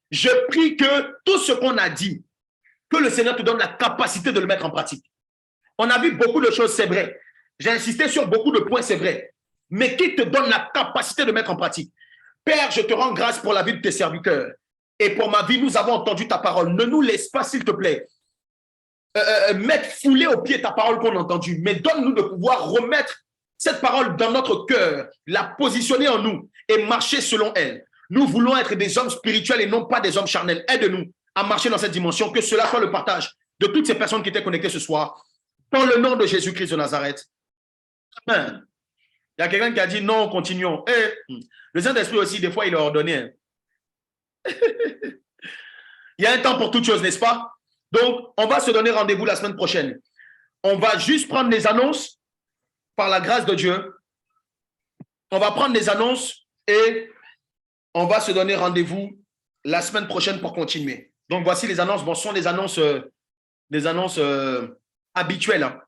Je prie que tout ce qu'on a dit, que le Seigneur te donne la capacité de le mettre en pratique. On a vu beaucoup de choses, c'est vrai. J'ai insisté sur beaucoup de points, c'est vrai. Mais qui te donne la capacité de mettre en pratique? Père, je te rends grâce pour la vie de tes serviteurs. Et pour ma vie, nous avons entendu ta parole. Ne nous laisse pas, s'il te plaît, fouler au pied ta parole qu'on a entendue. Mais donne-nous de pouvoir remettre cette parole dans notre cœur, la positionner en nous et marcher selon elle. Nous voulons être des hommes spirituels et non pas des hommes charnels. Aide-nous à marcher dans cette dimension, que cela soit le partage de toutes ces personnes qui étaient connectées ce soir. Dans le nom de Jésus-Christ de Nazareth. Amen. Il y a quelqu'un qui a dit non, continuons. Le Saint-Esprit aussi, des fois, il est ordonné. Il y a un temps pour toutes choses, n'est-ce pas? Donc, on va se donner rendez-vous la semaine prochaine. On va juste prendre les annonces par la grâce de Dieu. On va prendre les annonces et on va se donner rendez-vous la semaine prochaine pour continuer. Donc, voici les annonces. Bon, ce sont des annonces habituelles. Hein.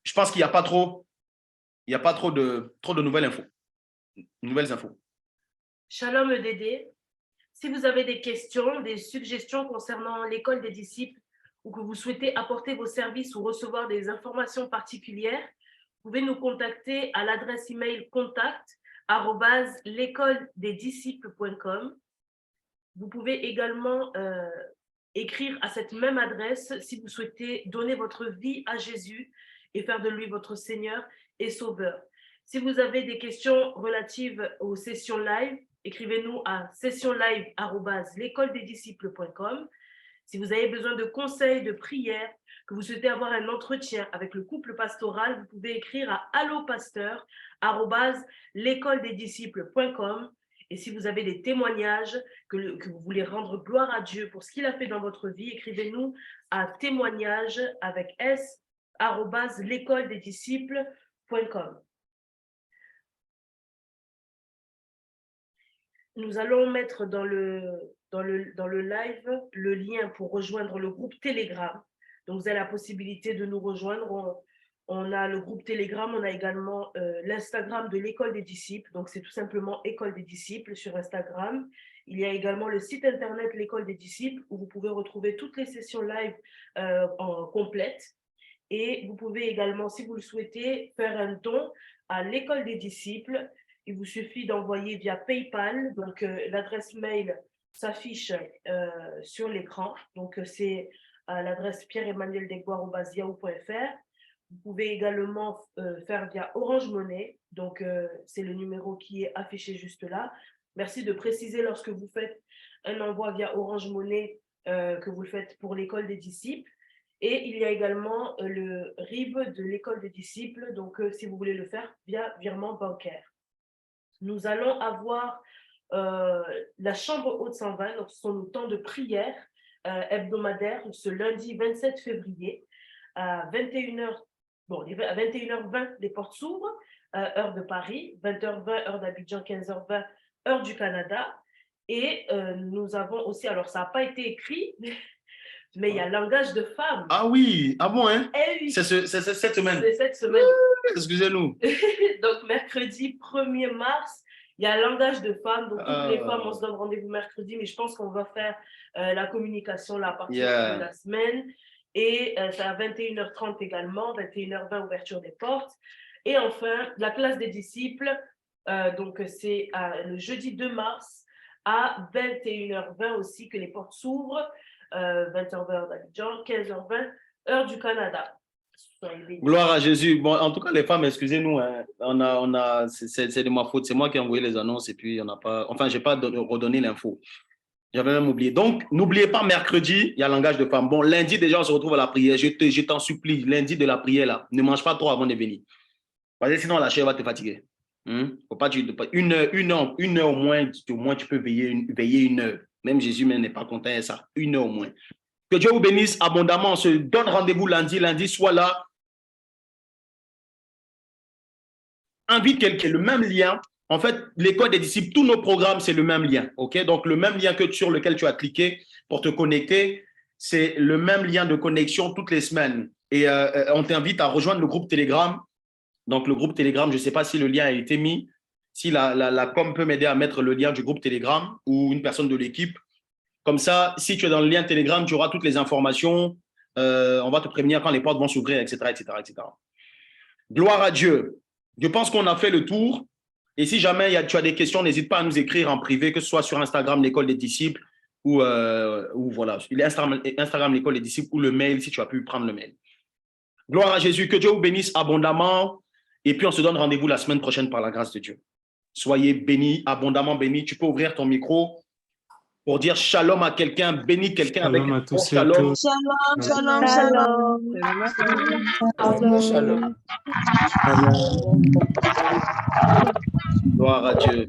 Je pense qu'il n'y a pas trop, de nouvelles infos. Shalom EDD. Si vous avez des questions, des suggestions concernant l'école des disciples ou que vous souhaitez apporter vos services ou recevoir des informations particulières, vous pouvez nous contacter à l'adresse email contact@l'écoledesdisciples.com. Vous pouvez également écrire à cette même adresse si vous souhaitez donner votre vie à Jésus et faire de lui votre Seigneur et Sauveur. Si vous avez des questions relatives aux sessions live, écrivez-nous à sessionlive@l'écoledesdisciples.com. Si vous avez besoin de conseils, de prières, que vous souhaitez avoir un entretien avec le couple pastoral, vous pouvez écrire à allopasteur@l'écoledesdisciples.com. Et si vous avez des témoignages, que vous voulez rendre gloire à Dieu pour ce qu'il a fait dans votre vie, écrivez-nous à témoignages avec s@l'écoledesdisciples.com. Nous allons mettre dans le live le lien pour rejoindre le groupe Telegram. Donc, vous avez la possibilité de nous rejoindre. On a le groupe Telegram, on a également l'Instagram de l'École des Disciples. Donc, c'est tout simplement École des Disciples sur Instagram. Il y a également le site internet l'École des Disciples où vous pouvez retrouver toutes les sessions live en complète. Et vous pouvez également, si vous le souhaitez, faire un don à l'École des Disciples. Il vous suffit d'envoyer via PayPal. Donc, l'adresse mail s'affiche sur l'écran. Donc, c'est l'adresse pierre-emmanuel-degboire@yahoo.fr. Vous pouvez également faire via Orange Money. Donc, c'est le numéro qui est affiché juste là. Merci de préciser lorsque vous faites un envoi via Orange Money que vous le faites pour l'École des Disciples. Et il y a également le RIB de l'École des Disciples. Donc, si vous voulez le faire via virement bancaire. Nous allons avoir la chambre haute 120. Donc, ce sont nos temps de prière hebdomadaire ce lundi 27 février à 21h. Bon, à 21h20, les portes s'ouvrent, heure de Paris, 20h20, heure d'Abidjan, 15h20, heure du Canada. Et nous avons aussi, alors ça n'a pas été écrit, mais il y a langage de femme. Ah oui, ah bon, hein? Eh oui. C'est cette semaine. C'est cette semaine. Excusez-nous. Donc, mercredi 1er mars, il y a langage de femme. Donc, toutes les femmes, on se donne rendez-vous mercredi, mais je pense qu'on va faire la communication là à partir de la semaine. Et c'est à 21h30 également, 21h20, ouverture des portes. Et enfin, la classe des disciples, donc c'est le jeudi 2 mars à 21h20 aussi que les portes s'ouvrent, 20h20 heure d'Abidjan, 15h20 heure du Canada. Gloire à Jésus. Bon, en tout cas, les femmes, excusez-nous, hein, c'est de ma faute, c'est moi qui ai envoyé les annonces et puis on n'a pas, enfin, j'ai pas redonné l'info. J'avais même oublié. Donc, n'oubliez pas, mercredi, il y a langage de femme. Bon, lundi, déjà, on se retrouve à la prière. Je t'en supplie, lundi de la prière, là, ne mange pas trop avant de venir. Parce que sinon, la chair va te fatiguer. Faut pas, une heure au moins, tu peux veiller une heure. Même Jésus n'est pas content de ça. Une heure au moins. Que Dieu vous bénisse abondamment. On se donne rendez-vous lundi. Lundi, soit là. Invite quelqu'un. Le même lien. En fait, l'école des disciples, tous nos programmes, c'est le même lien. OK? Donc, le même lien sur lequel tu as cliqué pour te connecter, c'est le même lien de connexion toutes les semaines. Et on t'invite à rejoindre le groupe Telegram. Donc, le groupe Telegram, je ne sais pas si le lien a été mis. Si la com peut m'aider à mettre le lien du groupe Telegram ou une personne de l'équipe. Comme ça, si tu es dans le lien Telegram, tu auras toutes les informations. On va te prévenir quand les portes vont s'ouvrir, etc., etc., etc. Gloire à Dieu. Je pense qu'on a fait le tour. Et si jamais tu as des questions, n'hésite pas à nous écrire en privé, que ce soit sur Instagram, l'École des Disciples, ou voilà, Instagram, l'École des Disciples, ou le mail, si tu as pu prendre le mail. Gloire à Jésus. Que Dieu vous bénisse abondamment. Et puis, on se donne rendez-vous la semaine prochaine par la grâce de Dieu. Soyez bénis, abondamment bénis. Tu peux ouvrir ton micro pour dire shalom à quelqu'un, bénis quelqu'un avec un tous shalom. Shalom, shalom, shalom. Shalom. Gloire à Dieu.